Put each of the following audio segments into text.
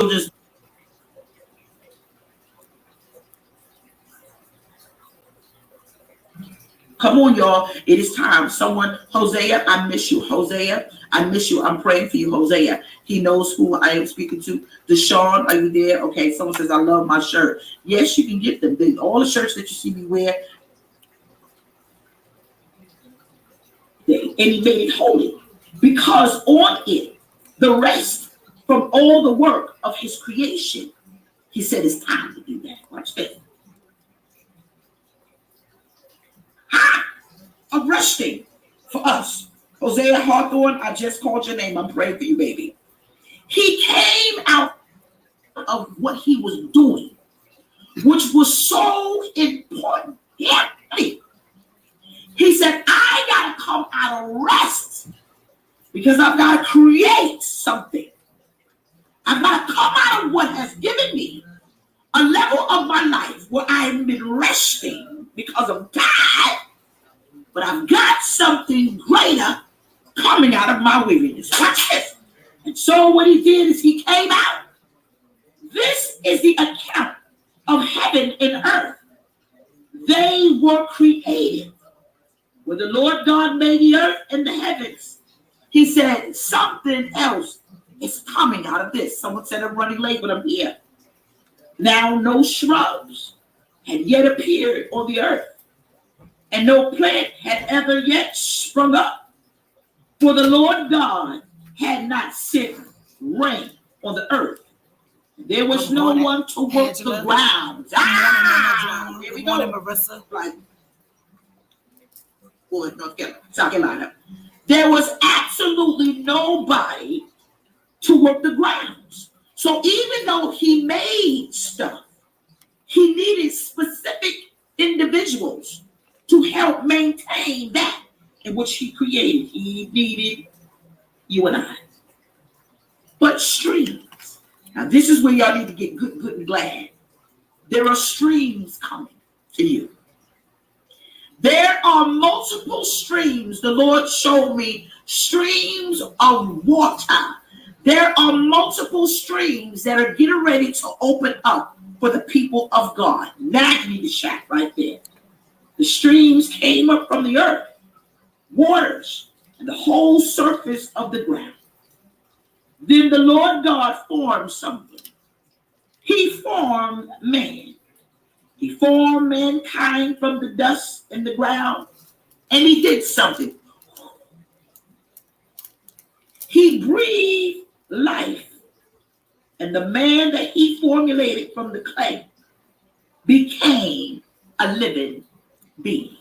just come on, y'all. It is time. Someone, Hosea, I miss you. Hosea, I miss you. I'm praying for you, Hosea. He knows who I am speaking to. Deshaun, are you there? Okay, someone says, I love my shirt. Yes, you can get them. All the shirts that you see me wear, and he made it holy. Because on it, the rest from all the work of his creation, he said it's time to do that. Watch this. A resting for us. Hosea Hawthorne, I just called your name. I'm praying for you, baby. He came out of what he was doing, which was so important. Yeah. He said, I got to come out of rest because I've got to create something. I've got to come out of what has given me a level of my life where I've been resting because of God, but I've got something greater coming out of my weariness. Watch this. And so what he did is he came out. This is the account of heaven and earth. They were created. When the Lord God made the earth and the heavens, he said something else is coming out of this. Someone said I'm running late, but I'm here. Now no shrubs had yet appeared on the earth, and no plant had ever yet sprung up. For the Lord God had not sent rain on the earth. There was no one to work the ground. Here we go. Marissa. Right. South Carolina. There was absolutely nobody to work the grounds. So even though he made stuff, he needed specific individuals to help maintain that in which he created. He needed you and I. But streams. Now this is where y'all need to get good and glad. There are streams coming to you. There are multiple streams. The Lord showed me streams of water. There are multiple streams that are getting ready to open up for the people of God. Now you need to shout right there. The streams came up from the earth, waters, and the whole surface of the ground. Then the Lord God formed something. He formed man. He formed mankind from the dust and the ground, and he did something. He breathed life, and the man that he formulated from the clay became a living being.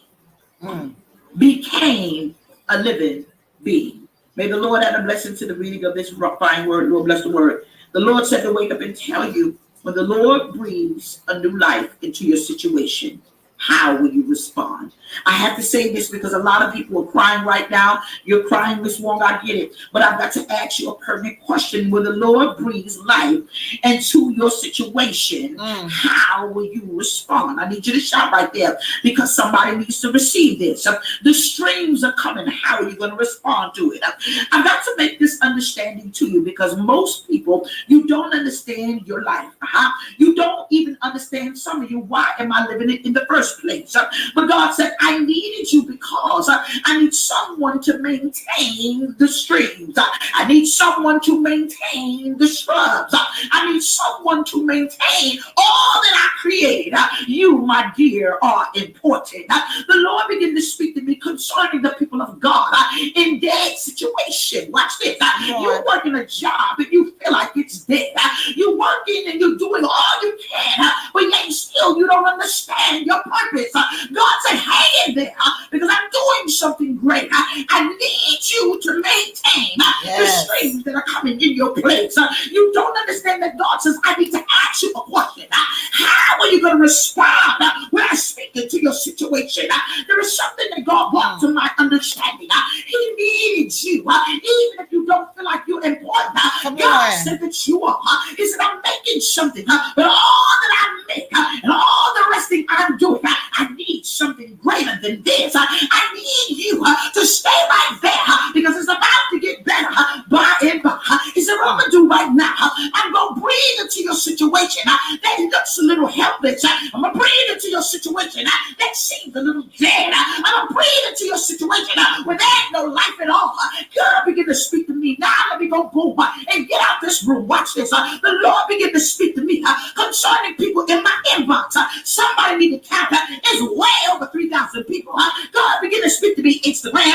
Became a living being. May the Lord add a blessing to the reading of this fine word. Lord bless the word. The Lord said to wake up and tell you, when the Lord breathes a new life into your situation, how will you respond? I have to say this because a lot of people are crying right now. You're crying, Miss Wong, I get it. But I've got to ask you a pertinent question. When the Lord breathes life into your situation, how will you respond? I need you to shout right there because somebody needs to receive this. The streams are coming. How are you going to respond to it? I've got to make this understanding to you because most people, you don't understand your life. You don't even understand, some of you, why am I living it in the first place? But God said, I needed you because I need someone to maintain the streams. I need someone to maintain the shrubs. I need someone to maintain all that I created. You, my dear, are important. The Lord began to speak to me concerning the people of God in dead situation. Watch this. You're working a job and you feel like it's dead. You're working and you're doing all you can, but yet still you don't understand your purpose. God said, hang in there because I'm doing something great. I need you to maintain the streams that are coming in your place. You don't understand that God says, I need to ask you a question. How are you going to respond when I speak into your situation? There is something that God brought to my understanding. He needed you. Even if you don't feel like you're important, God said that you are. He said, I'm making something, but all that I make and all the resting I'm doing, I need something greater than this. I need you to stay right there because it's about to get better by and by. He said, what I'm going to do right now, I'm going to breathe breathe into your situation that looks a little helpless. I'm going to breathe into your situation that seems a little dead. I'm going to breathe into your situation where there ain't no life at all. God begin to speak to me. Now let me go boom and get out this room. Watch this. The Lord begin to speak to me concerning people in my inbox. Somebody need to count. It's way over 3,000 people. God begin to speak to me. Instagram,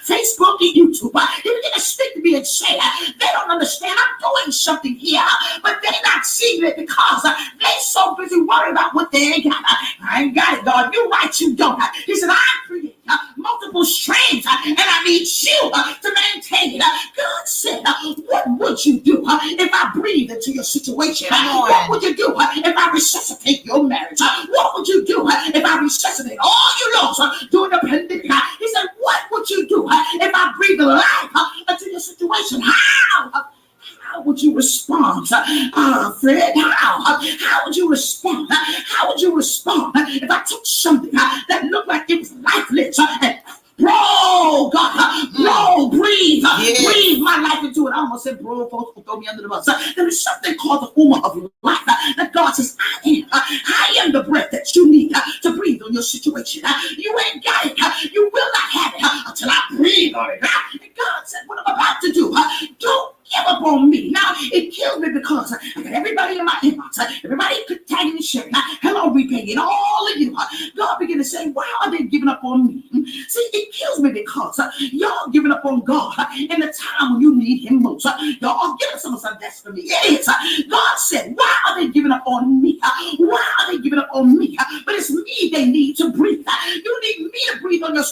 Facebook, and YouTube. He begin to speak to me and say, they don't understand. I'm doing something here, but they're not seeing it because they're so busy worrying about what they ain't got. I ain't got it, God. You're right, you don't. He said, I create multiple streams, and I need you to maintain it. God said, what would you do if I breathe into your situation? What would you do if I resuscitate your marriage? What would you do if I resuscitate all you lost during the pandemic? He said, what would you do if I breathe life into your situation? How would you respond, Fred? How would you respond? How would you respond if I took something that looked like it was lifeless and bro, God, bro, breathe, breathe my life into it. I almost said, bro, folks will throw me under the bus. There is something called the Uma of life that God says, I am the breath that you need to breathe on your situation. You ain't got it. You will not have it until I breathe on it. And God said, what I'm about to do, don't give up on me. Now, it kills me because I got everybody in my inbox, everybody tagging and sharing. Hello, repay, and all of you. God began to say, why are they giving up on me? See, it kills me because y'all giving up on God in the time when you need him most. Y'all giving some of some that's for me. It is. God said, why are they giving up on me? Why are they giving up on me? But it's me they need to breathe. You need me to breathe on your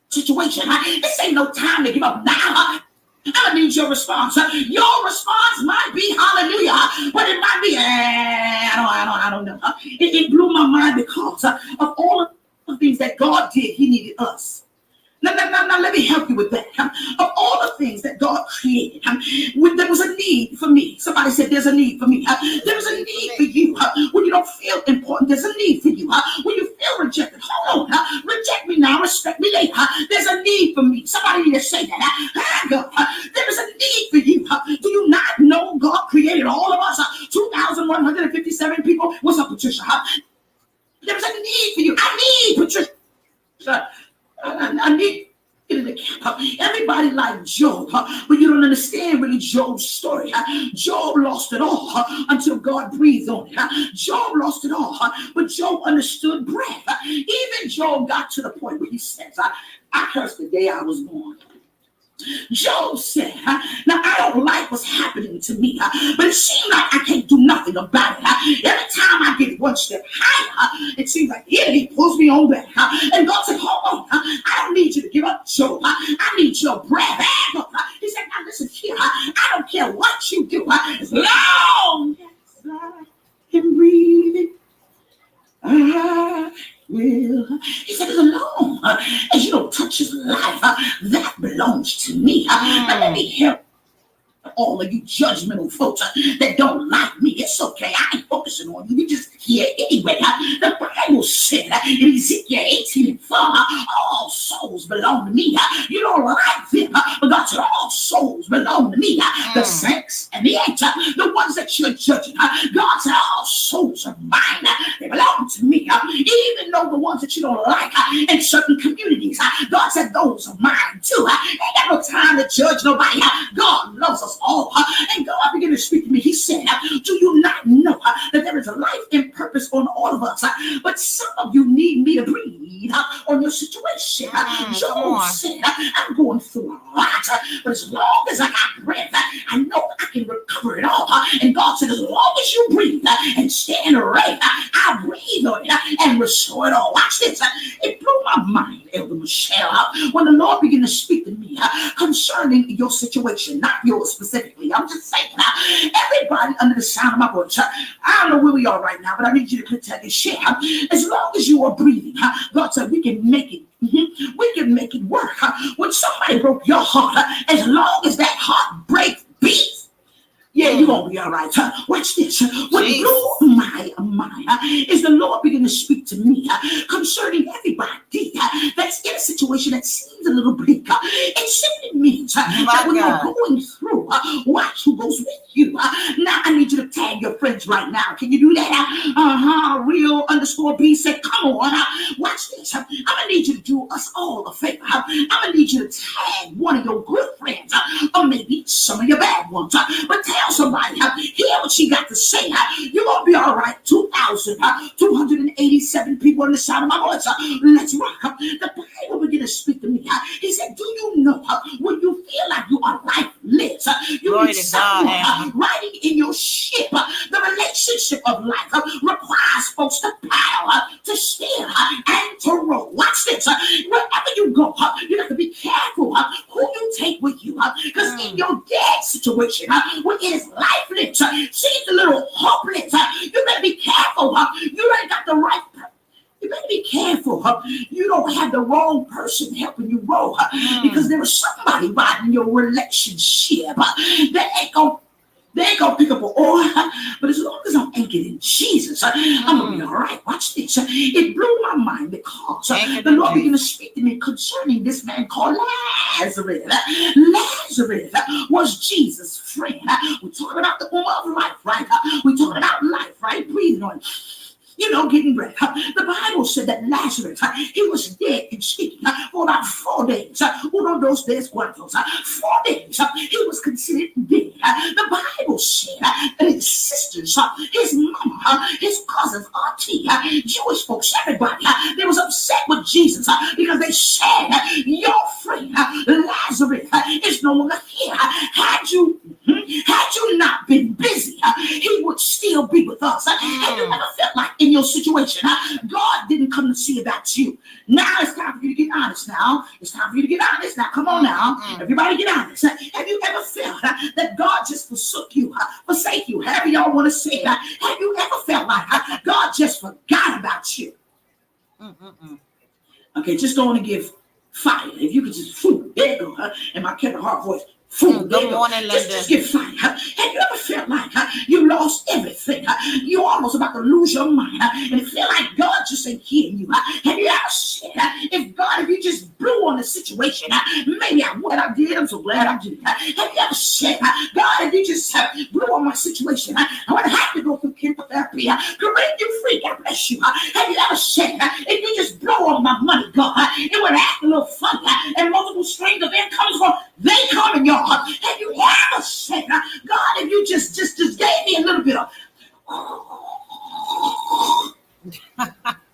situation. This ain't no time to give up now. I need your response. Your response might be hallelujah, but it might be I don't know. It blew my mind because of all of the things that God did. He needed us. Now, let me help you with that. Of all the things that God created, there was a need for me. Somebody said there's a need for me. There's a need for you. When you don't feel important, there's a need for you. When you feel rejected, hold on. Reject me now, respect me later. There's a need for me. Somebody need to say that. God, there is a need for you. Do you not know God created all of us? 2,157 people. What's up, Patricia? There's a need for you. I need Patricia. I need in the camp. Everybody like Job, but you don't understand really Job's story. Job lost it all until God breathed on it. Job lost it all, but Job understood breath. Even Job got to the point where he says, I cursed the day I was born. Job said, now I don't like what's happening to me, but it seems like I can't do nothing about it. Every time I get one step higher, it seems like he pulls me on back. And God said, hold on, I don't need you to give up, Job. I need your breath. He said, now listen here, I don't care what you do, as long as I am breathing, I will. He said, as long as you don't touch his life, that belongs to me. Now let me help all of you judgmental folks that don't like me. It's okay. I ain't focusing on you. You just here anyway. The Bible said in Ezekiel 18:4, all souls belong to me. You don't like them, but God said all souls belong to me. The saints and the ain't, the ones that you're judging. God said all souls are mine. They belong to me. Even though the ones that you don't like in certain communities, God said those are mine too. Ain't got no time to judge nobody. God loves us all. And God began to speak to me. He said, do you not know that there is a life and purpose on all of us? But some of you need me to breathe on your situation. Job said, I'm going through a lot, but as long as I got breath, I know I can recover it all. And God said, as long as you breathe and stay in the rain, I'll breathe on it and restore it all. Watch this. It blew my mind, Elder Michelle, when the Lord began to speak to me concerning your situation, not yours specifically. I'm just saying, everybody under the sound of my voice, I don't know where we are right now, but I need you to continue to share. As long as you are breathing, God said we can make it. We can make it work. When somebody broke your heart, as long as that heart breaks beats, Yeah, you're going to be all right. Watch this. What blew my mind is the Lord began to speak to me concerning everybody that's in a situation that seems a little bleak. It simply means that when you're going through, watch who goes with you. Now, I need you to tag your friends right now. Can you do that? Real underscore B said, come on. Watch this. I'm going to need you to do us all a favor. I'm going to need you to tag one of your good friends or maybe some of your bad ones. But tell somebody, hear what she got to say. You're going to be all right. 2,287 people on the sound of my voice. Let's rock. The Bible began to speak to me. He said, do you know when you feel like you are lifeless, you need someone riding in your ship. The relationship of life requires folks to paddle, to steer, and to row. Watch this. Wherever you go, you have to be careful who you take with you. Because in your dead situation, when it is lifeless, seems a little hopeless, you better be careful. You ain't got the right person. You better be careful. You don't have the wrong person helping you row because there is somebody riding your relationship that ain't gonna pick up an oar, but as long as I'm anchored in Jesus, I'm going to be all right. Watch this. It blew my mind because the Lord began to speak to me concerning this man called Lazarus. Lazarus was Jesus' friend. We're talking about the womb of life, right? We're talking about life, right? Breathing on getting breath. The Bible said that Lazarus, he was dead and stinking for about 4 days. Uno, dos, tres, cuatro. 4 days. He was considered dead. The Bible said that his sisters, his mama, his cousins, auntie, Jewish folks, everybody, they was upset with Jesus because they said, your friend Lazarus is no longer here. Had you not been busy, he would still be with us. Have you ever felt like in your situation, God didn't come to see about you? Now it's time for you to get honest now. It's time for you to get honest now. Come on now. Everybody get honest. Have you ever felt that God just forsake you, however y'all want to say it? Have you ever felt like God just forgot about you? Okay, just don't want to give fire. If you could just, there you go, in my Kevin Hart voice. Good morning, Linda. Just get fired. Have you ever felt like you lost everything? You're almost about to lose your mind, and it feel like God just ain't hearing you. Have you ever said, if you just blew on the situation, maybe I would. I did. I'm so glad I did. Have you ever said, God, if you just blew on my situation, I would have to go through chemotherapy. Correct you free. God bless you. Have you ever said, if you just blow on my money, God, it would act a little funny, and multiple streams of income from they come in your heart. Have you ever said, God, if you just gave me a little bit of,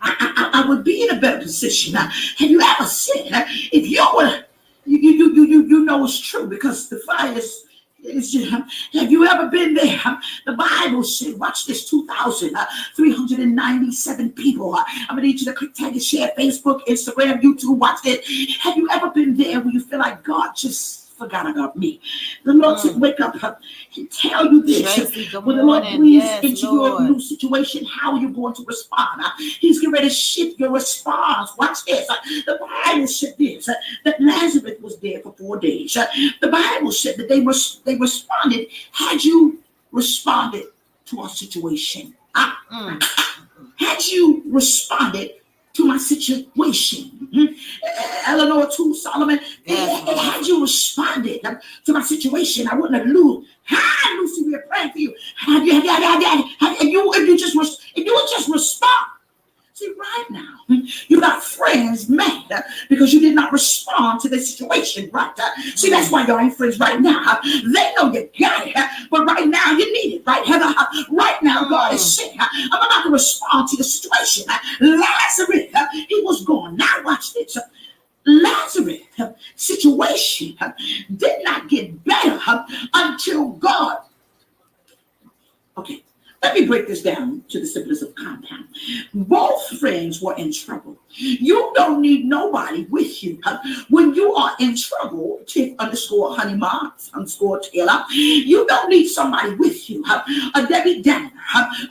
I would be in a better position. Have you ever said, if you would, you know it's true because the fire is. Have you ever been there? The Bible said, watch this, 2,397 people. I'm going to need you to tag and share Facebook, Instagram, YouTube. Watch it. Have you ever been there where you feel like God just forgot about me? The Lord said, wake up and tell you this. Tracy, when the Lord breathes into your new situation, how are you going to respond? He's getting ready to shift your response. Watch this. The Bible said this, that Lazarus was dead for 4 days. The Bible said that they responded. Had you responded to our situation? Had you responded to my situation? Eleanor 2 Solomon, had you responded to my situation, I wouldn't have lost. Hi, Lucy, we are praying for you. If you would just respond. See, right now, you got friends mad because you did not respond to the situation, right? See, that's why y'all ain't friends right now. They know you got it, but right now you need it, right? Right now, God is saying, I'm about to respond to the situation. Lazarus, he was gone. Now watch this. Lazarus' situation did not get better until God. Okay. Let me break this down to the simplest of compound. Both friends were in trouble. You don't need nobody with you. When you are in trouble, Tiff underscore Honey Moms underscore Taylor, you don't need somebody with you. A Debbie Downer,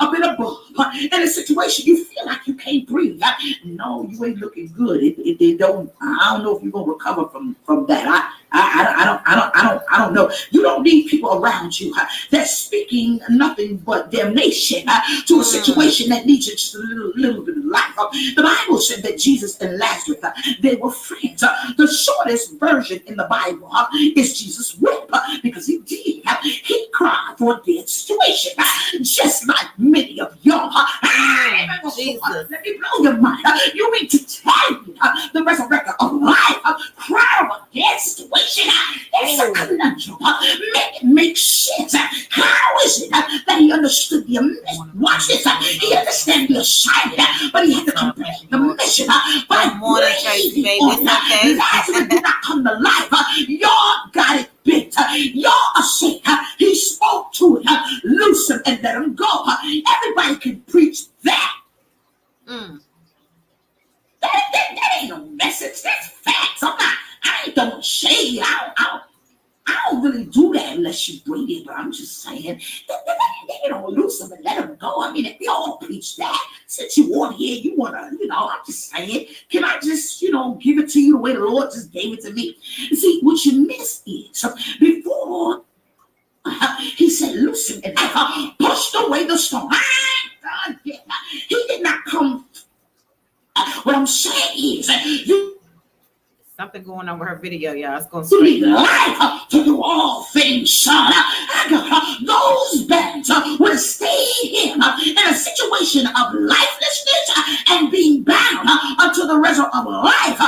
up in a above, in a situation you feel like you can't breathe. No, you ain't looking good. It don't. I don't know if you're gonna recover from that. I don't know. You don't need people around you that's speaking nothing but damnation to a situation that needs just a little bit of life. The Bible said that Jesus and Lazarus, they were friends. The shortest version in the Bible is Jesus wept because he did. He cried for a dead situation, just like many of y'all. Jesus. Let me blow your mind. You mean to tell me the resurrector of life cried over a dead situation? It's a conundrum. Make it make sense. How is it that he understood the mission? Watch this. He understands the assignment, but he had to complete the mission by breathing on Lazarus did not come to life. Y'all got it bit. Y'all are sick. He spoke to it. Loose him and let him go. Everybody can preach that. That ain't no message. That's facts. I ain't throwing shade. I don't really do that unless you breathe it, but I'm just saying, they don't lose them and let them go. I mean, if we all preach that, since you on here, you want to, I'm just saying, can I just, give it to you the way the Lord just gave it to me? See, what you miss is, before he said, loosen and pushed away the storm. He did not come. What I'm saying is, something going on with her video, y'all. It's going to need life to do all things, son. Those bands would stay here in a situation of lifelessness and being bound unto the resurrection of life.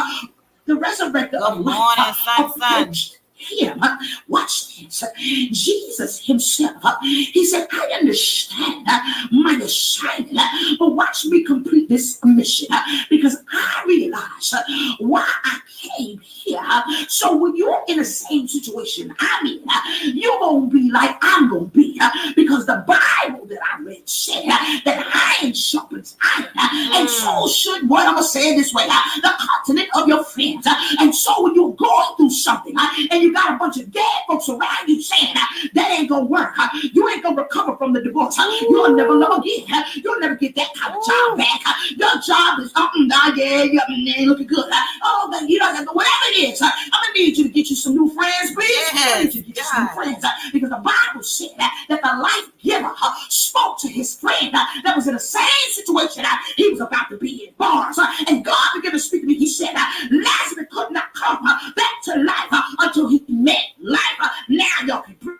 The resurrector of life. Son. Him. Watch this. Jesus himself, he said, I understand my assignment, but watch me complete this mission because I realize why I came here. So when you're in the same situation I'm in, you're going to be like I'm going to be because the Bible that I read said that iron sharpens iron, and so should, what I'm going to say it this way, the continent of your friends. And so when you're going through something and you got a bunch of dead folks around you saying that ain't gonna work, you ain't gonna recover from the divorce, you'll never love again, you'll never get that kind of job back, your job is you ain't looking good, whatever it is, I'm gonna need you to get you some new friends, please. I need you to get you some new friends because the Bible said that the life giver spoke to his friend that was in the same situation he was about to be in bars, and God began to speak to me. He said Lazarus could not come back to life until he met life. Now y'all can preach.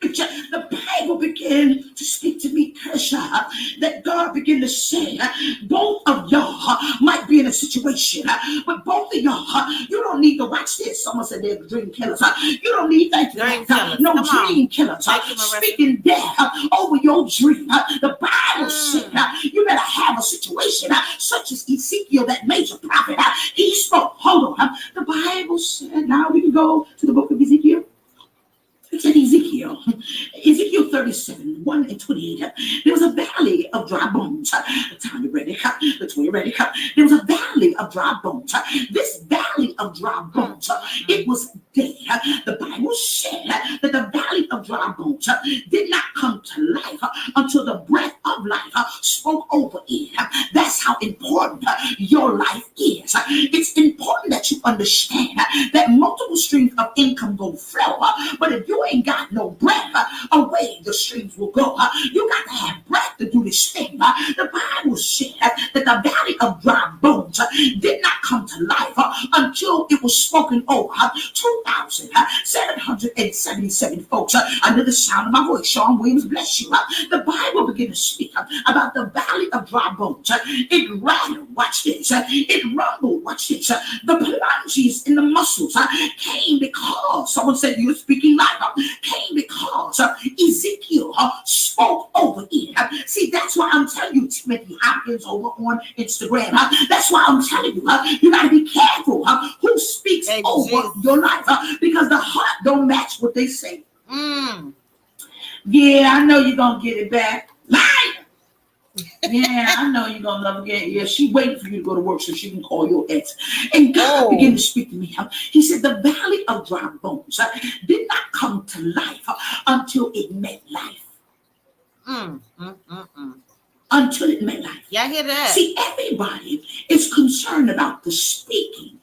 The Bible began to speak to me, Kershaw, that God began to say, both of y'all might be in a situation, but both of y'all, you don't need to watch this. Someone said they're dream killers. You don't need dream killers. Speaking death over your dream. The Bible said you better have a situation such as Ezekiel, that major prophet. He spoke. Hold on. The Bible said, now we can go to the book of Ezekiel. It's in Ezekiel 37, 1 and 28. There was a valley of dry bones. Time you ready? There was a valley of dry bones. This valley of dry bones, it was dead. The Bible said that the valley of dry bones did not come to life until the breath of life spoke over it. That's how important your life is. It's important that you understand that multiple streams of income go flow, but if you ain't got no breath, away the streams will go. You got to have breath to do this thing. The Bible said that the valley of dry bones did not come to life until it was spoken over 2,777 folks under the sound of my voice. Sean Williams, bless you. The Bible began to speak about the valley of dry bones. It rattled, watch this. It rumbled, watch this. The plunges in the muscles came because someone said you were speaking life. Came because Ezekiel spoke over it. See, that's why I'm telling you, Timothy Hopkins over on Instagram. That's why I'm telling you, you got to be careful who speaks over your life because the heart don't match what they say. Yeah, I know you're gonna get it back. Liar. Yeah, I know you're gonna love again. Yeah, she waiting for you to go to work so she can call your ex. And God began to speak to me. He said, the valley of dry bones did not come to life until it met life. Until it met life. Y'all hear that? See, everybody is concerned about the speaking,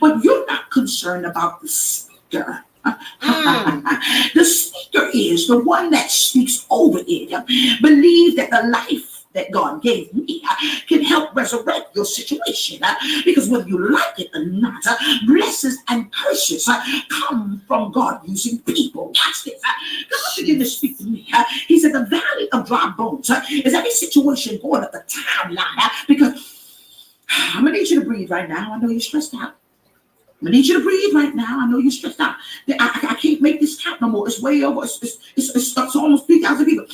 but you're not concerned about the speaker. The speaker is the one that speaks over it. Believe that the life that God gave me can help resurrect your situation, because whether you like it or not, blessings and curses come from God using people. Watch this. God began to speak to me. He said the valley of dry bones is every situation going up the timeline, because I'm gonna need you to breathe right now. I know you're stressed out. I'm gonna need you to breathe right now. I know you're stressed out. I can't make this count no more. It's way over. It's almost 3,000 people.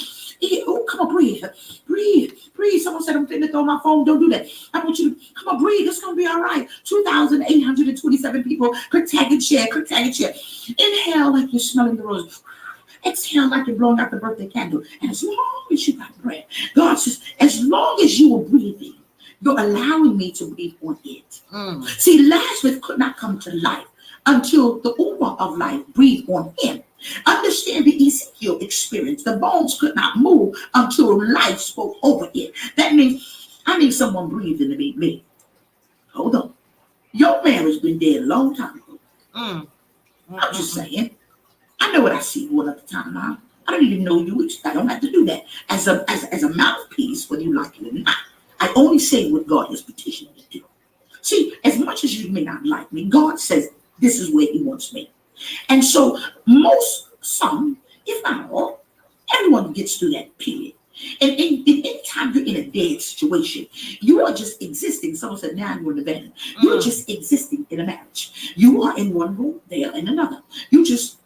Oh, come on, breathe. Breathe. Someone said I'm finna throw my phone. Don't do that. I want you to come on, breathe. It's gonna be all right. 2,827 people. Click, tag, and share. Click, tag, and share. Inhale like you're smelling the rose. Exhale like you're blowing out the birthday candle. And as long as you got breath, God says, as long as you are breathing, you're allowing me to breathe on it. See, Lazarus could not come to life until the Uber of life breathed on him. Understand the Ezekiel experience. The bones could not move until life spoke over it. That means I need someone breathing to meet me. Hold on. Your marriage been dead a long time ago. I'm just saying. I know what I see going up the timeline. I don't even know you. I don't have to do that. As a mouthpiece, whether you like it or not. I only say what God has petitioned me to do. See, as much as you may not like me, God says this is where he wants me. And so some, if not all, everyone gets through that period. And anytime you're in a dead situation, you are just existing. Someone said, now you're in the van. You're just existing in a marriage. You are in one room, they are in another. You just,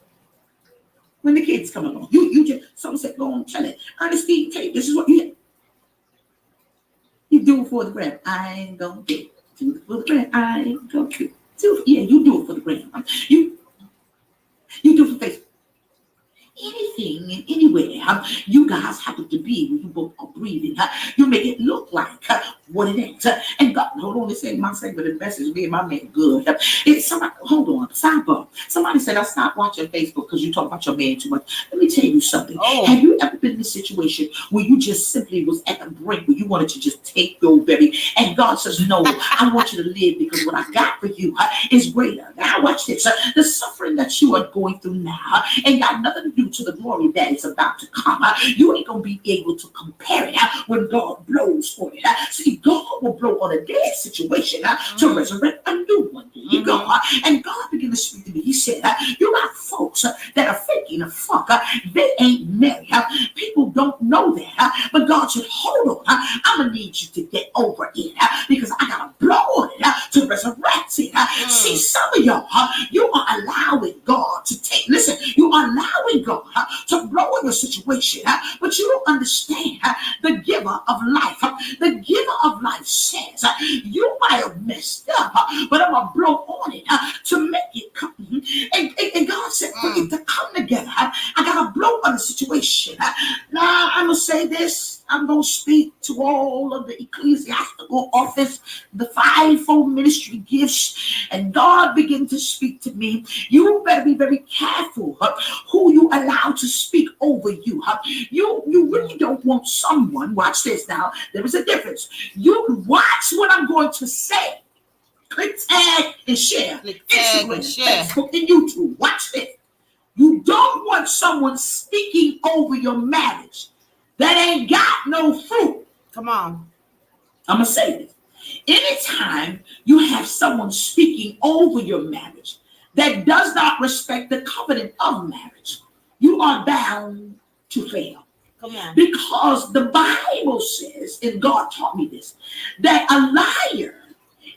when the kids come along, you just, someone said, go on, tell it. Ernestine, tell you, this is what you do it for the gram. I ain't gonna do it. Do it for the gram. I ain't gonna do it. Yeah, you do it for the gram. You do it for Facebook. Anything and anywhere you guys happen to be when you both are breathing, you make it look like what it is. And God, hold on, this ain't my segment of the message. Me and my man good. It's somebody, hold on, sidebar. Somebody said I stopped watching Facebook because you talk about your man too much. Let me tell you something. Have you ever been in a situation where you just simply was at the brink where you wanted to just take your baby, and God says, no, I want you to live because what I got for you is greater. Now watch this. The suffering that you are going through now ain't got nothing to do to the glory that is about to come. You ain't gonna be able to compare it when God blows for it. See, God will blow on a dead situation to resurrect a new one. There you go. And God began to speak to me. He said, you got folks that are faking the fuck. They ain't married. People don't know that. But God said, hold on. I'm gonna need you to get over it because I gotta blow on it to resurrect it. See, some of y'all, you are allowing God to take. Listen, you are allowing God to blow in your situation, but you don't understand the giver of life. The giver of life says, you might have messed up, but I'm gonna blow on it to make it come. And God said, for it to come together, I gotta blow on the situation. Now I'm gonna say this. I'm going to speak to all of the ecclesiastical office, the fivefold ministry gifts, and God began to speak to me. You better be very careful who you allow to speak over you. You really don't want someone, watch this now, there is a difference. You watch what I'm going to say. Click tag and share. Instagram, Facebook, and YouTube. Watch this. You don't want someone speaking over your marriage that ain't got no fruit. Come on. I'm going to say this. Anytime you have someone speaking over your marriage that does not respect the covenant of marriage, you are bound to fail. Come on. Because the Bible says, and God taught me this, that a liar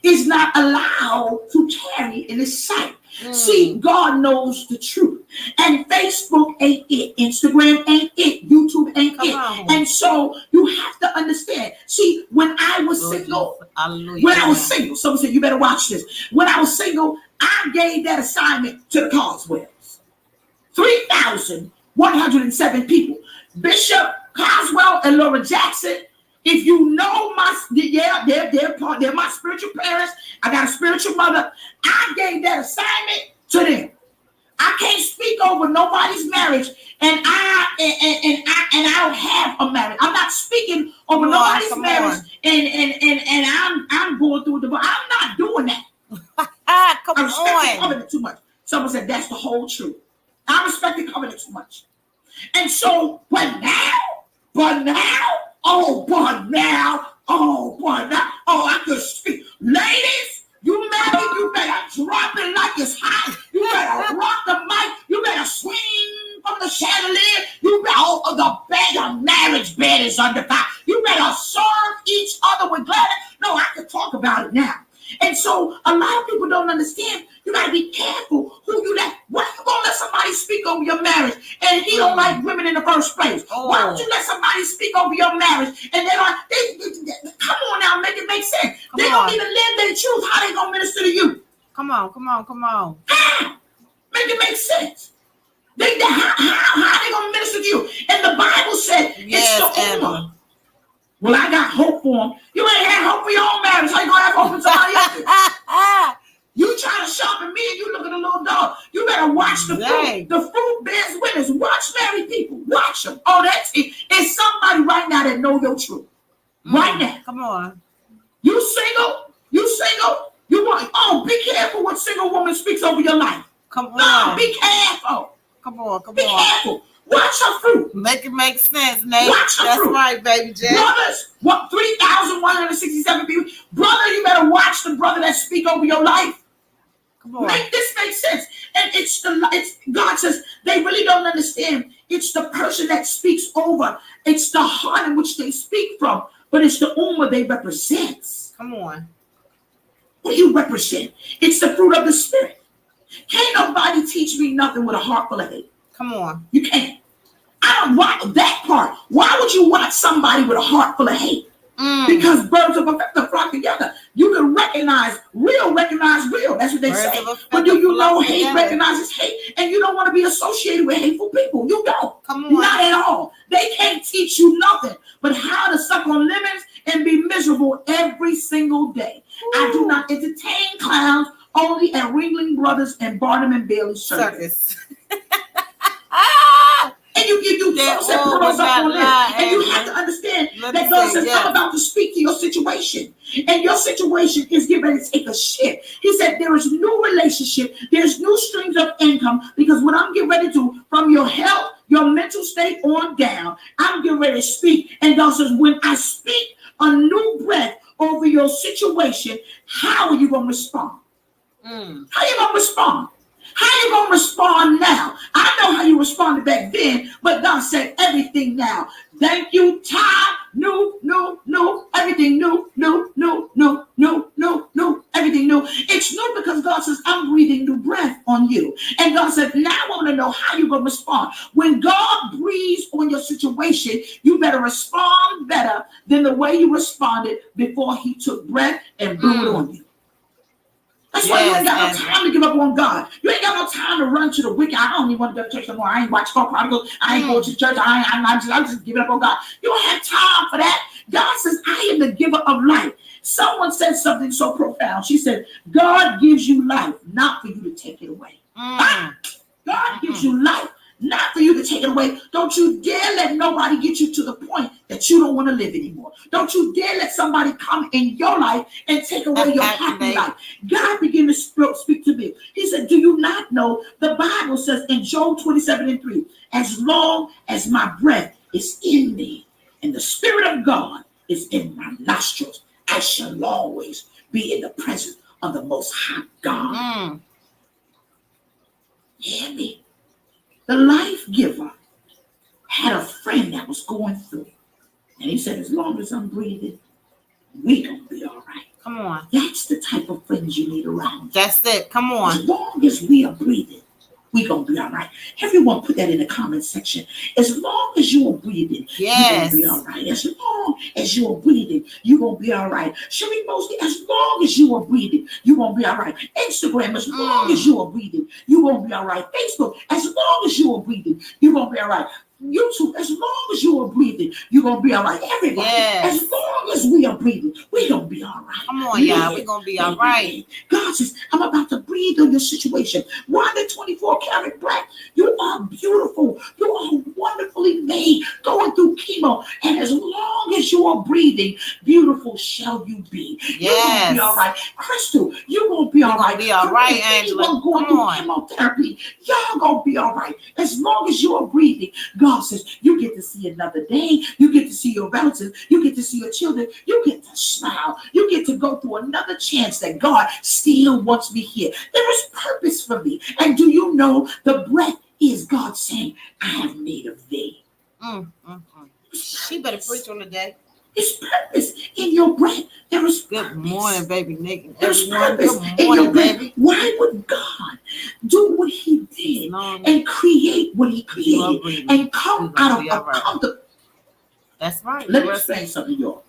is not allowed to tarry in his sight. See, God knows the truth. And Facebook ain't it. Instagram ain't it. YouTube ain't it. And so you have to understand. See, when I was single, someone said, you better watch this. When I was single, I gave that assignment to the Coswells. 3,000 107 people. Bishop Coswell and Laura Jackson, if you know they're my spiritual parents. I got a spiritual mother. I gave that assignment to them. I can't speak over nobody's marriage, and I don't have a marriage. I'm not speaking over nobody's marriage, and I'm going through the. I'm not doing that. I respect the covenant too much. Someone said that's the whole truth. I respect the covenant too much, and so but now, oh, I could speak, ladies. You married, you better drop it like it's hot. You better rock the mic. You better swing from the chandelier. You better, the marriage bed is under fire. You better serve each other with gladness. No, I could talk about it now. And so a lot of people don't understand. You got to be careful who you let. Why you going to let somebody speak over your marriage and he don't like women in the first place? Why would you let somebody speak over your marriage and they're like, come on now, make it make sense. They don't even live their truth. How they going to minister to you? Come on. How? Make it make sense. How they going to minister to you? And the Bible said it's the Ummah. Well, I got hope for them. You ain't had hope for your own marriage. How you going to have hope for somebody else's? You trying to sharpen me and you look at a little dog. You better watch the fruit. The fruit bears witness. Watch married people. Watch them. Oh, that's it. It's somebody right now that know your truth. Right now. Come on. You single? You want? Oh, be careful what single woman speaks over your life. Come on. No, be careful. Come on. Be careful. Watch her fruit. Make it make sense, Nate. Watch her That's fruit. right, baby J. Brothers, 3,167 people. Brother, you better watch the brother that speak over your life. Come on. Make this make sense. And it's God says they really don't understand. It's the person that speaks over. It's the heart in which they speak from. But it's the ummah they represent. Come on. What do you represent? It's the fruit of the spirit. Can't nobody teach me nothing with a heart full of hate. Come on. You can't. I don't want that part. Why would you want somebody with a heart full of hate? Because birds of a feather flock together. You can recognize real. That's what they say. But do you know hate recognizes hate? And you don't want to be associated with hateful people. You don't. Come on. Not at all. They can't teach you nothing but how to suck on lemons and be miserable every single day. Ooh. I do not entertain clowns only at Ringling Brothers and Barnum and Bailey Circus. And you set pearls up on this. And you have to understand that God says, I'm about to speak to your situation. And your situation is getting ready to take a shift. He said, there is new relationship. There's new streams of income. Because what I'm getting ready to do, from your health, your mental state on down, I'm getting ready to speak. And God says, when I speak a new breath over your situation, how are you going to respond? How are you going to respond? How you going to respond now? I know how you responded back then, but God said everything now. Thank you, time, new, everything new, everything new. It's new because God says, I'm breathing new breath on you. And God said, now I want to know how you're going to respond. When God breathes on your situation, you better respond better than the way you responded before he took breath and blew it on you. That's why you ain't got no time to give up on God. You ain't got no time to run to the wicked. I don't even want to go to church no more. I ain't watching God Prodigal. I ain't going to church. I'm just giving up on God. You don't have time for that. God says, I am the giver of life. Someone said something so profound. She said, God gives you life, not for you to take it away. God gives you life, not for you to take it away. Don't you dare let nobody get you to the point that you don't want to live anymore. Don't you dare let somebody come in your life and take away your happy life. God began to speak to me. He said, do you not know the Bible says in Job 27:3, as long as my breath is in me and the Spirit of God is in my nostrils, I shall always be in the presence of the Most High God. Hear me? The life giver had a friend that was going through. And he said, as long as I'm breathing, we gonna be all right. Come on. That's the type of friends you need around. That's it. Come on. As long as we are breathing, we're going to be all right. Everyone put that in the comment section. As long as you are breathing, Yes. you're going to be all right. As long as you are breathing, you're going to be all right. Sheree Mosley, as long as you are breathing, you're going to be all right. Instagram, as long as you are breathing, you're going to be all right. Facebook, as long as you are breathing, you're going to be all right. YouTube, as long as you are breathing, you're going to be all right. Everybody, Yes. as long as we are breathing, we're going to be all right. Come on, y'all. We're going to be all right. God says, I'm about to breathe on your situation. Wanda 24 karat black, you are beautiful. You are wonderfully made, going through chemo. And as long as you are breathing, beautiful shall you be. You're going to be all right. Crystal, you're going to be all right. Be all right, Angela. Going through chemotherapy, y'all going to be all right. As long as you are breathing, God says, you get to see another day. You get to see your relatives. You get to see your children. You get to smile. You get to go through another chance that God still wants me here. There is purpose for me. And do you know the breath is God saying, I have need of thee. She better preach on the day. It's purpose in your breath. There is Good purpose. morning, baby Nick. There's Everyone, purpose good in your morning, breath. baby. Why would God do what he did and create what he created and come out of a comfortable? That's right. Let me explain something, y'all.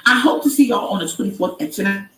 I hope to see y'all on the 24th at 10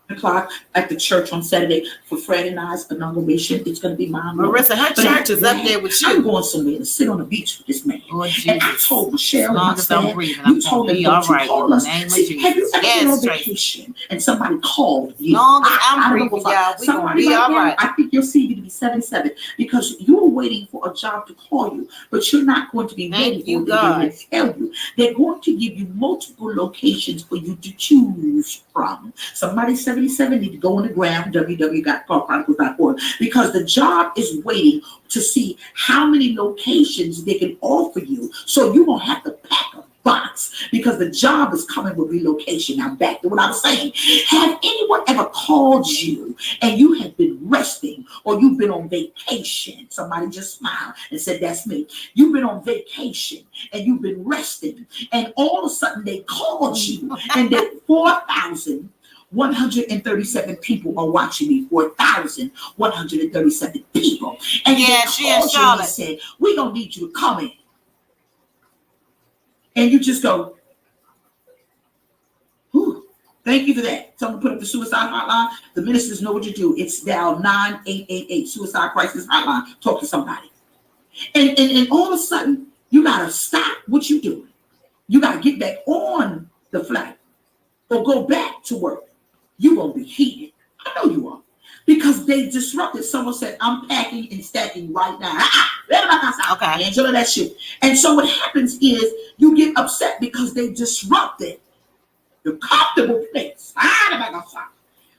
o'clock at the church on Saturday for Fred and I's inauguration. It's going to be mine. Marissa, her church is up there with you. I'm going somewhere to sit on the beach with this man. Lord and I Jesus. told Michelle, as long as I'm breathing, you told me, all right. Told us, Name see, of have you Jesus. ever been on Yes, vacation and somebody called you? Long as I'm breathing, y'all, we gonna be all right. I think your CV to be 77 because you're waiting for a job to call you, but you're not going to be ready for it. They're going to tell you. They're going to give you multiple locations for you to choose from. Somebody 77 need to go on the ground, www.carchronicles.org, because the job is waiting to see how many locations they can offer you, so you won't have to pack a box because the job is coming with relocation. Now back to what I was saying. Have anyone ever called you and you have been resting or you've been on vacation? Somebody just smiled and said, that's me. You've been on vacation and you've been resting, and all of a sudden they called you and that 4,137 people are watching me. 4,137 people. And yeah, they she called you and Charlotte said, we're going to need you to come in. And you just go, whew, thank you for that. Someone put up the suicide hotline. The ministers know what to do. It's dial 9888 suicide crisis hotline. Talk to somebody. And all of a sudden, you got to stop what you're doing. You got to get back on the flight or go back to work. You're going to be heated. I know you are. Because they disrupted. Someone said, I'm packing and stacking right now. Okay. Angela, that shit. And so what happens is you get upset because they disrupted your comfortable place.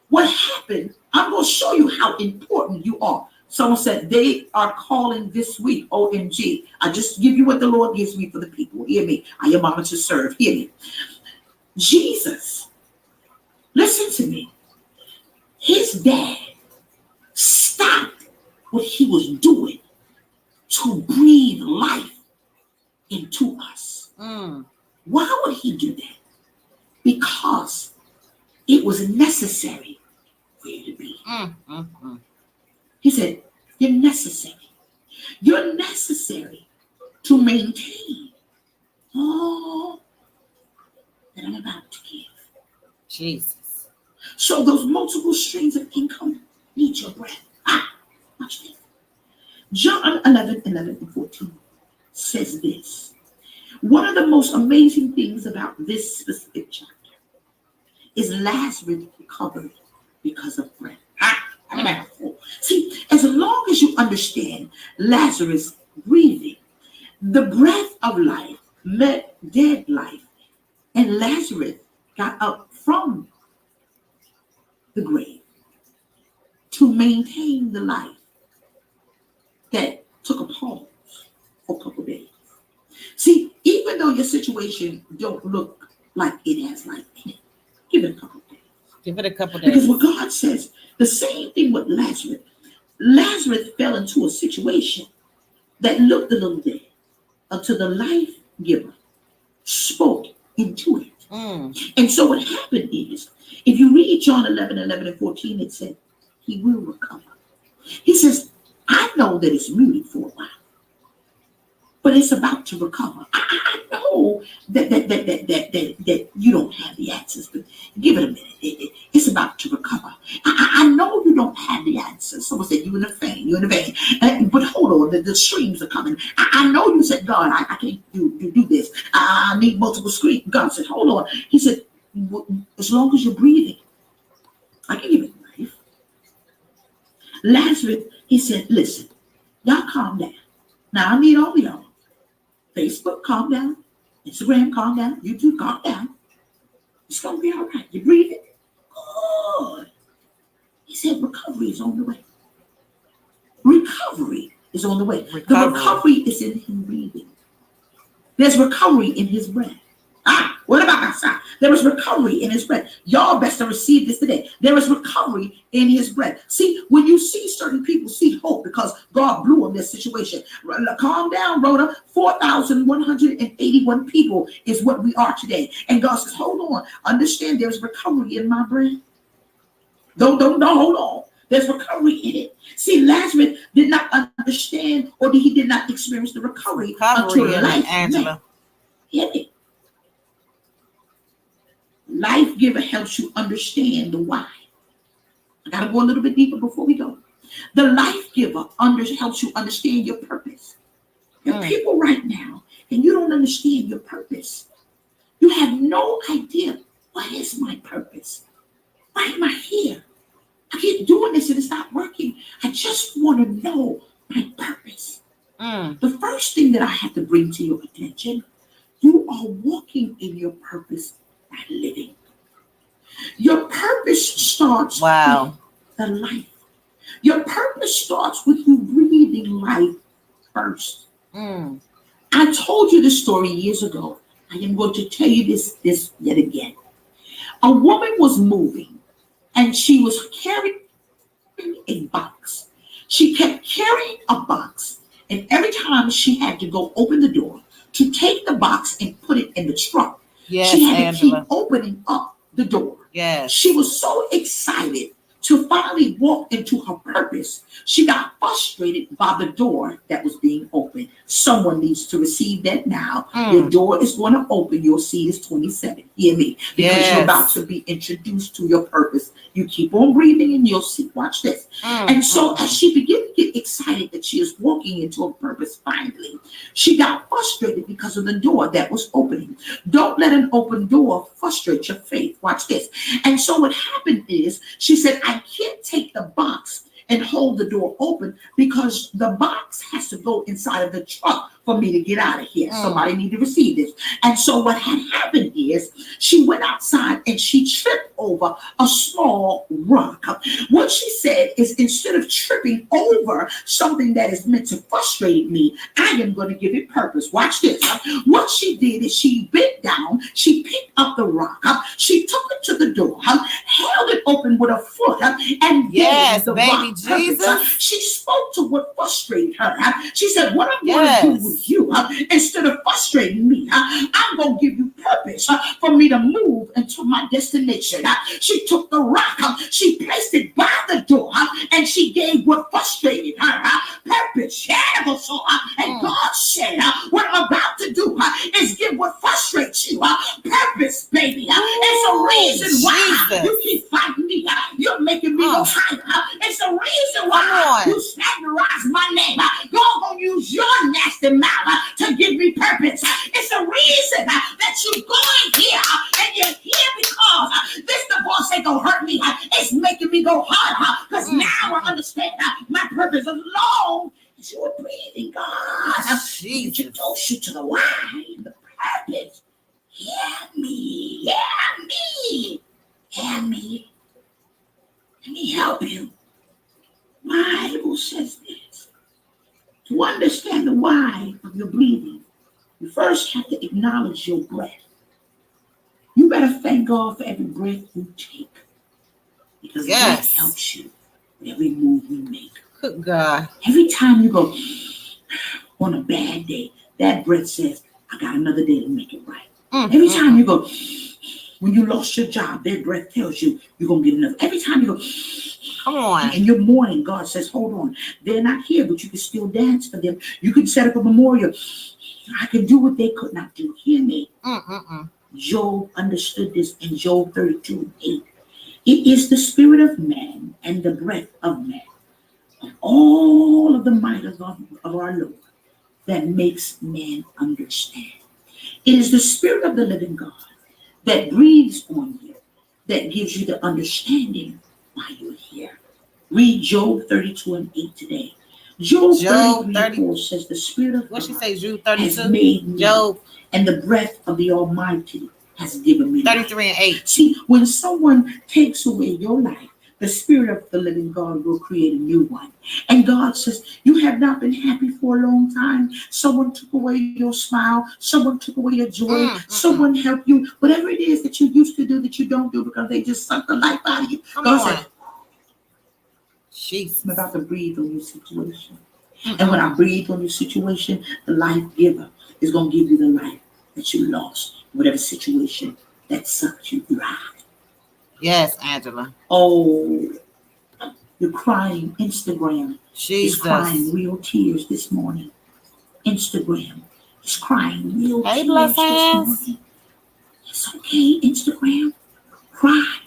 What happened? I'm going to show you how important you are. Someone said they are calling this week. OMG. I just give you what the Lord gives me for the people. Hear me. I am honored to serve. Hear me. Jesus, listen to me. His dad stopped what he was doing to breathe life into us. Why would he do that? Because it was necessary for you to be here. He said, you're necessary. You're necessary to maintain all that I'm about to give. Jesus. So those multiple streams of income need your breath. Watch this. John 11:11-14 says this. One of the most amazing things about this specific chapter is Lazarus recovered because of breath. See, as long as you understand Lazarus breathing, the breath of life met dead life, and Lazarus got up from the grave to maintain the life that took a pause for a couple days. See, even though your situation don't look like it has life in it, give it a couple days. Give it a couple days. Because what God says, the same thing with Lazarus. Lazarus fell into a situation that looked a little dead until the life giver spoke into it. And so what happened is, if you read John 11:11-14, it said, he will recover. He says, I know that it's muted for a while, but it's about to recover. I know that you don't have the answers, but give it a minute. It's about to recover. I know you don't have the answers. Someone said, you in the vein, but hold on, the streams are coming. I know you said, God, I can't do this. I need multiple streams. God said, hold on. He said, as long as you're breathing, I can give it life. Lazarus, he said, listen, y'all calm down. Now I need all of y'all. Facebook, calm down. Instagram, calm down. YouTube, calm down. It's going to be all right. You breathing? Good. He said recovery is on the way. Recovery is on the way. The recovery is in him breathing. There's recovery in his breath. What about outside? There is recovery in his breath. Y'all best to receive this today. There is recovery in his breath. See, when you see certain people see hope because God blew on this situation. Calm down, Rhoda. 4,181 people is what we are today. And God says, hold on. Understand there's recovery in my brain. Don't hold on. There's recovery in it. See, Lazarus did not understand or he did not experience the recovery until life. Angela. Hear me. Life giver helps you understand the why. I got to go a little bit deeper before we go. The life giver helps you understand your purpose. There are people right now, and you don't understand your purpose. You have no idea, what is my purpose? Why am I here? I keep doing this and it's not working. I just want to know my purpose. The first thing that I have to bring to your attention, you are walking in your purpose by living. Your purpose starts with the life. Your purpose starts with you breathing life first. I told you this story years ago. I am going to tell you this yet again. A woman was moving and she was carrying a box. She kept carrying a box, and every time she had to go open the door to take the box and put it in the trunk, she had to keep opening up the door. She was so excited to finally walk into her purpose. She got frustrated by the door that was being opened. Someone needs to receive that now. Your door is going to open. Your seat is 27. Hear me? Because you're about to be introduced to your purpose. You keep on breathing and you'll see. Watch this. And so as she began to get excited that she is walking into a purpose finally, she got frustrated because of the door that was opening. Don't let an open door frustrate your faith. Watch this. And so what happened is she said, I can't take the box and hold the door open because the box has to go inside of the truck for me to get out of here. Somebody need to receive this. And so what had happened is she went outside and she tripped over a small rock. What she said is, instead of tripping over something that is meant to frustrate me, I am going to give it purpose. Watch this. What she did is she bent down, she picked up the rock, she took it to the door, held it open with her foot, and gave the rock purpose. She spoke to what frustrated her. She said, what I'm going to do with you, instead of frustrating me, I'm going to give you purpose for me to move into my destination. She took the rock, she placed it by the door, and she gave what frustrated her purpose. And God said, what I'm about to do is give what frustrates you purpose, baby. It's a reason why you keep fighting me. You're making me go higher. It's a reason why you slanderize my name. God gonna use your nasty mouth to give me purpose. It's a reason that you're going here, and you're here because this divorce ain't gonna hurt me. It's making me go harder because now I understand my purpose. As long as you are breathing, God, introduce you to the why, the purpose. Hear me, hear me, hear me. Let me help you. Bible says this. To understand the why of your breathing, you first have to acknowledge your breath. You better thank God for every breath you take, because that helps you with every move you make. Good God. Every time you go on a bad day, that breath says, I got another day to make it right. Every time you go, when you lost your job, that breath tells you you're going to get another. Every time you go, Come on. And you're mourning. God says, hold on. They're not here, but you can still dance for them. You can set up a memorial. I can do what they could not do. Hear me. Job understood this in Job 32:8. It is the spirit of man and the breath of man, of all of the might of our Lord, that makes man understand. It is the spirit of the living God that breathes on you, that gives you the understanding why you're here. Read Job 32:8 today. Job 33:4 says the spirit of what God she say, Jude has 32? made me, Job and the breath of the Almighty has given me life. 33:8. See, when someone takes away your life, the spirit of the living God will create a new one. And God says, you have not been happy for a long time. Someone took away your smile. Someone took away your joy. Someone helped you. Whatever it is that you used to do that you don't do because they just sucked the life out of you. God said, I'm about to breathe on your situation. And when I breathe on your situation, the life giver is going to give you the life that you lost, whatever situation that sucked you dry. Yes, Angela. Oh, you're crying. Instagram Jesus. is crying real tears this morning. Instagram is crying real tears this morning. It's okay, Instagram. Cry.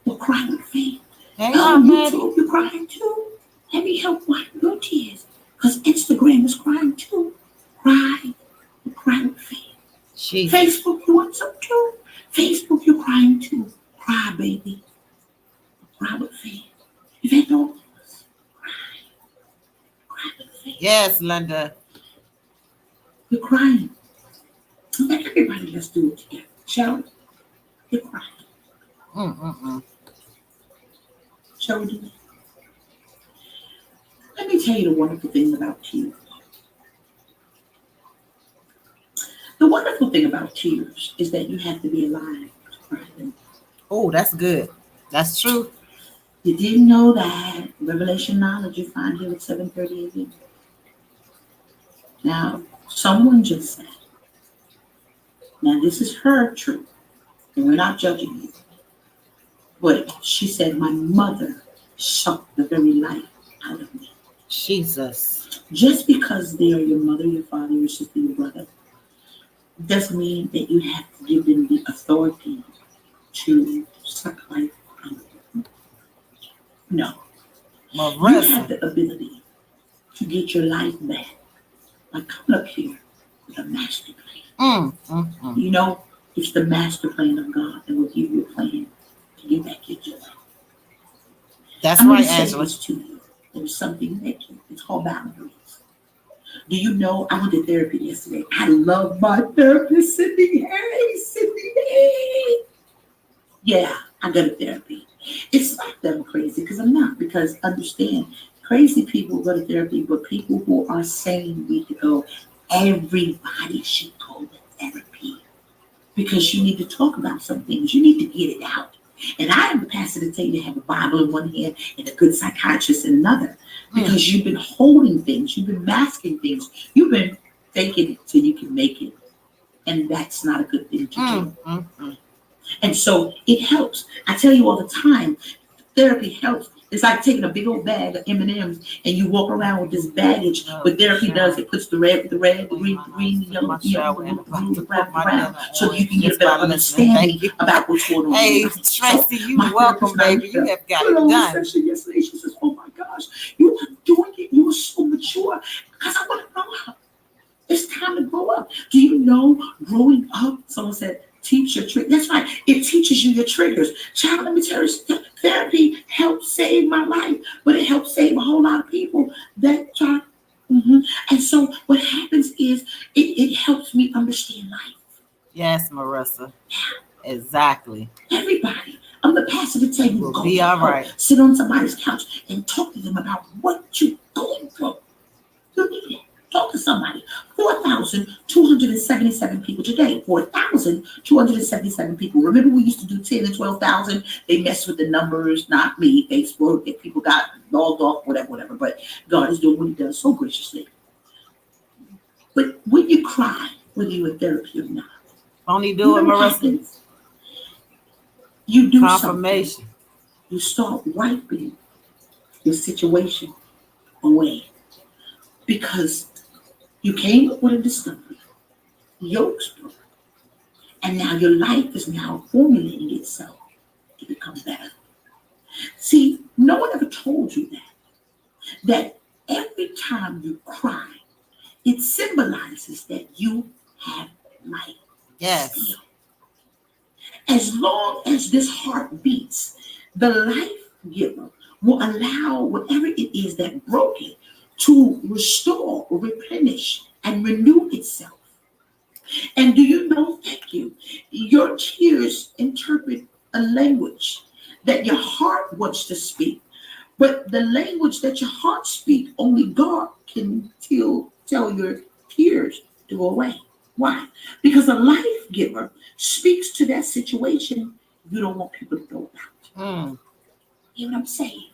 But cry with faith. YouTube, you're crying too. Let me help wipe your tears. Because Instagram is crying too. Cry. But cry with faith. Jesus. Facebook, you want some too? Facebook, you're crying too. Cry, baby. Cry with faith. If they don't, cry. Cry with faith. Yes, Linda. You're crying. Everybody, let's do it together. Shall we? You're crying. Shall we do it? Let me tell you the wonderful thing about tears. The wonderful thing about tears is that you have to be alive to cry them. Oh, that's good. That's true. You didn't know that. Revelation knowledge you find here at 7:30 a.m. Now, someone just said, now this is her truth, and we're not judging you. But she said, my mother sucked the very life out of me. Jesus. Just because they are your mother, your father, your sister, your brother, doesn't mean that you have to give them the authority to suck life out of you. No. You have the ability to get your life back by coming up here with a master plan. You know, it's the master plan of God that will give you a plan to get back your joy. That's I'm right, Angela. Angela. This to you. There was something that it's called boundaries. Do you know I went to therapy yesterday? I love my therapist, Cindy. Hey, Cindy. Hey. Yeah, I go to therapy. It's not that I'm crazy, because I'm not. Because understand, crazy people go to therapy, but people who are sane need to go. Everybody should go to therapy because you need to talk about some things. You need to get it out. And I am the pastor to tell you to have a Bible in one hand and a good psychiatrist in another, because you've been holding things, you've been masking things, you've been faking it till you can make it, and that's not a good thing to do. And so it helps. I tell you all the time, therapy helps. It's like taking a big old bag of M&Ms and you walk around with this baggage. What therapy does, it puts the red, the green, the yellow, the blue, the brown, so you can get a better understanding about what's going on. Hey, Tracy, you welcome, baby. You have got it done. Yesterday, she says, "Oh my gosh, you are doing it. You are so mature." Because I want to grow up. It's time to grow up. Do you know growing up? Someone said, teach your triggers. That's right. It teaches you your triggers. Child, let me tell you, therapy helped save my life, but it helped save a whole lot of people that try. And so what happens is it helps me understand life. Yes, Marissa. Exactly. Everybody. I'm the pastor to tell you, we'll be all right. Sit on somebody's couch and talk to them about what you're going through. You need it. Talk to somebody. 4,277 people today. 4,277 people. Remember, we used to do 10 and 12,000. They messed with the numbers, not me. Facebook, if people got logged off, whatever. But God is doing what He does so graciously. But when you cry, whether you're in therapy or not, only do it, Marissa. You do confirmation. Something. You start wiping your situation away because you came up with a discovery. Yokes broke. And now your life is now formulating itself to become better. See, no one ever told you that every time you cry, it symbolizes that you have life. Yes. Still. As long as this heart beats, the life giver will allow whatever it is that broke it to restore, replenish, and renew itself. And do you know, thank you, your tears interpret a language that your heart wants to speak. But the language that your heart speaks, only God can tell your tears to go away. Why? Because a life giver speaks to that situation you don't want people to know about. You know what I'm saying?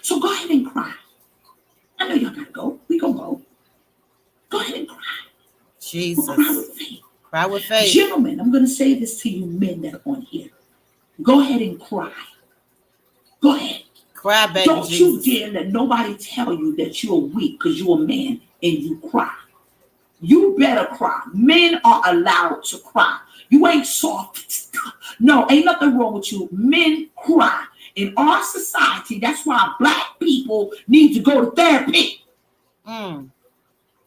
So go ahead and cry. I know y'all gotta go. We gonna go. Go ahead and cry. Jesus. But cry with faith. Cry with faith. Gentlemen, I'm gonna say this to you men that are on here. Go ahead and cry. Go ahead. Cry, baby. Don't Jesus. you dare let nobody tell you that you're weak because you're a man and you cry. You better cry. Men are allowed to cry. You ain't soft. No, ain't nothing wrong with you. Men cry. In our society, that's why black people need to go to therapy.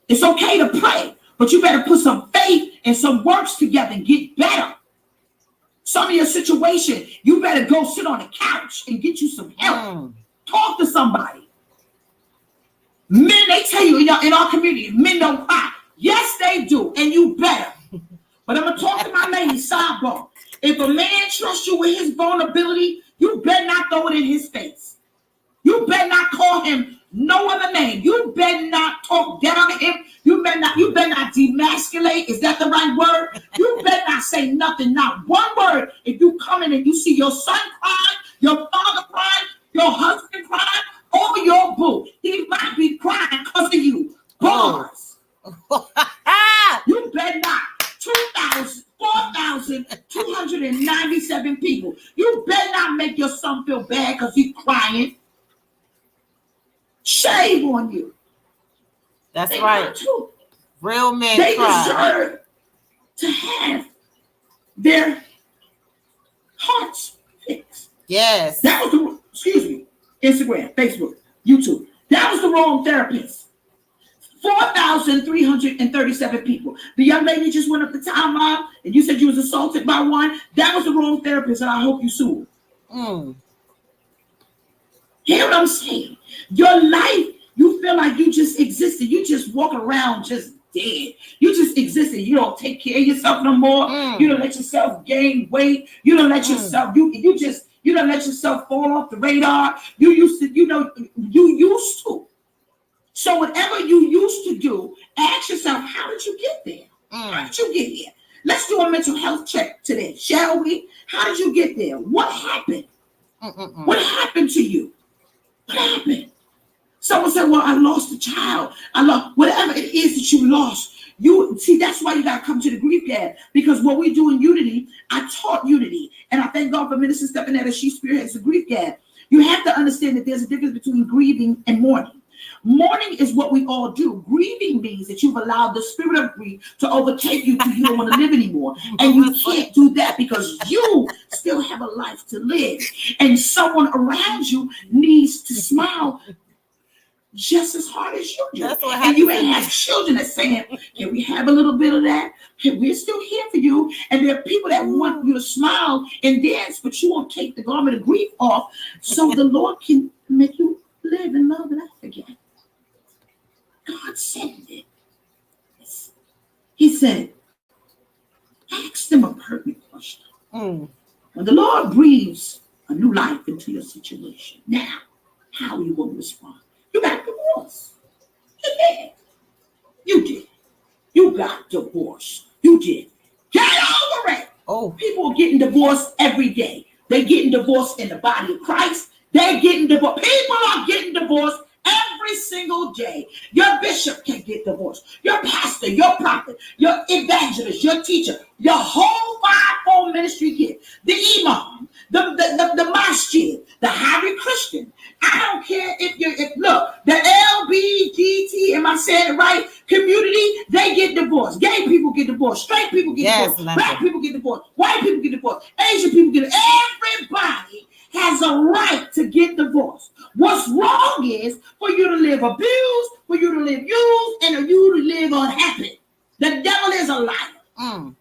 It's okay to pray, but you better put some faith and some works together and get better. Some of your situation, you better go sit on the couch and get you some help. Talk to somebody. Men, they tell you in our community, men don't cry. Yes, they do, and you better. But I'm going to talk to my lady, sidebar. If a man trusts you with his vulnerability, you better not throw it in his face. You better not call him no other name. You better not talk down to him. You better not demasculate. Is that the right word? You better not say nothing, not one word. If you come in and you see your son crying, your father crying, your husband crying over your boo, he might be crying because of you. Bars. You better not. 4,297 people. You better not make your son feel bad because he's crying. Shame on you. That's they right. Too. Real men they cry. deserve to have their hearts fixed. Yes. That was the, excuse me, Instagram, Facebook, YouTube. That was the wrong therapist. 4,337 people. The young lady just went up the timeline and you said you was assaulted by one. That was the wrong therapist, and I hope you sue. Hear what I'm saying? Your life, you feel like you just existed. You just walk around just dead. You just existed. You don't take care of yourself no more. You don't let yourself gain weight. You don't let yourself, you don't let yourself fall off the radar. You used to. So whatever you used to do, ask yourself, how did you get there? How did you get here? Let's do a mental health check today, shall we? How did you get there? What happened? What happened to you? What happened? Someone said, well, I lost a child. I lost whatever it is that you lost. You see, that's why you got to come to the grief gap, because what we do in Unity, I taught Unity, and I thank God for Minister Stephanie as she spearheads the grief gap. You have to understand that there's a difference between grieving and mourning. Mourning is what we all do. Grieving means that you've allowed the spirit of grief to overtake you till you don't want to live anymore. And you can't do that because you still have a life to live. And someone around you needs to smile just as hard as you do. And you may have children that saying, can we have a little bit of that? We're still here for you. And there are people that want you to smile and dance, but you won't take the garment of grief off so the Lord can make you live and love and laugh again. God said it. He said, ask them a pertinent question. When the Lord breathes a new life into your situation, now, how are you going to respond? You got divorced. You did. You did. You got divorced. You did. Get over it. People are getting divorced every day. They're getting divorced in the body of Christ. They're getting divorced. People are getting divorced every single day. Your bishop can get divorced. Your pastor, your prophet, your evangelist, your teacher, your whole fivefold ministry gift. The imam, the masjid, the Harry Christian. I don't care look, the LBGT, am I saying it right? Community, they get divorced. Gay people get divorced. Straight people get divorced. Black people get divorced. White people get divorced. Asian people get divorced. Everybody has a right to get divorced. What's wrong is for you to live abused, for you to live used, and for you to live unhappy. The devil is a liar.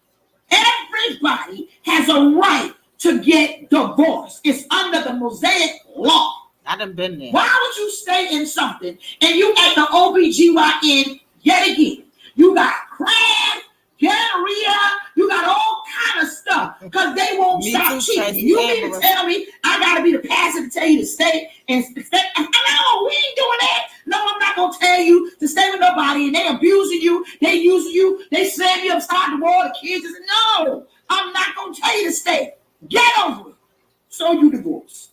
Everybody has a right to get divorced. It's under the Mosaic law. I done been there. Why would you stay in something and you at the OBGYN yet again? You got crabs, gonorrhea, you got all kind of stuff because they won't stop cheating. You mean to tell me I got to be the pastor to tell you to stay and stay? No, we ain't doing that. No, I'm not going to tell you to stay with nobody and they abusing you, they using you, they slam you upside the wall, the kids. No, I'm not going to tell you to stay. Get over it. So you divorce.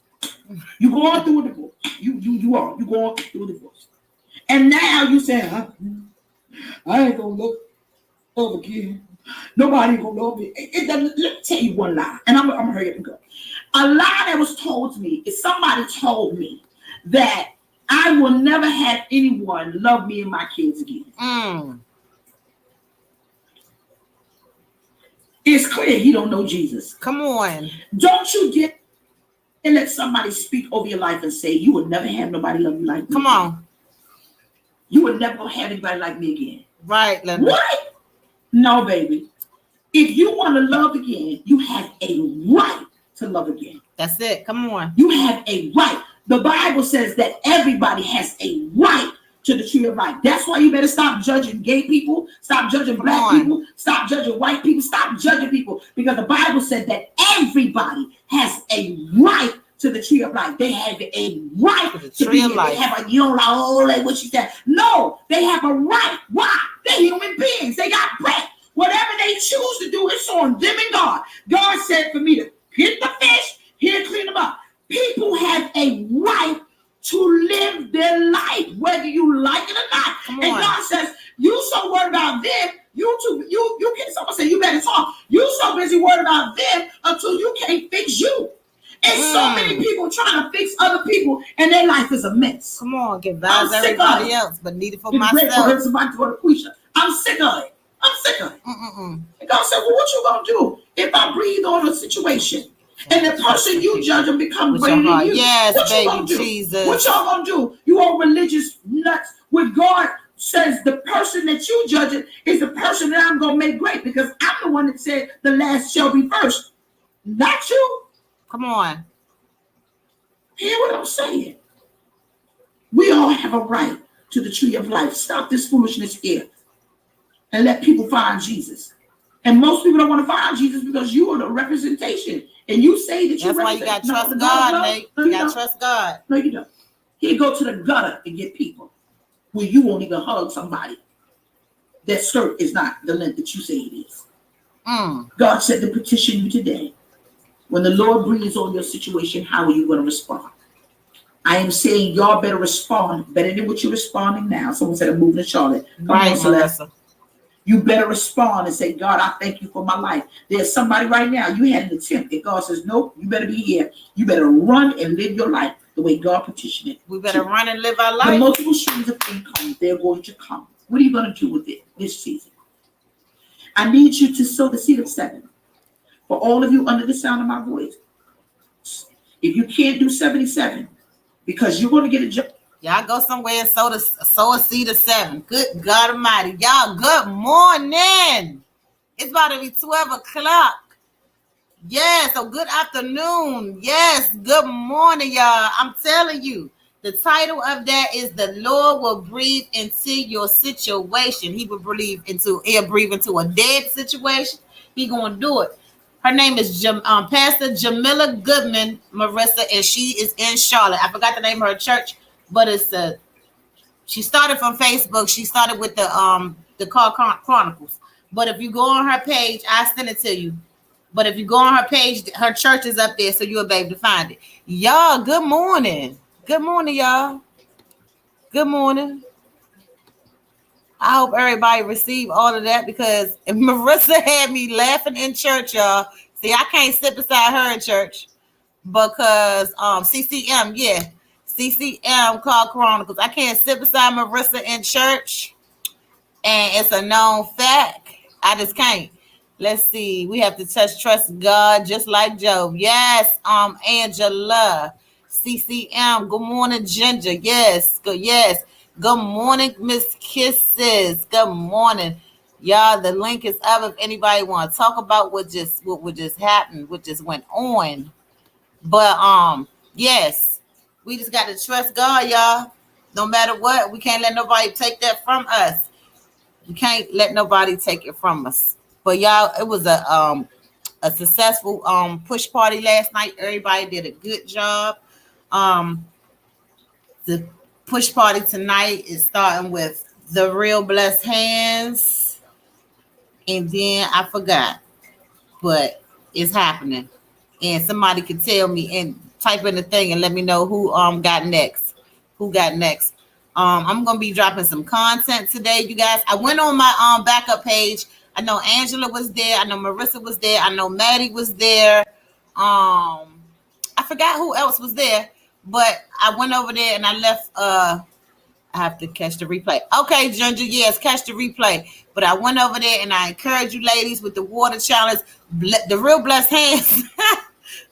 You going through a divorce. You going through a divorce. And now you say, I ain't gonna look over again. Nobody gonna love me. Let me tell you one lie, and I'm gonna hurry up and go. A lie that was told to me is somebody told me that I will never have anyone love me and my kids again. It's clear he don't know Jesus. Come on. Don't you get and let somebody speak over your life and say, you will never have nobody love you like me. Come on. You will never have anybody like me again. Right, Linda. What? No, baby. If you want to love again, you have a right to love again. That's it. Come on. You have a right. The Bible says that everybody has a right to the tree of life. That's why you better stop judging gay people, stop judging black people, stop judging white people, stop judging people, because the Bible said that everybody has a right to the tree of life. They have a right to the tree of life. They have a, you don't like what she said. No, they have a right. Why? They're human beings. They got breath. Whatever they choose to do, it's on them and God. God said for me to hit the fish, here, clean them up. People have a right to live their life, whether you like it or not. And God says, you so worried about them, you can, someone say, you better talk. You so busy worried about them until you can't fix you. And so many people trying to fix other people, and their life is a mess. Come on, give vibes everybody else, but need it for myself. I'm sick of it. I'm sick of it. And God said, well, what you gonna do if I breathe on a situation? And the person you judge them become greater than you. Yes, what baby Jesus. What y'all gonna do? You all religious nuts. With God says the person that you judging is the person that I'm gonna make great, because I'm the one that said the last shall be first. Not you. Come on. Hear what I'm saying? We all have a right to the tree of life. Stop this foolishness here and let people find Jesus. And most people don't want to find Jesus because you are the representation. And you say that you That's why you got to trust God, Nate. You got to trust God. No, you don't. He'll go to the gutter and get people where you won't even hug somebody. That skirt is not the length that you say it is. God said to petition you today. When the Lord breathes on your situation, how are you going to respond? I am saying y'all better respond better than what you're responding now. Someone said I'm moving to Charlotte. Come on, Celeste. You better respond and say, God, I thank you for my life. There's somebody right now, you had an attempt, and God says, nope, you better be here. You better run and live your life the way God petitioned it. We better run and live our life. The multiple streams of income, they're going to come. What are you going to do with it this season? I need you to sow the seed of 7. For all of you under the sound of my voice. If you can't do 77, because you're going to get a job. Y'all go somewhere and sow a seed of 7. Good God Almighty. Y'all, good morning. It's about to be 12 o'clock. Yes, so good afternoon. Yes, good morning, y'all. I'm telling you, the title of that is The Lord Will Breathe Into Your Situation. He'll breathe into a dead situation. He gonna do it. Her name is Pastor Jamila Goodman Marissa, and she is in Charlotte. I forgot the name of her church, but she started from Facebook. She started with the Car Chronicles. But if you go on her page, I send it to you. But if you go on her page, her church is up there, so you'll be able to find it. Y'all, good morning. Good morning, y'all. Good morning. I hope everybody received all of that, because Marissa had me laughing in church, y'all. See, I can't sit beside her in church. because CCM, yeah, CCM called Chronicles. I can't sit beside Marissa in church, and it's a known fact. I just can't. Let's see. We have to trust God just like Job. Yes, Angela. CCM. Good morning, Ginger. Yes. Good. Yes. Good morning, Miss Kisses. Good morning. Y'all, the link is up if anybody want to talk about what just happened, what just went on. But yes, we just got to trust God, y'all. No matter what, we can't let nobody take that from us. We can't let nobody take it from us. But y'all, it was a successful push party last night. Everybody did a good job. The push party tonight is starting with the Real Blessed Hands, and then I forgot, but it's happening. And somebody could tell me and type in the thing and let me know who got next. Who got next? I'm gonna be dropping some content today, you guys. I went on my backup page. I know Angela was there. I know Marissa was there. I know Maddie was there. I forgot who else was there, but I went over there and I left. I have to catch the replay. Okay, Ginger, yes, catch the replay. But I went over there and I encourage you ladies with the water challenge. The Real Blessed Hands.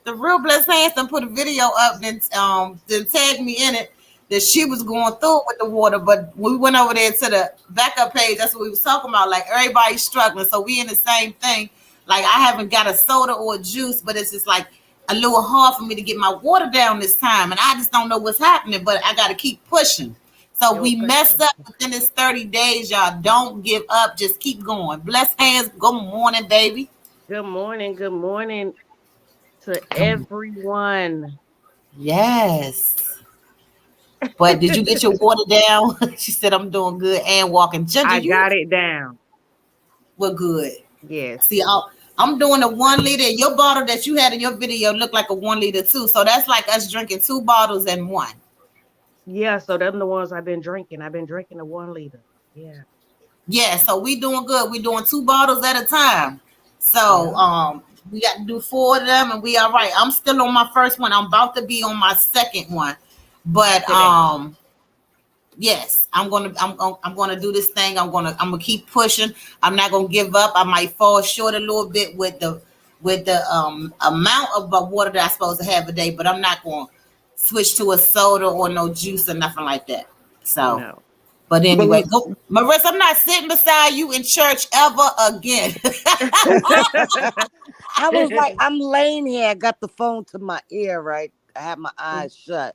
The Real Blessed Hands done put a video up, then tagged me in it that she was going through with the water. But we went over there to the backup page. That's what we was talking about. Like everybody's struggling. So we in the same thing. Like I haven't got a soda or a juice, but it's just like a little hard for me to get my water down this time. And I just don't know what's happening, but I got to keep pushing. So we messed up within this 30 days, y'all. Don't give up. Just keep going. Blessed Hands. Good morning, baby. Good morning. Good morning to everyone. Yes. But did you get your water down? She said, I'm doing good and walking. Ginger, I got it down. We're good. Yes. See, I'm doing a 1 liter. Your bottle that you had in your video looked like a 1 liter too. So that's like us drinking 2 bottles in one. Yeah, so them the ones I've been drinking. I've been drinking a 1 liter. Yeah. Yeah, so we doing good. We doing 2 bottles at a time. So we got to do 4 of them and we all right. I'm still on my first one. I'm about to be on my second one. But yes, I'm gonna do this thing. I'm gonna keep pushing. I'm not gonna give up. I might fall short a little bit with the amount of water that I'm supposed to have a day, but I'm not gonna switch to a soda or no juice or nothing like that. So No. But anyway, go, Marissa, I'm not sitting beside you in church ever again. I was like, I'm laying here. I got the phone to my ear, right? I had my eyes shut.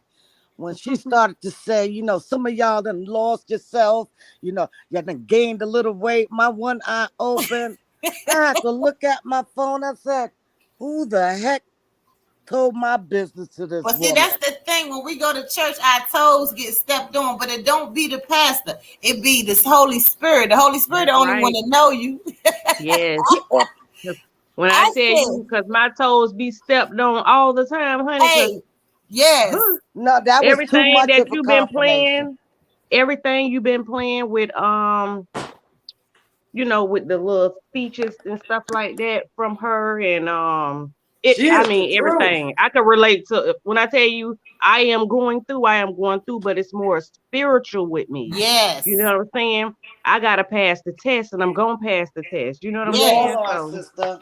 When she started to say, some of y'all done lost yourself, y'all done gained a little weight, my one eye open. I had to look at my phone. I said, who the heck told my business to this But see, woman? that's the thing. When we go to church, our toes get stepped on, but it don't be the pastor. It be this Holy Spirit. The Holy Spirit the only one to know you. Yes. When I tell you, because my toes be stepped on all the time, honey. Hey, yes. No, that was too Everything much that of a you've been confirmation. playing, everything you've been playing with, with the little speeches and stuff like that from her, and everything. I can relate to when I tell you I am going through, but it's more spiritual with me. Yes. You know what I'm saying? I gotta pass the test, and I'm gonna pass the test. You know what I'm We saying? all are, So, sister.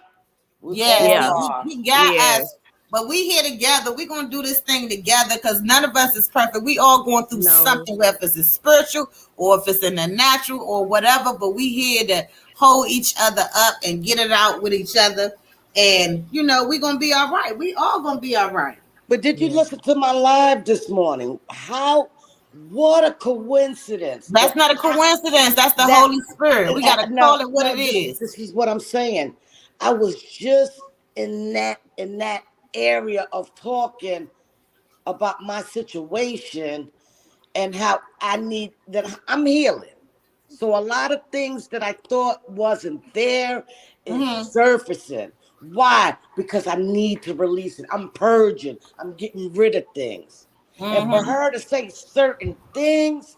Yes, he got yes. us. But we here together. We're gonna do this thing together because none of us is perfect. We all going through something, whether it's spiritual or if it's in the natural or whatever. But we here to hold each other up and get it out with each other. And we're gonna be all right. We all gonna be all right. But did you listen to my live this morning? What a coincidence. That's not a coincidence. That's the Holy Spirit. We gotta call it what it is. This is what I'm saying. I was just in that area of talking about my situation and how I'm healing. So a lot of things that I thought wasn't there is surfacing. Why? Because I need to release it. I'm purging. I'm getting rid of things. And for her to say certain things,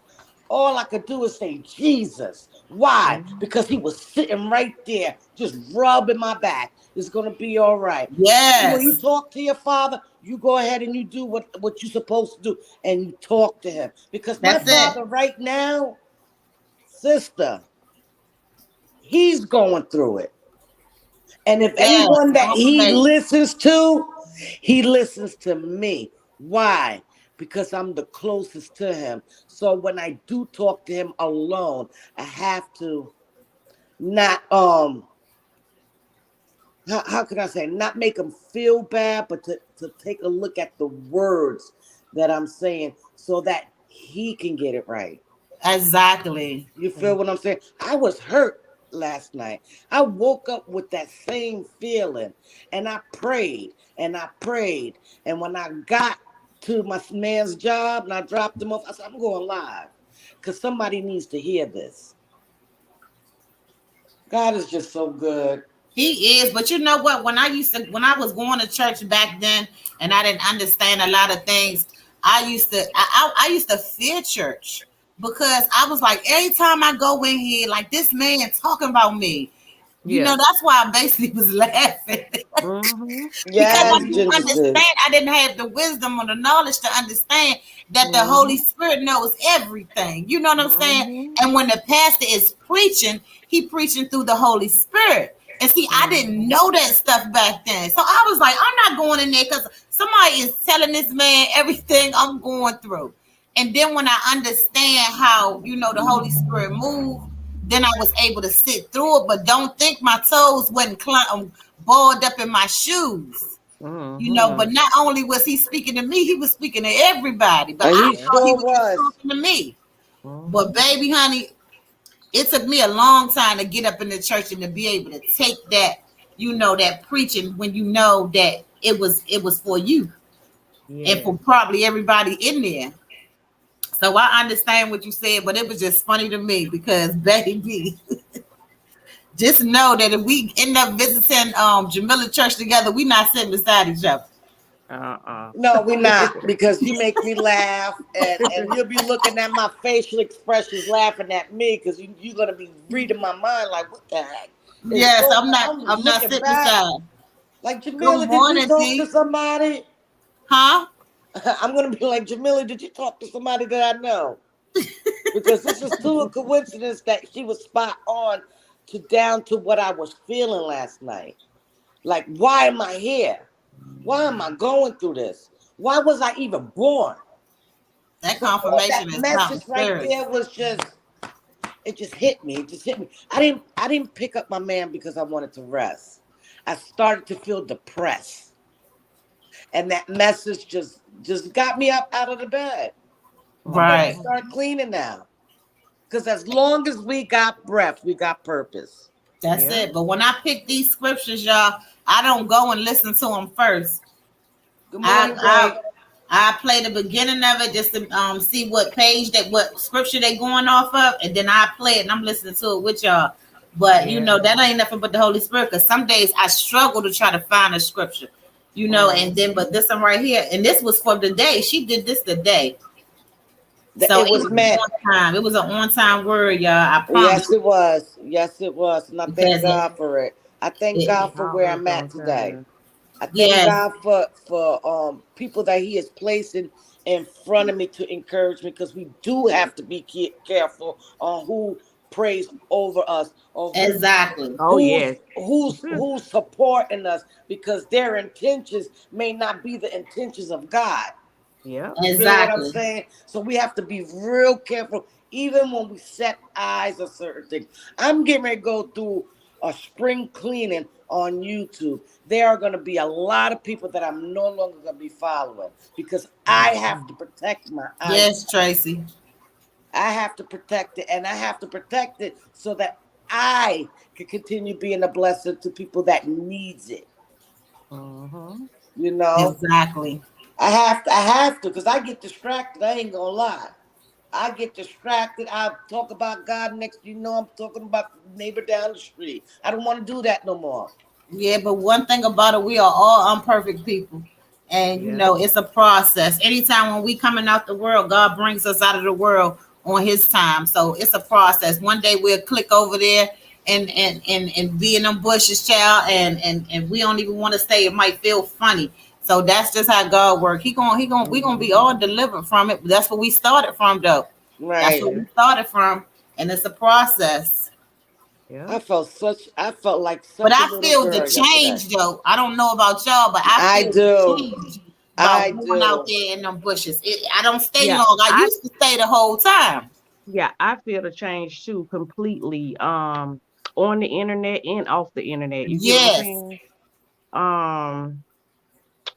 all I could do is say Jesus. Why? Mhm. Because he was sitting right there, just rubbing my back. It's gonna be all right. When you Yes. talk to your father, you go ahead and you do what you're supposed to do, and you talk to him. Because my That's it. father right now, sister, he's going through it. And if Yes. anyone that he Confirmation. listens to me. Why? Because I'm the closest to him. So when I do talk to him alone, I have to not how can I say, not make him feel bad, but to take a look at the words that I'm saying so that he can get it right. Exactly. You feel what I'm saying? I was hurt last night. I woke up with that same feeling, and I prayed and I prayed. And when I got to my man's job and I dropped him off, I said, I'm going live because somebody needs to hear this. God is just so good. He is, but you know what? When I was going to church back then, and I didn't understand a lot of things, I used to fear church because I was like, every time I go in here, like this man talking about me. You know, Yeah. that's why I basically was laughing Mhm. because Yes, I didn't understand. Genesis. I didn't have the wisdom or the knowledge to understand that the Holy Mhm. Spirit knows everything. You know what I'm saying? Mhm. And when the pastor is preaching, he preaching through the Holy Spirit. And see, I didn't know that stuff back then. So I was like, I'm not going in there because somebody is telling this man everything I'm going through. And then when I understand how, the Holy Spirit moved, then I was able to sit through it. But don't think my toes wasn't balled up in my shoes. But Mhm. not only was he speaking to me, he was speaking to everybody. But And I he Yeah. thought he sure was just was. talking to me. But Mhm. baby, honey, it took me a long time to get up in the church and to be able to take that, that preaching when you know that it was for you and Yeah. for probably everybody in there. So I understand what you said, but it was just funny to me because baby, just know that if we end up visiting Jamila Church together, we not sitting beside each other. Uh-uh. No, we're not, because you make me laugh, and you'll be looking at my facial expressions laughing at me because you're going to be reading my mind like, what the heck is Yes, going I'm on? not I'm I'm not looking sitting back beside. like, Good Jamila, did you morning, talk to D. somebody? Huh? I'm going to be like, Jamila, did you talk to somebody that I know? Because this is too a coincidence that she was spot on down to what I was feeling last night. Like, why am I here? Why am I going through this? Why was I even born? That So all confirmation that is something message right serious. there was just, it just hit me. It just hit me. I didn't pick up my man because I wanted to rest. I started to feel depressed. And that message just got me up out of the bed. I'm ready to Right. Mhm. start cleaning now. Because as long as we got breath, we got purpose. That's Yeah. it. But when I pick these scriptures, y'all, I don't go and listen to them first. Good I morning, I Ray. I play the beginning of it just to see what scripture they going off of, and then I play it and I'm listening to it with y'all. But Yeah. that ain't nothing but the Holy Spirit. Because some days I struggle to try to find a scripture, and then but this one right here, and this was for the day. She did this today, so It it was was meant. on time. It was an on time word, y'all. I promise. Yes, it was. Yes, it was. And I thank Because God for it. I thank it God for where Always I'm at on today. time. I thank yes, God for people that He is placing in front of me to encourage me, because we do have to be careful on who prays over us, or exactly, Oh yes. who's supporting us, because their intentions may not be the intentions of God. Yep. You feel what I'm exactly. saying? So we have to be real careful, even when we set eyes on certain things. I'm getting ready to go through a spring cleaning on YouTube. There are going to be a lot of people that I'm no longer going to be following, because I have to protect my eyes. Yes, Tracy. I have to protect it, and I have to protect it so that I can continue being a blessing to people that needs it. Mhm. You know, Exactly. I have to, because I get distracted. I ain't gonna lie. I get distracted. I talk about God next. I'm talking about the neighbor down the street. I don't want to do that no more. Yeah, but one thing about it, we are all imperfect people. And Yeah. it's a process. Anytime when we coming out the world, God brings us out of the world on his time. So it's a process. One day we'll click over there and be in them bushes, child, and we don't even want to say it might feel funny. So that's just how God works. We gonna be all delivered from it. That's what we started from, though. That's Right. what we started from, and it's a process. Yeah. I felt like such But a I little feel the girl yesterday. change, though. I don't know about y'all, but I I feel do. the change about I going out do. there in them bushes. I don't stay Yeah, long. I I used to stay the whole time. yeah, I feel the change too completely. On the internet and off the internet. You get what I'm Yes. saying? Um,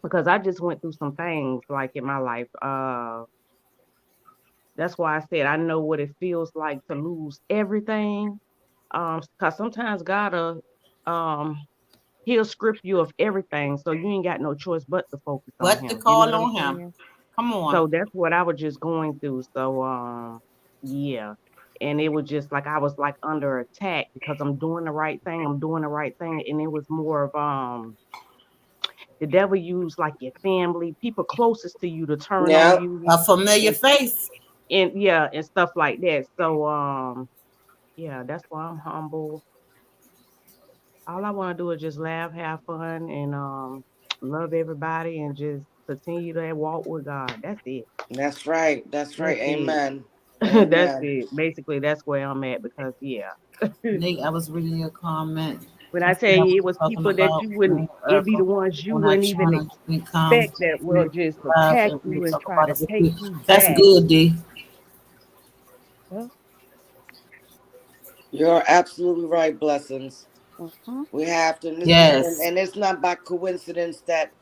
because I just went through some things like in my life. That's why I said I know what it feels like to lose everything. Because sometimes um he'll strip you of everything, so you ain't got no choice but to focus on But to him. You know call what I'm on him. saying? Come on. So that's what I was just going through. So yeah. And it was just like I was like under attack because I'm doing the right thing. I'm doing the right thing. And it was more of the devil used like your family, people closest to you to turn on Yeah. you A familiar and face. yeah, and stuff like that. So yeah, that's why I'm humble. All I want to do is just laugh, have fun, and love everybody and just continue to walk with God. That's it. That's right. That's right. That's it. Amen. That's Amen. it. Basically, that's where I'm at because yeah. Nate, I was reading your comment. When I You tell said I you was it was talking people that about you wouldn't, it'd be the ones you when I wouldn't even challenge become expect that will just attack and we you and talk try about to it with take you. you That's back. good, D. Yeah. You're absolutely right, Blessings. Mhm. We have to, Yes. and it's not by coincidence that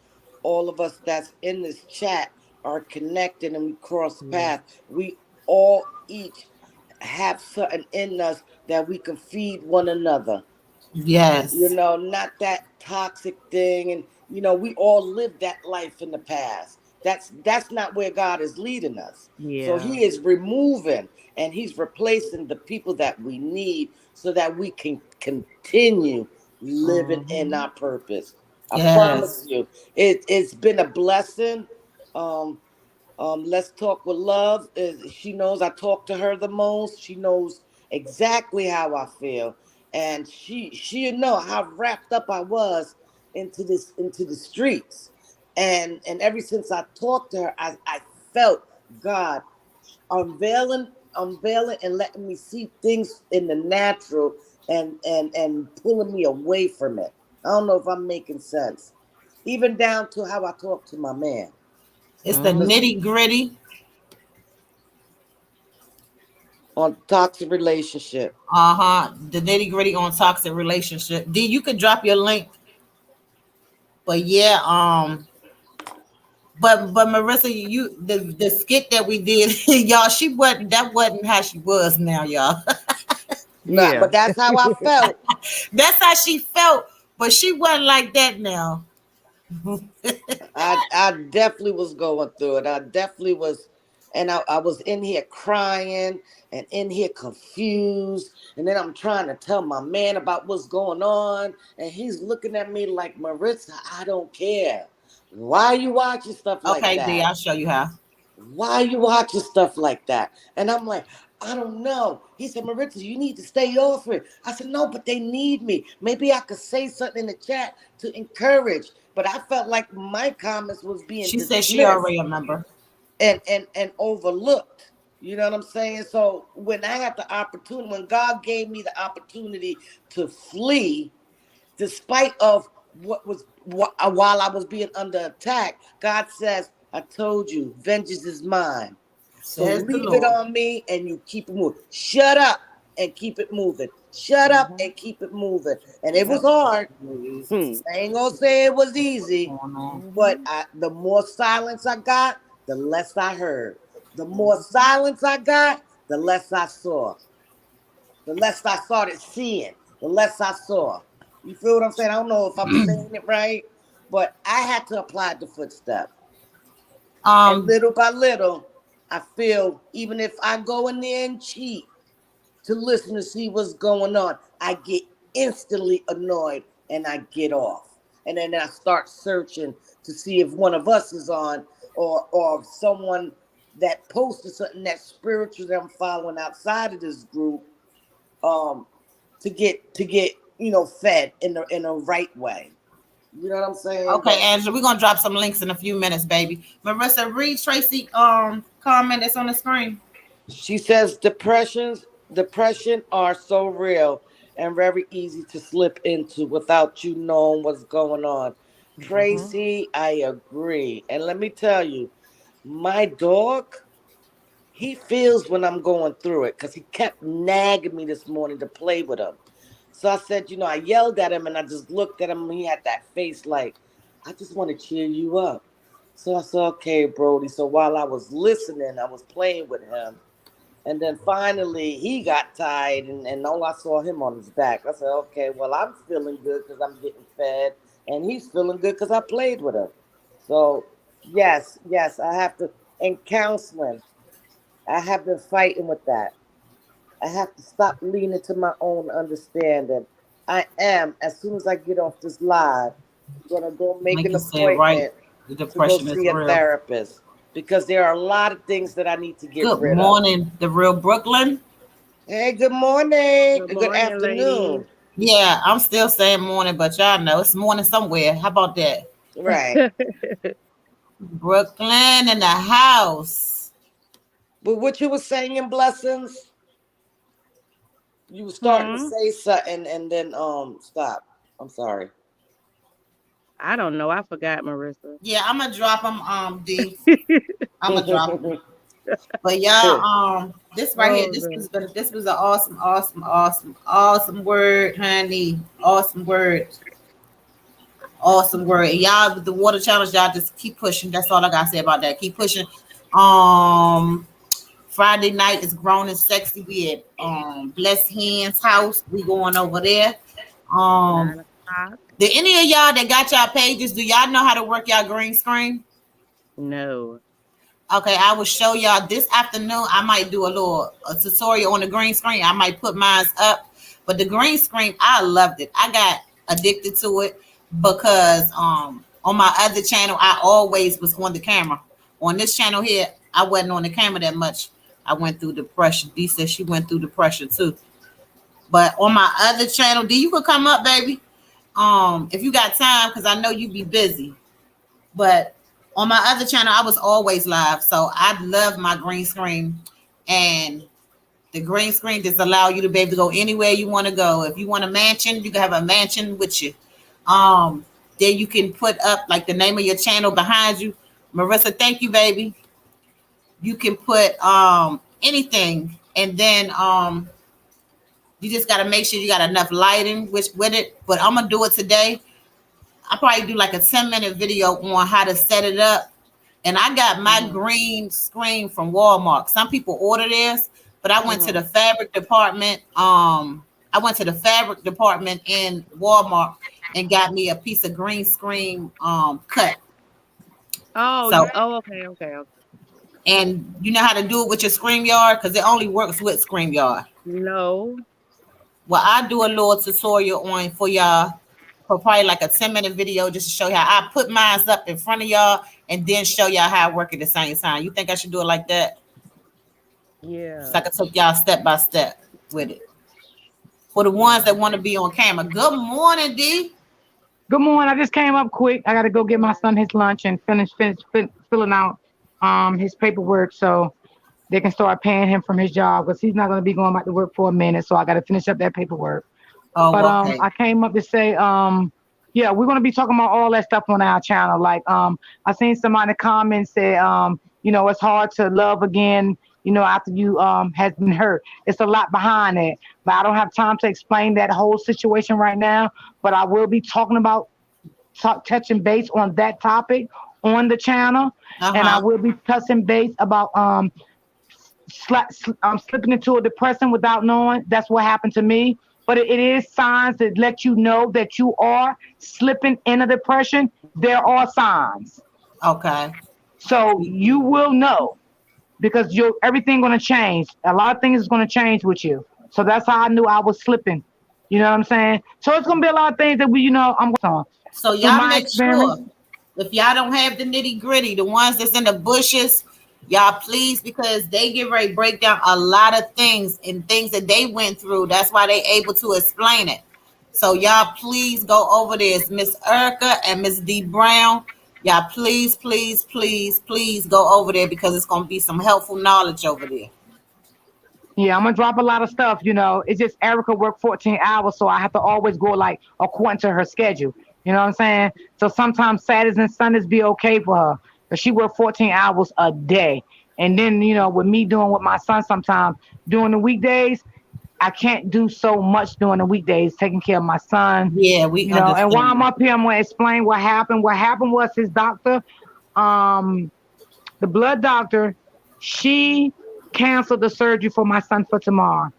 all of us that's in this chat are connected and we cross Yeah. paths. We all each have something in us that we can feed one another. Yes. Not that toxic thing. And we all lived that life in the past. That's not where God is leading us. So Yeah. he is removing and he's replacing the people that we need so that we can continue living in Mhm. our purpose. I promise Yes. you, it's been a blessing. um Let's talk with love. She knows I talk to her the most. She knows exactly how I feel, and she know how wrapped up I was into the streets, and ever since I talked to her, I felt God unveiling and letting me see things in the natural and pulling me away from it. I don't know if I'm making sense, even down to how I talk to my man. It's the Mhm. nitty gritty. On toxic relationship. Uh-huh. The nitty gritty on toxic relationship. D, you could drop your link. But yeah, but Marissa, the skit that we did, y'all, that wasn't how she was now, y'all. Nah, Yeah. but that's how I felt. That's how she felt, but she wasn't like that now. I definitely was going through it. I definitely was, and I was in here crying and in here confused. And then I'm trying to tell my man about what's going on, and he's looking at me like, Maritza, I don't care. Why are you watching stuff like Okay, D, that? I'll show you how. Why are you watching stuff like that? And I'm like, I don't know. He said, Maritza, you need to stay off it. I said, no, but they need me. Maybe I could say something in the chat to encourage. But I felt like my comments was being She said she dismissed already remember. and overlooked. You know what I'm saying? So when I had the opportunity, when God gave me the opportunity to flee, despite of while I was being under attack, God says, I told you, vengeance is mine. So Says the leave it Lord. on me and you keep it moving. Shut up and keep it moving. Shut up Mhm. and keep it moving. And it was Yep. hard. Hmm. I ain't gonna say it was easy, Going on. but Mhm. the more silence I got, the less I heard. The more Mhm. silence I got, the less I saw. The less I started seeing, the less I saw. You feel what I'm saying? I don't know if I'm saying it right, but I had to apply the footstep. And Um, little by little, I feel even if I go in there and cheat to listen to see what's going on, I get instantly annoyed and I get off. And then I start searching to see if one of us is on or if someone that posted something that spiritual that I'm following outside of this group, to get fed in the right way. You know what I'm saying? Okay, Angela, we're gonna drop some links in a few minutes, baby. Marissa, read Tracy comment that's on the screen. She says depression are so real and very easy to slip into without you knowing what's going on. Tracy, I agree. And let me tell you, my dog, he feels when I'm going through it because he kept nagging me this morning to play with him. So I said, I yelled at him and I just looked at him and he had that face like, I just want to cheer you up. So I said, okay, Brody. So while I was listening, I was playing with him. And then finally he got tired and all I saw him on his back. I said, okay, well, I'm feeling good because I'm getting fed. And he's feeling good because I played with him. So yes, I have to. And counseling, I have been fighting with that. I have to stop leaning to my own understanding. I am, as soon as I get off this live, going to go make an appointment to go see a therapist. Because there are a lot of things that I need to get rid of. Good morning, the real Brooklyn. Hey, good morning. Good afternoon. Lady. Yeah, I'm still saying morning, but y'all know it's morning somewhere. How about that? Right. Brooklyn in the house. But what you were saying in Blessings, you were starting to say something and then stop. I'm sorry. I don't know. I forgot, Marissa. Yeah, I'm gonna drop them, D. I'm gonna drop them. But y'all, this right here, this was an awesome word, honey. Awesome word. And y'all, with the water challenge, y'all just keep pushing. That's all I gotta say about that. Keep pushing. Friday night is Grown and Sexy. We at Blessed Hands house. We going over there. Do any of y'all that got y'all pages, do y'all know how to work y'all green screen? No. Okay, I will show y'all this afternoon. I might do a tutorial on the green screen. I might put mine up. But the green screen, I loved it. I got addicted to it because on my other channel, I always was on the camera. On this channel here, I wasn't on the camera that much. I went through depression. Dee said she went through depression too. But on my other channel, Dee, you could come up, baby. If you got time, because I know you be busy. But on my other channel, I was always live. So I love my green screen. And the green screen just allow you to be able to go anywhere you want to go. If you want a mansion, you can have a mansion with you. Then you can put up like the name of your channel behind you. Marissa, thank you, baby. You can put anything. And then you just got to make sure you got enough lighting with it. But I'm going to do it today. I'll probably do like a 10-minute video on how to set it up. And I got my green screen from Walmart. Some people order this, but I went to the fabric department. I went to the fabric department in Walmart and got me a piece of green screen cut. Okay. And you know how to do it with your StreamYard? Because it only works with StreamYard. No. Well, I do a little tutorial on for y'all for probably like a 10-minute video just to show you how I put mine up in front of y'all and then show y'all how I work at the same time. You think I should do it like that? Yeah. So I can take y'all step by step with it. For the ones that want to be on camera. Good morning, D. Good morning. I just came up quick. I got to go get my son his lunch and finish filling out his paperwork so they can start paying him from his job because he's not going to be going back to work for a minute. So I got to finish up that paperwork. Oh, but okay. I came up to say, yeah, we're going to be talking about all that stuff on our channel. Like I seen somebody in the comments say, it's hard to love again, after you has been hurt. It's a lot behind it. But I don't have time to explain that whole situation right now. But I will be talking about touching base on that topic on the channel. And I will be touching base about slipping into a depression without knowing. That's what happened to me. But it is signs that let you know that you are slipping in a depression. There are signs. Okay. So you will know because everything going to change. A lot of things is going to change with you. So that's how I knew I was slipping. You know what I'm saying? So it's going to be a lot of things that I'm on. So y'all make sure if y'all don't have the nitty gritty, the ones that's in the bushes, Y'all, please, because they get ready to break down a lot of things and things that they went through. That's why they able to explain it. So y'all, please go over this, Miss Erica and Miss D Brown. Y'all, please, please, please, please go over there because it's gonna be some helpful knowledge over there. Yeah, I'm gonna drop a lot of stuff. It's just Erica worked 14 hours, so I have to always go like according to her schedule. You know what I'm saying? So sometimes Saturdays and Sundays be okay for her, but she worked 14 hours a day. And then with me doing with my son, sometimes during the weekdays, I can't do so much during the weekdays, taking care of my son. Yeah, we And while understand. I'm up here, I'm gonna explain what happened. What happened was his doctor, the blood doctor, she canceled the surgery for my son for tomorrow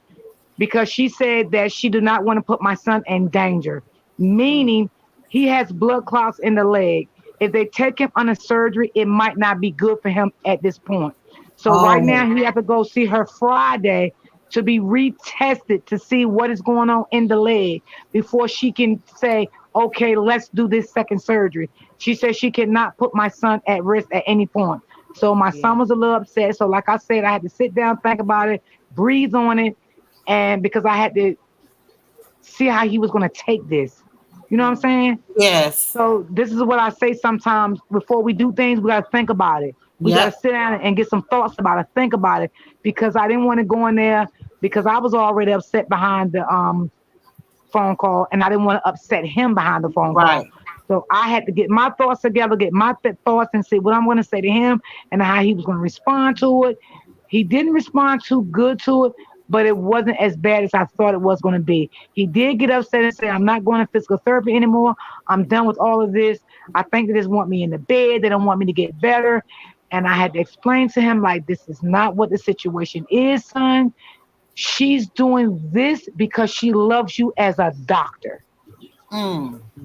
because she said that she did not want to put my son in danger, meaning he has blood clots in the leg. If they take him under surgery, it might not be good for him at this point. So right now he has to go see her Friday to be retested to see what is going on in the leg before she can say, okay, let's do this second surgery. She said she cannot put my son at risk at any point. So my son was a little upset. So like I said, I had to sit down, think about it, breathe on it. And because I had to see how he was going to take this. You know what I'm saying? Yes. So this is what I say sometimes before we do things, we got to think about it. We got to sit down and get some thoughts about it, think about it, because I didn't want to go in there because I was already upset behind the phone call and I didn't want to upset him behind the phone call. So I had to get my thoughts together, get my thoughts and see what I'm going to say to him and how he was going to respond to it. He didn't respond too good to it, but it wasn't as bad as I thought it was going to be. He did get upset and say, I'm not going to physical therapy anymore. I'm done with all of this. I think they just want me in the bed. They don't want me to get better. And I had to explain to him, like, this is not what the situation is, son. She's doing this because she loves you as a doctor. Exactly.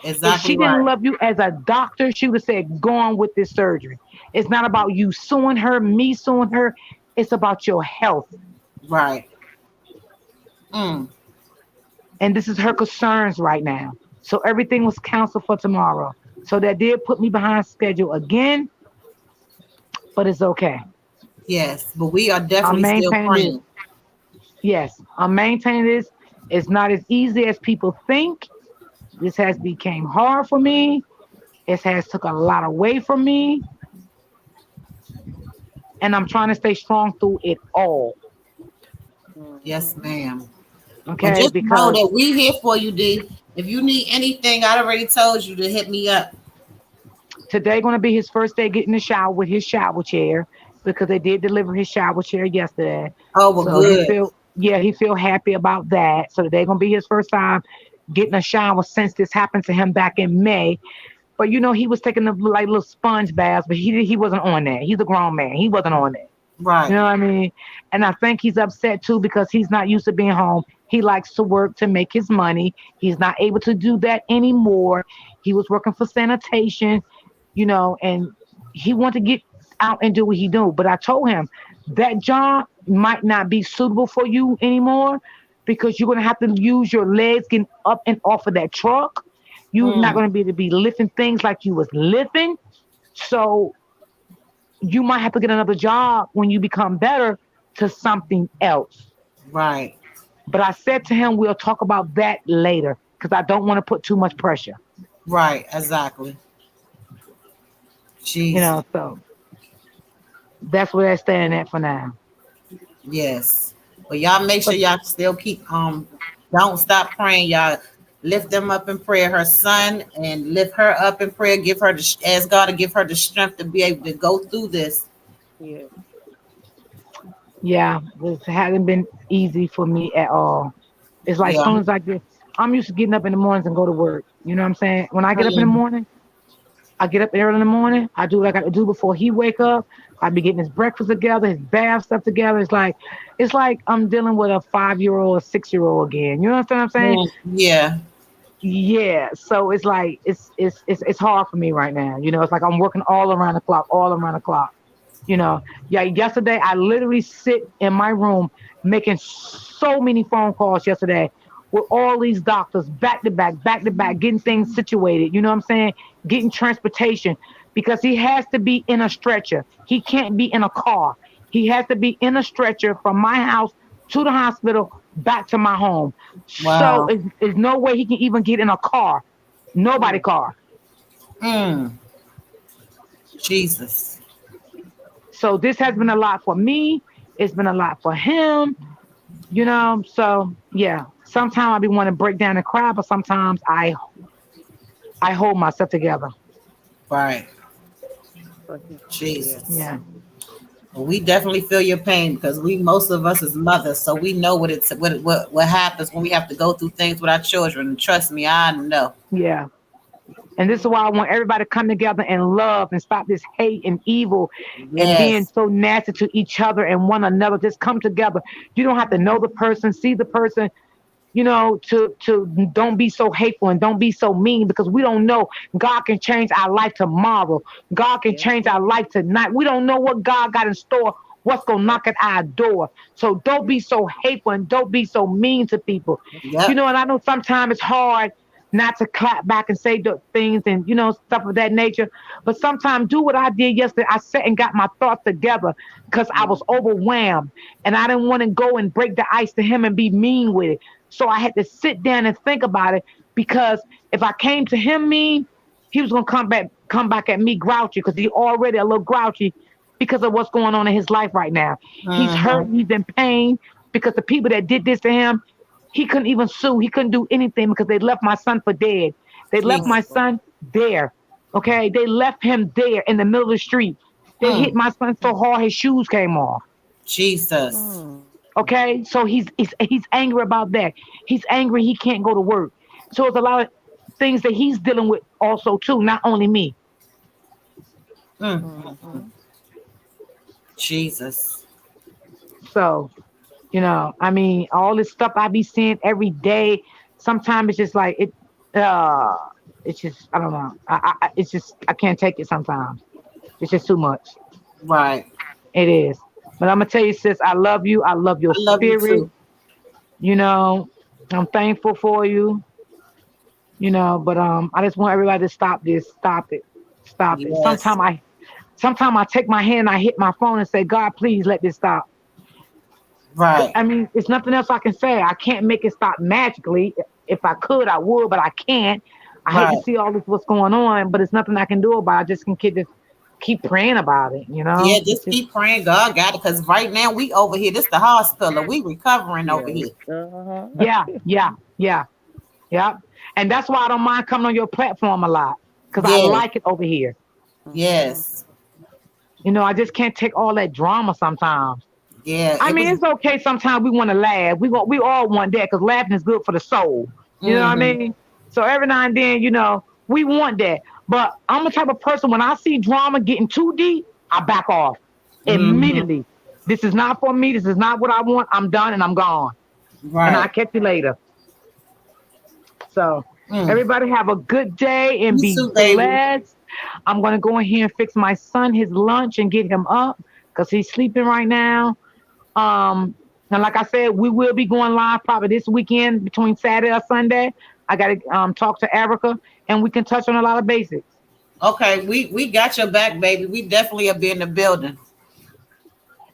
If she didn't love you as a doctor, she would have said, go on with this surgery. It's not about you suing her, me suing her. It's about your health. Right. And this is her concerns right now. So everything was canceled for tomorrow. So that did put me behind schedule again, but it's okay. Yes, but we are definitely still praying. Yes, I'm maintaining this. It's not as easy as people think. This has become hard for me. It has took a lot away from me. And I'm trying to stay strong through it all. Yes, ma'am. Okay, well, just because know that we here for you, D. If you need anything, I already told you to hit me up. Today going to be his first day getting the shower with his shower chair because they did deliver his shower chair yesterday. Oh, well, so good. He feel happy about that. So today going to be his first time getting a shower since this happened to him back in May. But he was taking the like little sponge baths, but he wasn't on that. He's a grown man. He wasn't on that. Right. You know what I mean? And I think he's upset too because he's not used to being home. He likes to work to make his money. He's not able to do that anymore. He was working for sanitation, and he wanted to get out and do what he do. But I told him that job might not be suitable for you anymore because you're going to have to use your legs getting up and off of that truck. You're not going to be able to be lifting things like you was lifting. So you might have to get another job when you become better to something else. Right. But I said to him, we'll talk about that later because I don't want to put too much pressure. Right. Exactly. Jeez. So that's where they're standing at for now. Yes. Well, y'all make sure y'all still keep, don't stop praying. Y'all lift them up in prayer, her son, and lift her up in prayer. Give her ask God to give her the strength to be able to go through this. Yeah, this hasn't been easy for me at all. It's like as soon as I'm used to getting up in the mornings and go to work. You know what I'm saying? When I get up in the morning, I get up early in the morning. I do like I do before he wake up. I be getting his breakfast together, his bath stuff together. It's like I'm dealing with a 5-year-old, a 6-year-old again. You know what I'm saying? Yeah. Yeah. So it's like it's hard for me right now. It's like I'm working all around the clock. Yesterday I literally sit in my room making so many phone calls yesterday with all these doctors back to back, getting things situated. You know what I'm saying? Getting transportation because he has to be in a stretcher. He can't be in a car. He has to be in a stretcher from my house to the hospital back to my home. Wow. So there's no way he can even get in a car. Nobody car. Jesus. So this has been a lot for me. It's been a lot for him. You know, so yeah. Sometimes I be want to break down and cry, but sometimes I hold myself together. Right. But Jesus. Yeah. Well, we definitely feel your pain because most of us is mothers, so we know what happens when we have to go through things with our children. And trust me, I know. Yeah. And this is why I want everybody to come together and love and stop this hate and evil and being Yes. so nasty to each other and one another. Just come together. You don't have to know the person, see the person, you know, to don't be so hateful and don't be so mean, because we don't know. God can change our life tomorrow. God can change our life tonight. We don't know what God got in store, what's going to knock at our door. So don't be so hateful and don't be so mean to people. Yep. You know, and I know sometimes it's hard not to clap back and say things and, you know, stuff of that nature. But sometimes do what I did yesterday. I sat and got my thoughts together because I was overwhelmed and I didn't want to go and break the ice to him and be mean with it. So I had to sit down and think about it, because if I came to him mean, he was going to come back at me grouchy, because he's already a little grouchy because of what's going on in his life right now. He's hurt. He's in pain because the people that did this to him, he couldn't even sue. He couldn't do anything because they left my son for dead. They left my son there. Okay. They left him there in the middle of the street. They hit my son so hard his shoes came off. Jesus. Okay. So he's angry about that. He's angry he can't go to work. So it's a lot of things that he's dealing with also too, not only me. Jesus. So, you know, I mean, all this stuff I be seeing every day. Sometimes it's just like it's just, I don't know. It's just, I can't take it sometimes. It's just too much. Right. It is. But I'm gonna tell you, sis, I love you. I love your I love you spirit. too. You know, I'm thankful for you. You know, but I just want everybody to stop this. Stop it. Stop it. Yes. Sometimes I take my hand and I hit my phone and say, God, please let this stop. Right. I mean, it's nothing else I can say. I can't make it stop magically. If I could, I would, but I can't. I hate to see all this what's going on, but it's nothing I can do about it. I just can keep praying about it, you know? Yeah, just keep praying God got it. Because right now we over here. This the hospital. We recovering over here. Yeah. And that's why I don't mind coming on your platform a lot, because I like it over here. Yes. You know, I just can't take all that drama sometimes. Yeah. I mean, it's okay. Sometimes we want to laugh. We all want that, because laughing is good for the soul. You know what I mean? So every now and then, you know, we want that. But I'm the type of person, when I see drama getting too deep, I back off immediately. This is not for me. This is not what I want. I'm done and I'm gone. Right. And I'll catch you later. So everybody have a good day and be blessed. I'm going to go in here and fix my son his lunch and get him up, because he's sleeping right now. And like I said, we will be going live probably this weekend between Saturday or Sunday. I got to talk to Erica, and we can touch on a lot of basics. Okay, we got your back, baby. We definitely will be in the building.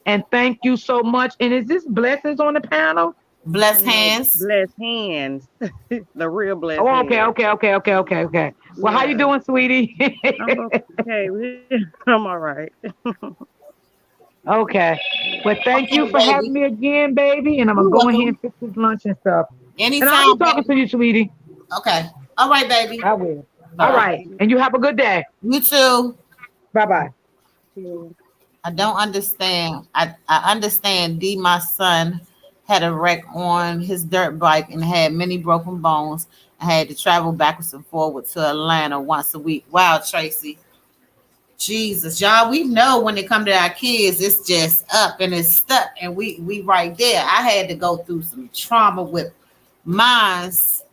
And thank you so much. And is this Blessings on the panel? Blessed hands. Blessed hands. The real blessed Oh, hands. okay. Well, how you doing, sweetie? I'm okay. I'm all right. Okay. Well, thank you for baby. having me again, baby. And I'm going to go in here and fix this lunch and stuff. Anytime. And I'll be talking to you, sweetie. Okay. All right, baby. I will. Bye. All right. And you have a good day. You too. Bye-bye. I don't understand. I understand D, my son, had a wreck on his dirt bike and had many broken bones. I had to travel backwards and forward to Atlanta once a week. Wow, Tracy. Jesus, y'all, we know when it come to our kids, it's just up and it's stuck, and we right there. I had to go through some trauma with mines,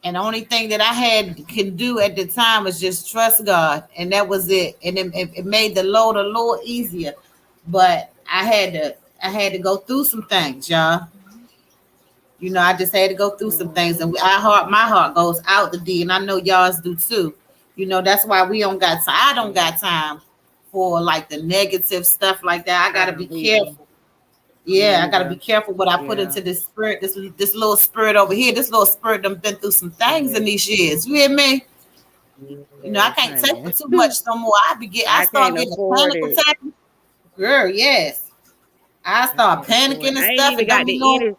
and the only thing that I could do at the time was just trust God, and that was it. And it made the load a little easier, but I had to go through some things, y'all. You know, I just had to go through some things, and my heart goes out to D, and I know y'all's do too. You know, that's why we don't got time. I don't got time for like the negative stuff like that. I gotta be careful. Yeah, I gotta be careful what I put into this spirit, this little spirit over here. This little spirit done been through some things in these years. You hear me? You know, I can't take it too much no more. I start getting a panic attack. Girl, yes. I start panicking and I ain't stuff. even got the energy.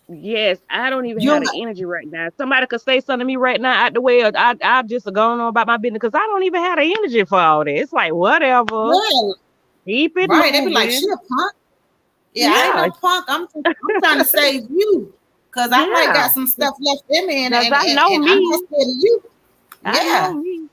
Yes, I don't even have the energy right now. Somebody could say something to me right now out the way. I just going on about my business because I don't even have the energy for all that. It's like whatever. Yeah. Keep it right. moving. They be like, she a punk. Yeah, I ain't no punk. I'm trying to save you because I might got some stuff left in me, and I know me. I'm not scared of you. I know me.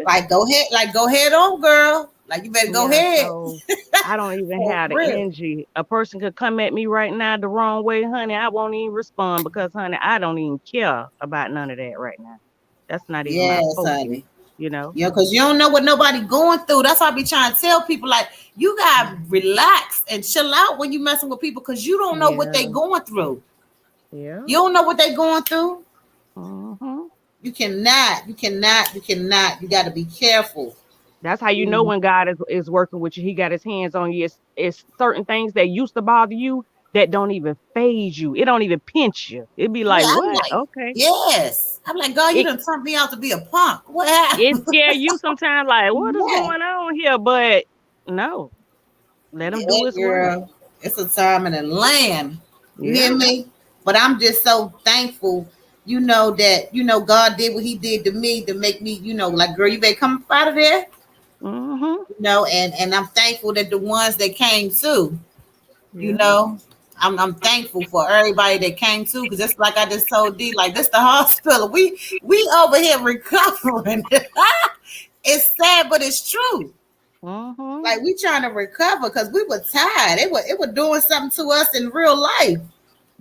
Like go ahead on, girl. Like you better go ahead. So I don't even have the energy. A person could come at me right now the wrong way, honey. I won't even respond because, honey, I don't even care about none of that right now. That's not even my focus, honey. You know? Yeah, because you don't know what nobody going through. That's why I be trying to tell people, like, you gotta relax and chill out when you messing with people because you don't know what they going through. Yeah. You don't know what they going through. Mm-hmm. You cannot. You gotta be careful. That's how you know when God is working with you. He got his hands on you. It's certain things that used to bother you that don't even phase you. It don't even pinch you. It'd be like, what? Okay. Yes. I'm like, God, you done turned me out to be a punk. What happened? It scare you sometimes like, what is going on here? But no. Let him do his work. It's a time and a land. You hear me? But I'm just so thankful, you know, that, you know, God did what he did to me to make me, you know, like, girl, you better come out of there. Mm-hmm. You know, and I'm thankful that the ones that came too, you know, I'm thankful for everybody that came too, because it's like I just told D, like this the hospital. We over here recovering. It's sad, but it's true. Mm-hmm. Like we trying to recover because we were tired. It was doing something to us in real life.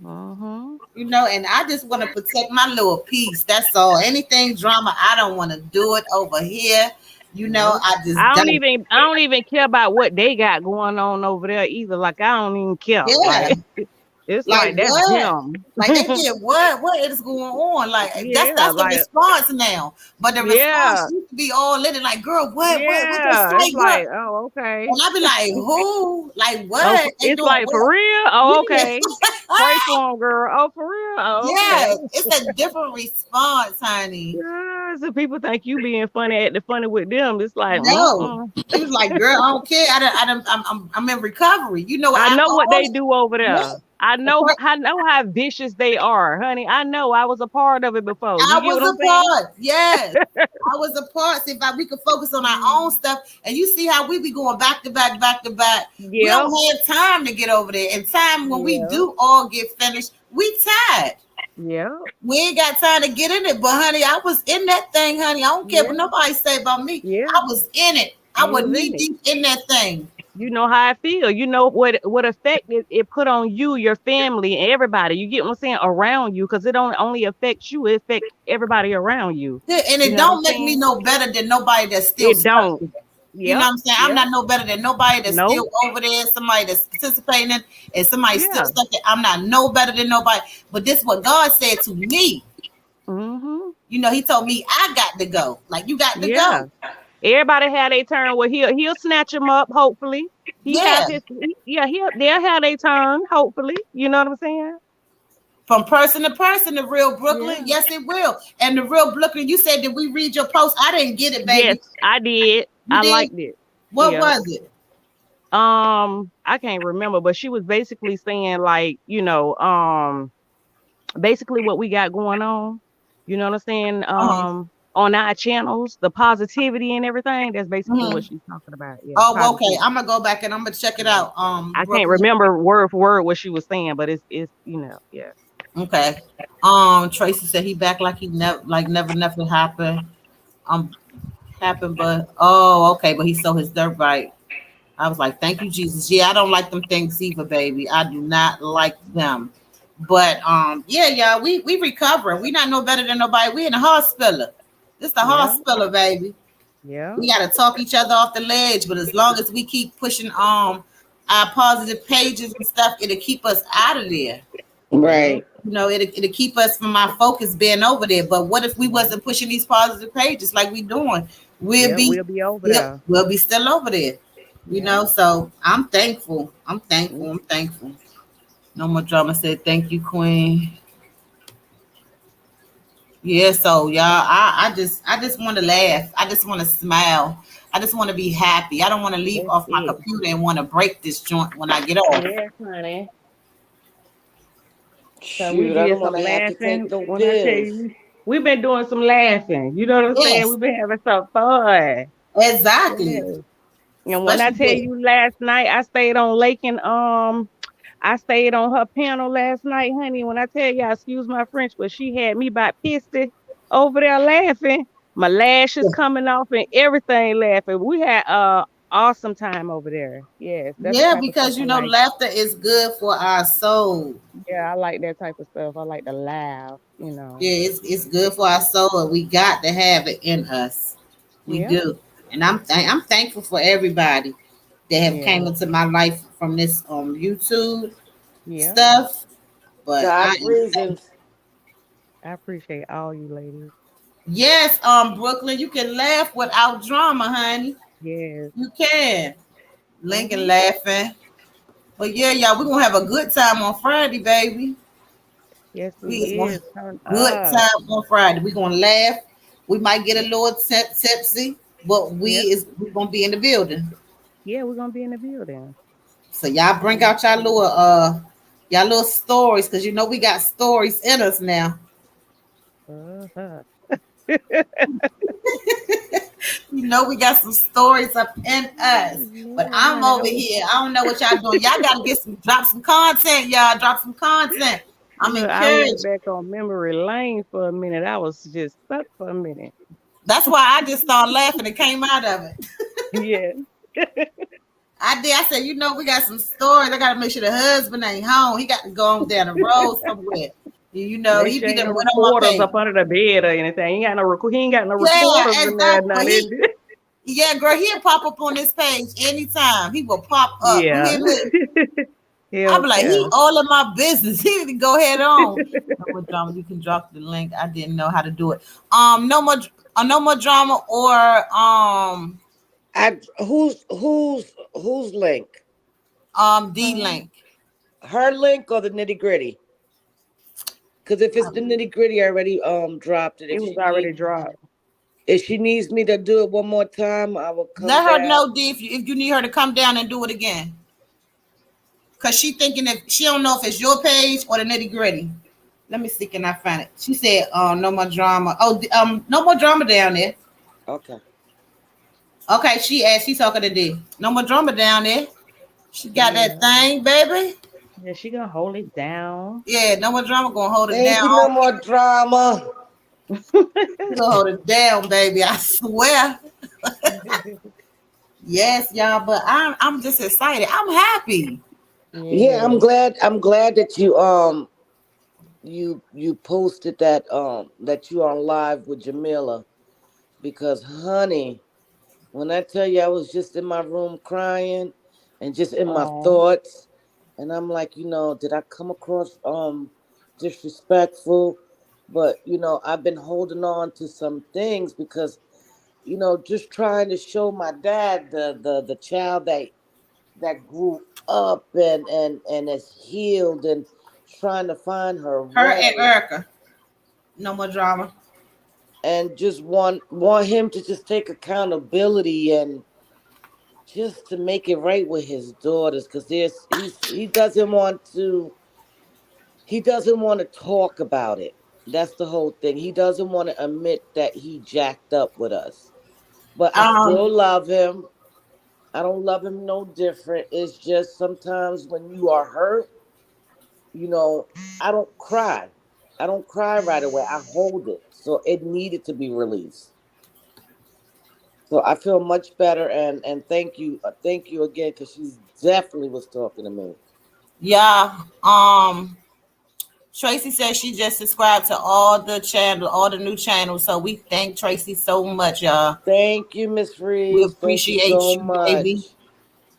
Mm-hmm. You know, and I just want to protect my little peace. That's all. Anything drama, I don't want to do it over here. You know, I don't even care about what they got going on over there either. Like I don't even care. Yeah. Like, it's like that's them. Like they did what is going on? Like that's the response now. But the response used to be all in it. Like, girl, what they say, it's like, oh, okay. And I be like, who? Like what? Oh, it's like what? For real? Oh, okay. Pray for them, girl. Oh, for real? Oh, yeah, okay. It's a different response, honey. Yeah, so people think you being funny, acting funny with them. It's like no. It was like, girl, I don't care. I'm in recovery. You know, I know what they do over there. Yeah. I know how vicious they are, honey. I know. I was a part of it before. I was a part. Yes, I was a part. See, if we could focus on our own stuff, and you see how we be going back to back. Yeah. We don't have time to get over there. And time when we do all get finished, we tired. Yeah. We ain't got time to get in it. But honey, I was in that thing, honey. I don't care what nobody say about me. Yeah. I was in it. I was knee deep in that thing. You know how I feel. You know what effect it put on you, your family, and everybody. You get what I'm saying? Around you, because it don't only affects you, it affects everybody around you. Yeah, and it don't make me no better than nobody that's still. It don't. Yep. You know what I'm saying? I'm not no better than nobody that's still over there, somebody that's participating in, and somebody still stuck there. I'm not no better than nobody. But this is what God said to me. Mm-hmm. You know, he told me I got to go. Like, you got to go. Everybody had their turn. Well, he'll snatch them up. Hopefully, they'll have their turn. Hopefully, you know what I'm saying. From person to person, the real Brooklyn, yes, it will. And the real Brooklyn, you said, did we read your post? I didn't get it, baby. Yes, I did. I liked it. What was it? I can't remember, but she was basically saying, like, you know, basically what we got going on. You know what I'm saying? On our channels, the positivity and everything. That's basically what she's talking about. Yeah, oh, okay. I'm gonna go back and I'm gonna check it out. I can't remember word for word what she was saying, but it's you know, yeah. Okay. Tracy said he back like he never nothing happened. Happened, but okay, but he sold his dirt bike. I was like, thank you, Jesus. Yeah, I don't like them things either, baby. I do not like them. But yeah, y'all, we recovering. We not no better than nobody. We in the hospital. This the hospital, baby. Yeah. We gotta talk each other off the ledge, but as long as we keep pushing our positive pages and stuff, it'll keep us out of there. Right. you know, it'll keep us from our focus being over there. But what if we wasn't pushing these positive pages like we doing? We'll We'll be over yep, there. we'll be still over there. You Yeah. know, so I'm thankful. I'm thankful. No More Drama said, thank you, Queen. Yeah, so y'all, I just want to laugh. I just want to smile. I just want to be happy. I don't want to leave That's off my it. computer and want to break this joint when I get off. Yes, honey. So we Shoot, I did don't some want to have to laughing. take no When I tell pills. you, we've been doing some laughing. You know what I'm saying? Yes, We've been having some fun. exactly. Yes. And when I Especially tell with you last night, I stayed on Lake and I stayed on her panel last night, honey. When I tell you, excuse my French, but she had me about pissed over there laughing. My lashes coming off and everything laughing. We had awesome time over there. Yes, that's the yeah, type of stuff because I you know, like. laughter is good for our soul. Yeah, I like that type of stuff. I like to laugh, you know. Yeah, it's good for our soul. We got to have it in us. We Yeah, do, and I'm thankful for everybody that have yeah, came into my life from this YouTube yeah. stuff. But I God's am reasons. I appreciate all you ladies. yes, Brooklyn, you can laugh without drama, honey. Yes. You can. Lincoln Hmm. laughing. But yeah, y'all, we're gonna have a good time on Friday, baby. Yes, we We is gonna have is. Turn a good up. time on Friday. We're gonna laugh. We might get a little tipsy, but Yeah. we're gonna be in the building. Yeah, we're gonna be in the building. So y'all bring out y'all little stories, because you know we got stories in us now. Uh-huh. You know we got some stories up in us. But Yeah, I'm honey. over here. I don't know what y'all doing. Y'all gotta drop some content, y'all. Drop some content. I'm Look, I went encouraged. back on memory lane for a minute. I was just stuck for a minute. That's why I just started laughing and came out of it. Yeah. I did. I said, you know, we got some stories. I gotta make sure the husband ain't home. He got to go on down the road somewhere. You know, Make he sure be ain't done no went on my recorders page. up under the bed or anything. He ain't got no Yeah, recorders in there, exactly. nothing. Yeah, girl, he'll pop up on this page anytime. He will pop up. You Yeah. hear me? I'll Hell be like, he yeah. all in my business. He need to go head on. No more drama. You can drop the link. I didn't know how to do it. No more drama or Whose link? the link. Her link or the nitty gritty? Because if it's the nitty gritty, I already dropped it. It was already dropped. If she needs me to do it one more time, I will come Let her down. know, D, if you need her to come down and do it again. Cause she thinking if she don't know if it's your page or the nitty gritty. Let me see, can I find it? She said, no more drama. Oh, no more drama down there. Okay. Okay, she's talking to D. No more drama down there. She got Yeah. that thing, baby. Yeah, she gonna hold it down. Yeah, no more drama gonna hold it Thank down. you, no more drama. She gonna hold it down, baby. I swear. Yes, y'all. But I'm just excited. I'm happy. Yeah, I'm Yeah. glad. I'm glad that you posted that you on live with Jamila, because honey, when I tell you I was just in my room crying and just in my Oh. thoughts, and I'm like, did I come across disrespectful? But I've been holding on to some things because just trying to show my dad the child that grew up and is healed and trying to find her Her and way, Erica. No more drama. and just want him to just take accountability and just to make it right with his daughters, because he doesn't want to talk about it. That's the whole thing. He doesn't want to admit that he jacked up with us, but I Um, still love him. I don't love him no different. It's just sometimes when you are hurt, you know, I don't cry. I don't cry right away. I hold it. So it needed to be released. So I feel much better, and thank you again, because she definitely was talking to me. yeah. Tracy says she just subscribed to all the new channels. So we thank Tracy so much, y'all. Thank you, Miss We Reeves. Thank you appreciate so you, baby. much.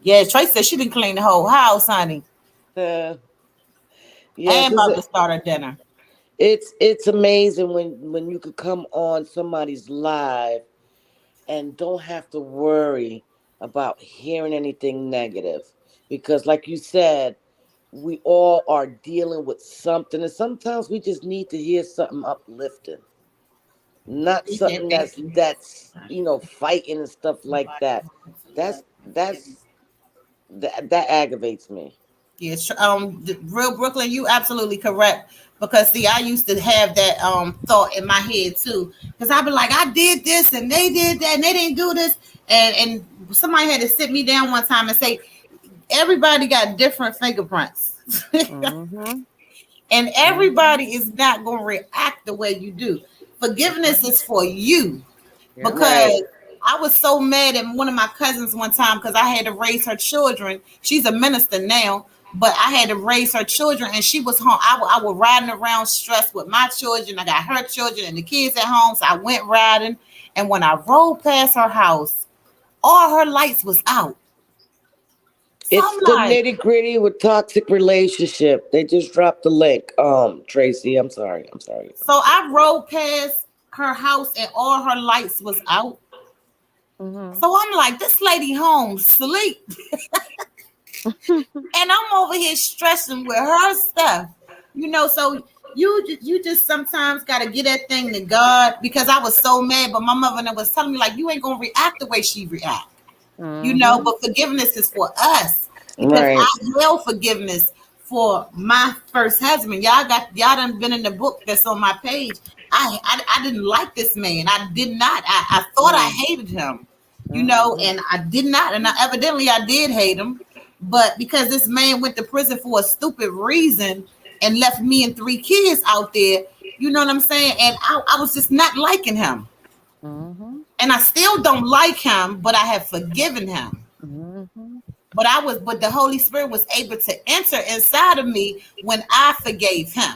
Yeah, Tracy said she didn't clean the whole house, honey. Yeah, Yes, and about to start her dinner. it's amazing when you could come on somebody's live and don't have to worry about hearing anything negative, because like you said, we all are dealing with something, and sometimes we just need to hear something uplifting, not He said, something thank that's you. fighting and stuff like that. That's that aggravates me. Yes, real Brooklyn, you absolutely correct. Because see, I used to have that thought in my head too. Because I'd be like, I did this and they did that and they didn't do this. And somebody had to sit me down one time and say, everybody got different fingerprints. Mm-hmm. And Mm-hmm. everybody is not going to react the way you do. That's Forgiveness right. is for you. Yeah. Right. Because I was so mad at one of my cousins one time because I had to raise her children. She's a minister now, but I had to raise her children, and she was home. I was riding around stressed with my children. I got her children and the kids at home, so I went riding. And when I rode past her house, all her lights was out. So It's I'm the like, nitty gritty with toxic relationship. They just dropped the link. Tracy, I'm sorry. I'm sorry. so I rode past her house and all her lights was out. Mm-hmm. So I'm like, this lady home sleep. And I'm over here stressing with her stuff, So you just sometimes got to get that thing to God because I was so mad, but my mother was telling me like you ain't gonna react the way she react, Mm-hmm. But forgiveness is for us because Right. I held forgiveness for my first husband. Y'all done been in the book that's on my page. I didn't like this man. I did not. I thought I hated him, Mm-hmm. and I did not. And evidently I did hate him. But because this man went to prison for a stupid reason and left me and 3 kids out there, you know what I'm saying? And I was just not liking him. Mm-hmm. And I still don't like him, but I have forgiven him. Mm-hmm. But the Holy Spirit was able to enter inside of me when I forgave him.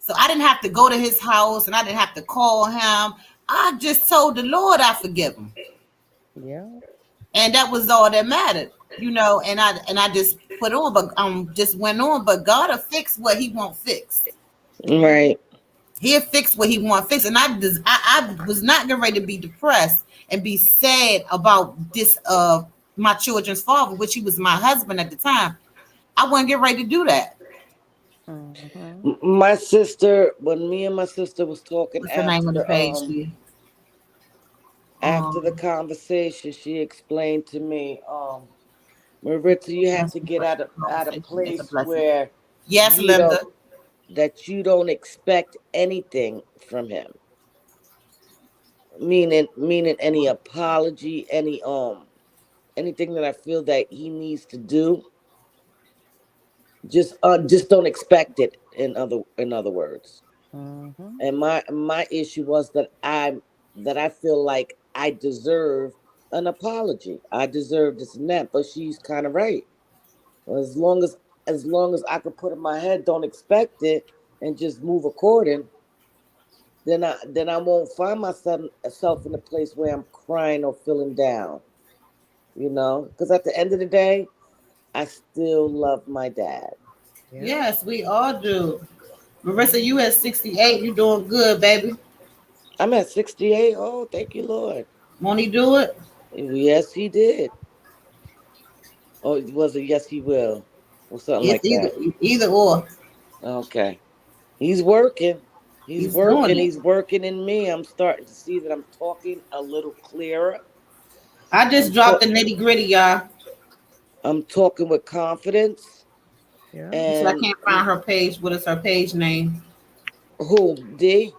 So I didn't have to go to his house and I didn't have to call him. I just told the Lord I forgive him. Yeah. And that was all that mattered, And I just put on, but just went on. But God will fix what He won't fix. Right. He'll fix what He won't fix. And I was not getting ready to be depressed and be sad about this my children's father, which he was my husband at the time. I wasn't getting ready to do that. Mm-hmm. My sister, when me and my sister was talking What's the name of the page, dear? after the Um, conversation, she explained to me, Maritza, you have that's to the get out of conversation. It's a place blessing. where Yes, you don't Linda. that you don't expect anything from him. Meaning any apology, anything that I feel that he needs to do. Just don't expect it. In other words, Mm-hmm. and my issue was that I feel like I deserve an apology. I deserve this and that, but she's kind of right. As long as I could put in my head, don't expect it, and just move according, then I won't find myself in a place where I'm crying or feeling down. Because at the end of the day, I still love my dad. Yeah. Yes, we all do. Marissa, you at 68. You doing good, baby. I'm at 68. Oh, thank you, Lord. Won't he do it? Yes, he did. Oh, it was a yes, he will, or something It's like that. either or. Okay. He's working. He's He's doing working. it. He's working in me. I'm starting to see that I'm talking a little clearer. I just I'm dropped talk. the nitty gritty, y'all. I'm talking with confidence. Yeah. You said I And can't find her page. What is her page name? who D?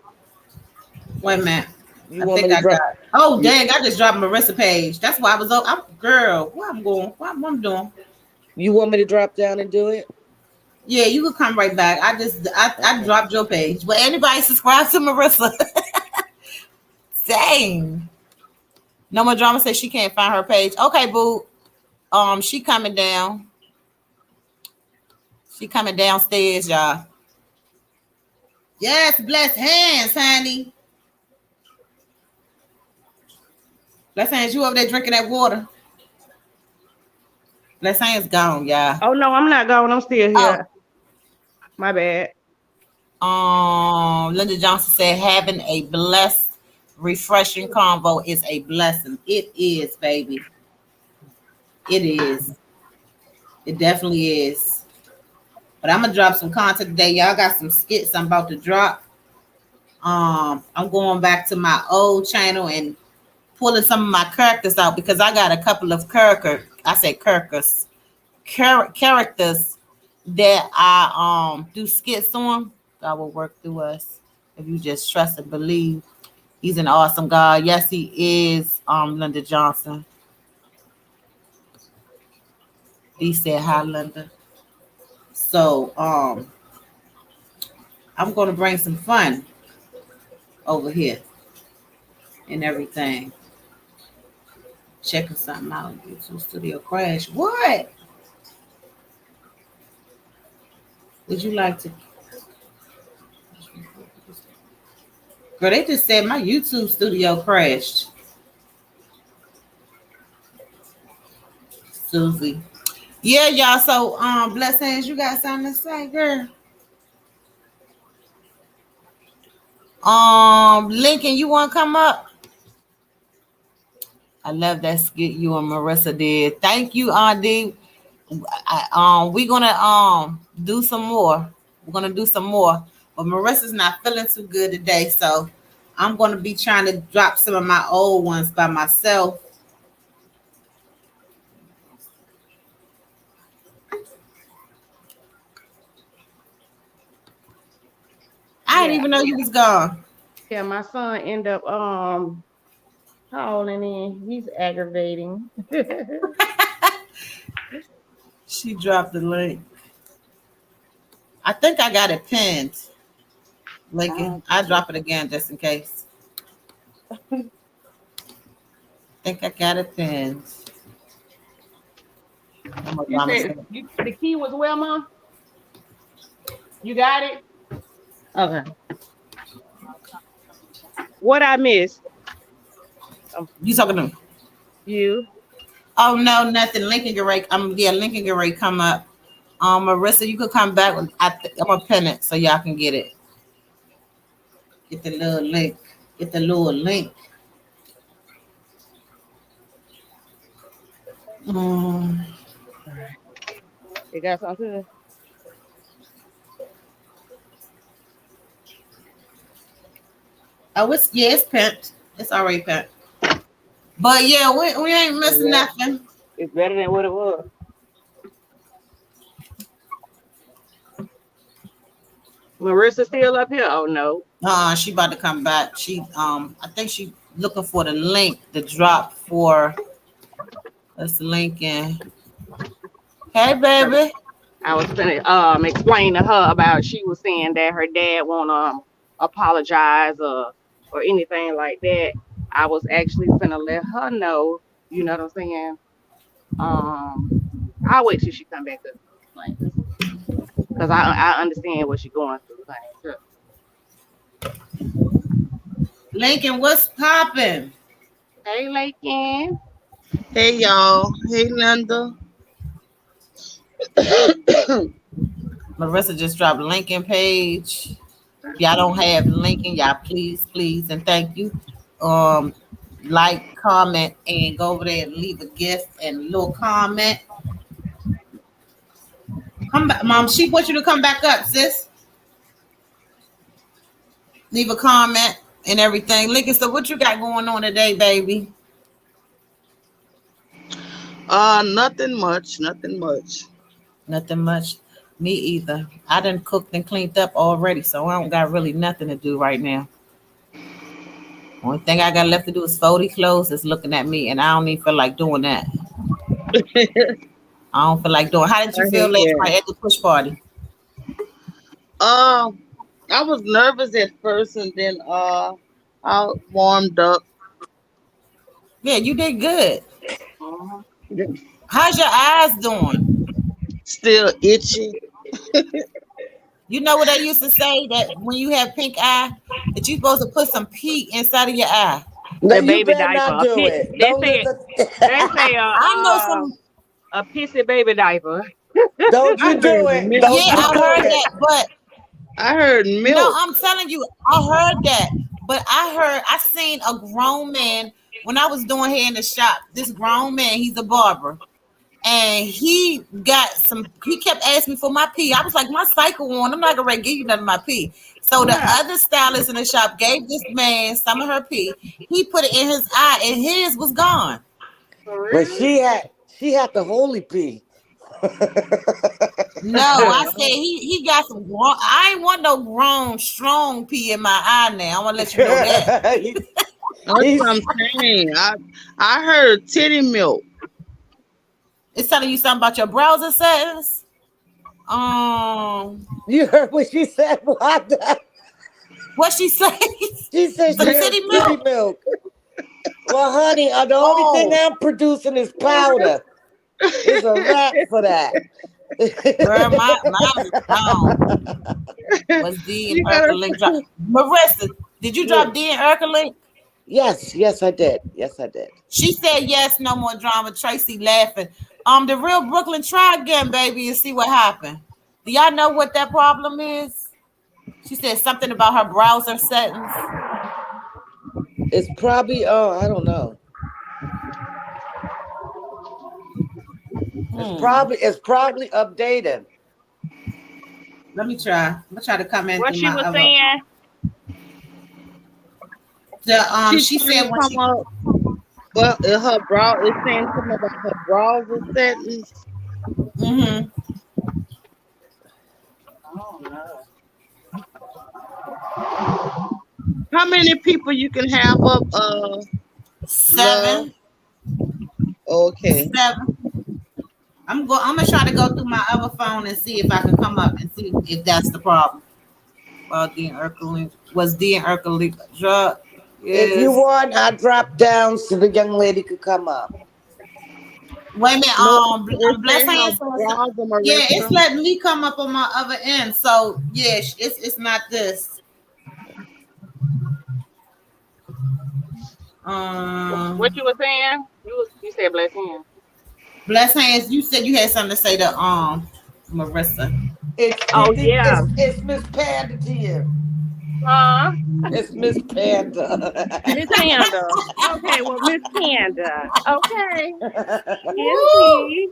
Wait a minute. You I want me think to I drop? got. Oh You, dang! I just dropped Marissa page. That's why I was. I'm girl. What I'm going? What I'm doing? you want me to drop down and do it? Yeah, you could come right back. I Okay. dropped your page. But anybody subscribe to Marissa? Dang. No more drama says she can't find her page. Okay, boo. She coming down. She coming downstairs, y'all. Yes, bless hands, honey. Bless hands, you over there drinking that water. Bless hands gone, y'all. Oh no, I'm not going. I'm still Oh, here. My bad. Linda Johnson said having a blessed, refreshing convo is a blessing. It is, baby. It is. It definitely is. But I'm gonna drop some content today. Y'all got some skits I'm about to drop. I'm going back to my old channel and pulling some of my characters out because I got a couple of characters that I do skits on. God will work through us if you just trust and believe. He's an awesome God. Yes, he is. Linda Johnson. He said hi, Linda. So I'm gonna bring some fun over here and everything. Checking something out. YouTube Studio crash. What? Would you like to? Girl, they just said my YouTube Studio crashed. Susie. Yeah, y'all. So blessings, you got something to say, girl? Lincoln, you want to come up? I love that skit you and Marissa did. Thank you, Auntie. We're gonna do some more. We're gonna do some more. But Marissa's not feeling too good today, so I'm gonna be trying to drop some of my old ones by myself. I didn't even know you was gone. Yeah, my son ended up calling in. He's aggravating. She dropped the link. I think I got it pinned. Lincoln, I'll drop it again just in case. I think I got it pinned. You said the key was where, Mom? You got it? Okay. What I missed? You talking to me? You. Oh no, nothing. Lincoln Garay. Lincoln Garay come up. Marissa, you could come back. I'm gonna pin it so y'all can get it. Get the little link. Get the little link. You got something? Oh, it's pinned. It's already pinned. But yeah, we ain't missing nothing. It's better than what it was. Marissa still up here? Oh no. She about to come back. She I think she looking for the link to drop for this Lincoln. Hey baby. I was gonna explain to her about she was saying that her dad won't apologize or anything like that. I was actually gonna let her know, you know what I'm saying? I'll wait till she come back up. Like, because I understand what she's going through. Like, Lincoln, what's popping? hey Lincoln. Hey y'all. Hey Linda. Marissa just dropped Lincoln page. If y'all don't have Lincoln, y'all please, and thank you. Like, comment, and go over there and leave a gift and a little comment. Come back, Mom. She wants you to come back up, sis. Leave a comment and everything. Lincoln, so what you got going on today, baby? Nothing much. Nothing much. Me either. I done cooked and cleaned up already, so I don't got really nothing to do right now. Only thing I got left to do is fold these clothes. Is looking at me, and I don't even feel like doing that. I don't feel like doing. How did you feel last night at the push party? I was nervous at first, and then I warmed up. Yeah, you did good. How's your eyes doing? Still itchy. You know what they used to say, that when you have pink eye, that you're supposed to put some pee inside of your eye. The baby diaper. They say I know some a pissy baby diaper. Don't I you do heard it. milk. Don't Yeah, you I do heard it. that, but I heard no, milk. I'm telling you, I heard that. But I seen a grown man when I was doing hair in the shop. This grown man, he's a barber. And he kept asking me for my pee. I was like, my cycle on, I'm not gonna give you none of my pee. So the Right. other stylist in the shop gave this man some of her pee. He put it in his eye and his was gone. For But real? she had the holy pee. No, I said he got some grown. I ain't want no grown, strong pee in my eye now. I want to let you know that. That's what I'm saying. I heard titty milk. It's telling you something about your browser settings. You heard what she said, Wanda? What she say? She said Some she had titty titty milk. milk. Well, honey, the only thing Oh, I'm producing is powder. It's a wrap for that. girl, mine was gone. Was D and You Urkel gotta. link drop? Marissa, did you Yeah. drop D and Urkel link? Yes, I did. Yes, I did. She said yes, no more drama. Tracy laughing. The real Brooklyn, try again, baby, and see what happened. Do y'all know what that problem is? She said something about her browser settings. It's probably I don't know. It's probably updated. Let me try. I'm gonna try to comment What through she my was other. saying? She She's trying said to when come she. up. Well, in her brow, it's saying something about her browser settings. Mm-hmm. Oh no. How many people you can have up? Love. Seven. Okay. Seven. I'm gonna try to go through my other phone and see if I can come up and see if that's the problem. Well, D and Urkel was D and Urkel drug. If you Yes. want, I drop down so the young lady could come up. Wait a minute. No, it Bless say her hands. browser, Yeah, it's Marissa. letting me come up on my other end. So yeah, it's not this. What Um, you were saying? You said bless him. Bless hands. You said you had something to say to Marissa. It's Oh yeah. it's Miss Panda here. Huh? It's Miss Panda. Miss Panda. Okay, well, Miss Panda. Okay. Excuse Woo! me.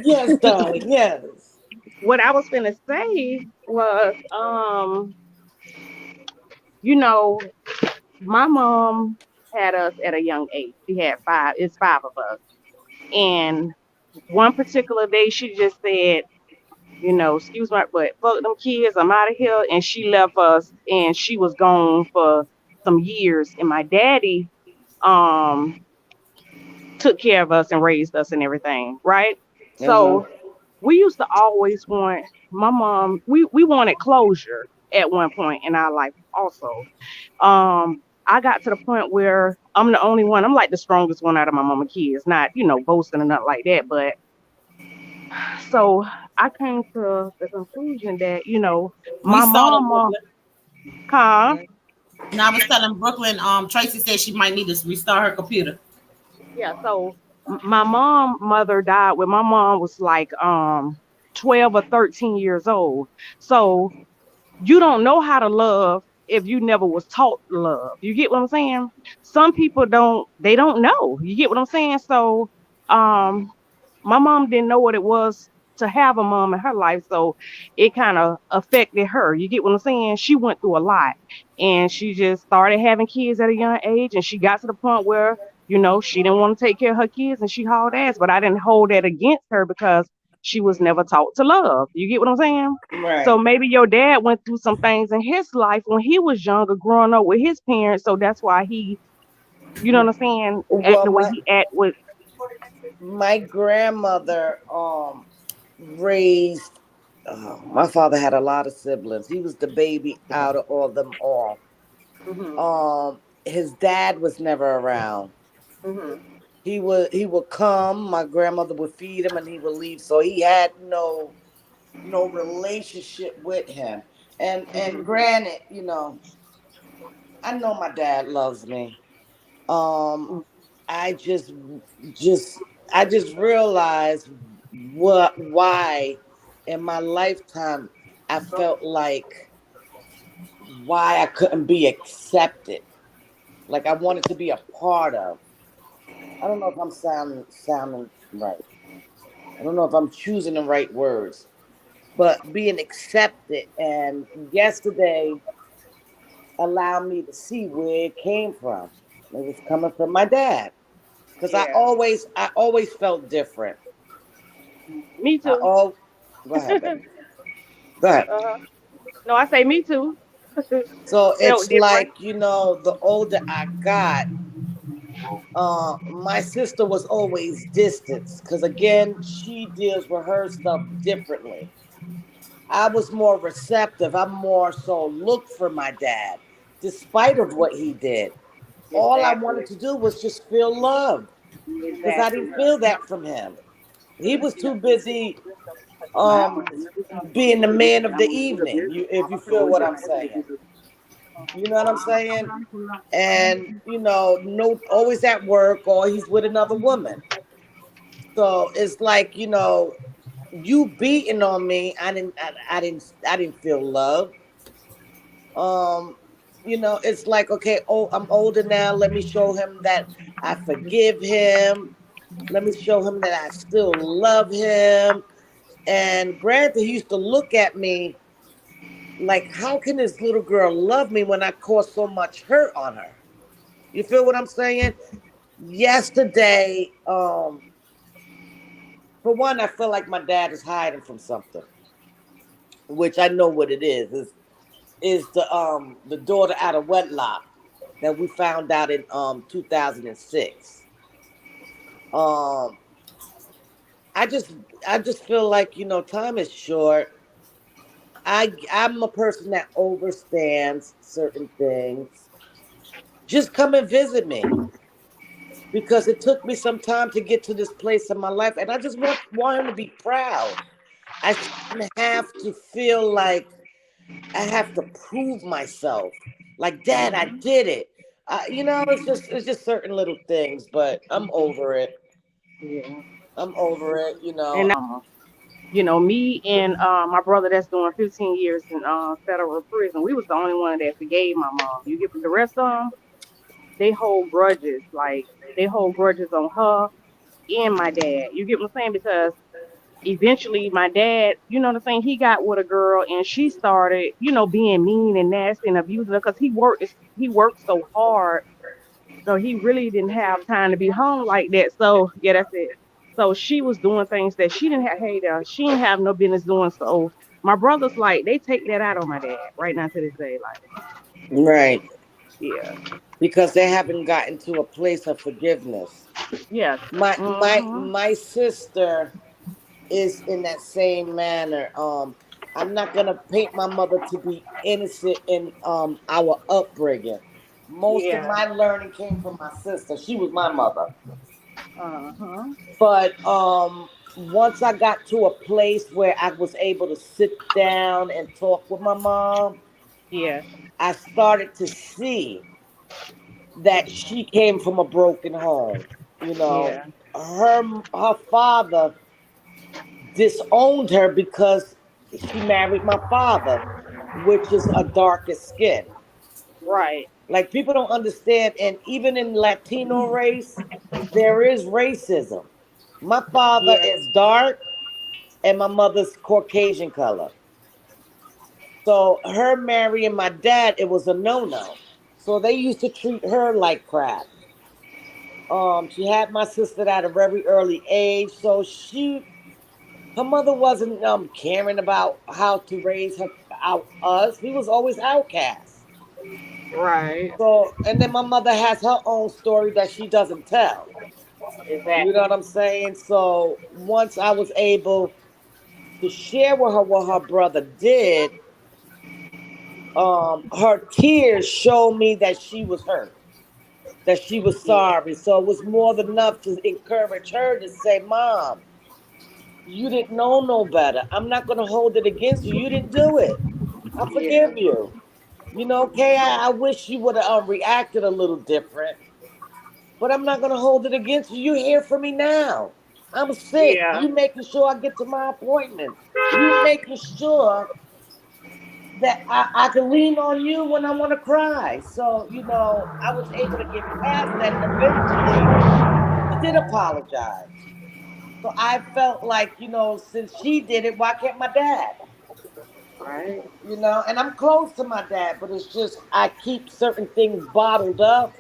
Yes, darling. Yes. What I was gonna say was, you know, my mom had us at a young age. She had five of us. And one particular day she just said, excuse my, but fuck them kids, I'm out of here. And she left us and she was gone for some years. And my daddy um took care of us and raised us and everything, right? Uh-huh. So we used to always want my mom, we wanted closure at one point in our life also. I got to the point where I'm the only one, I'm like the strongest one out of my mama kids, not, boasting or nothing like that, but so I came to the conclusion that, We my saw the mom, Brooklyn. huh? And I was telling Brooklyn. Tracy said she might need to restart her computer. Yeah, so my mother died when my mom was like 12 or 13 years old. So you don't know how to love if you never was taught love. You get what I'm saying? Some people don't know. You get what I'm saying? So um my mom didn't know what it was to have a mom in her life. So it kind of affected her. You get what I'm saying? She went through a lot and she just started having kids at a young age. And she got to the point where, she didn't want to take care of her kids and she hauled ass. But I didn't hold that against her because she was never taught to love. You get what I'm saying? So Right. maybe your dad went through some things in his life when he was younger, growing up with his parents. So that's why he, you know what I'm saying, act Well, the way he act with. my grandmother raised. My father had a lot of siblings. He was the baby out of all them all. Hmm. His dad was never around. Hmm. He would come. My grandmother would feed him, and he would leave. So he had no relationship with him. And Hmm. granted, I know my dad loves me. Um, I just realized why in my lifetime I felt like why I couldn't be accepted. Like I wanted to be a part of. I don't know if I'm sounding right. I don't know if I'm choosing the right words, but being accepted. And yesterday allowed me to see where it came from. It was coming from my dad, because Yeah. I always felt different. Me I too. all Go ahead, baby. Go ahead. Uh-huh. No, I say me too. So Felt it's different. like, the older I got, my sister was always distance because again, she deals with her stuff differently. I was more receptive. I more so looked for my dad, despite of what he did. All I wanted Exactly. to do was just feel loved because I Exactly. didn't feel that from him. He was too busy um being the man of the evening. If you feel what I'm saying, you know what I'm saying. And no, always at work or he's with another woman. So it's like, you beating on me. I didn't feel love. Um, it's like, okay, oh, I'm older now. Let me show him that I forgive him. Let me show him that I still love him. And granted, he used to look at me like, how can this little girl love me when I caused so much hurt on her? You feel what I'm saying? Yesterday, for one, I feel like my dad is hiding from something, which I know what it is. Is the daughter out of wedlock that we found out in 2006. Um, I just I just feel like, time is short. I'm a person that overstands certain things. Just come and visit me, because it took me some time to get to this place in my life, and I just want him to be proud. I shouldn't have to feel like I have to prove myself. Like, Dad, I did it. It's just certain little things, but I'm over it. Yeah. I'm over it. And me and my brother that's doing 15 years in federal prison, we was the only one that forgave my mom. You get the rest of them, they hold grudges. Like they hold grudges on her and my dad. You get what I'm saying? Because eventually my dad, you know what I'm saying, he got with a girl and she started, being mean and nasty and abusing her because he worked so hard. So he really didn't have time to be home like that. So yeah, that's it. So she was doing things that she didn't have. Hey, she didn't have no business doing. So my brothers, like, they take that out on my dad right now to this day. Like, Right, yeah, because they haven't gotten to a place of forgiveness. yeah, My sister is in that same manner. I'm not gonna paint my mother to be innocent in our upbringing. Most of yeah, my learning came from my sister. She was my mother. uh huh, But once I got to a place where I was able to sit down and talk with my mom, yeah, I started to see that she came from a broken home. You know, yeah, her father disowned her because she married my father, which is a darker skin. right, Like, people don't understand, and even in Latino race, there is racism. My father yeah, is dark and my mother's Caucasian color. So her marrying my dad, it was a no-no. So they used to treat her like crap. She had my sister at a very early age, so her mother wasn't caring about how to raise her out us. We was always outcasts. right, So, and then my mother has her own story that she doesn't tell. You know exactly, what I'm saying? So once I was able to share with her what her brother did, her tears showed me that she was hurt, that she was yeah, sorry. So it was more than enough to encourage her to say, Mom, you didn't know no better. I'm not going to hold it against you. You didn't do it. I yeah, forgive you. Okay, I wish you would have reacted a little different, but I'm not going to hold it against you. You're here for me now. I'm sick. Yeah. You making sure I get to my appointment. You making sure that I can lean on you when I want to cry. So, I was able to get past that, and eventually she did apologize. So I felt like, since she did it, why can't my dad? Right. And I'm close to my dad, but it's just I keep certain things bottled up,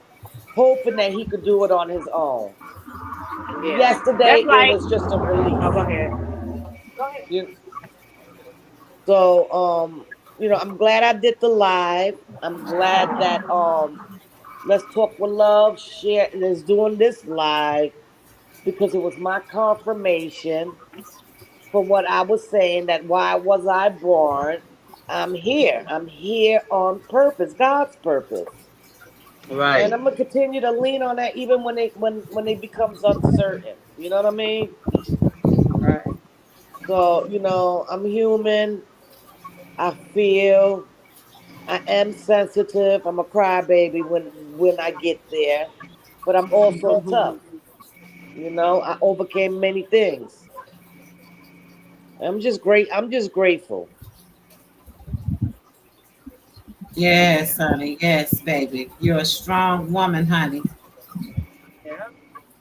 hoping that he could do it on his own. Yeah. That's Yesterday, it like. was just a Oh, go release. ahead. Go ahead. You, so, I'm glad I did the live. I'm glad that Let's Talk with Love share is doing this live because it was my confirmation for what I was saying, that why was I born? I'm here. I'm here on purpose, God's purpose. And Right. I'm gonna continue to lean on that even when it becomes uncertain. You know what I mean? Right. So, I'm human. I feel. I am sensitive. I'm a crybaby when I get there, but I'm also tough. I overcame many things. I'm just great. I'm just grateful. Yes, honey. Yes, baby. You're a strong woman, honey. Yeah.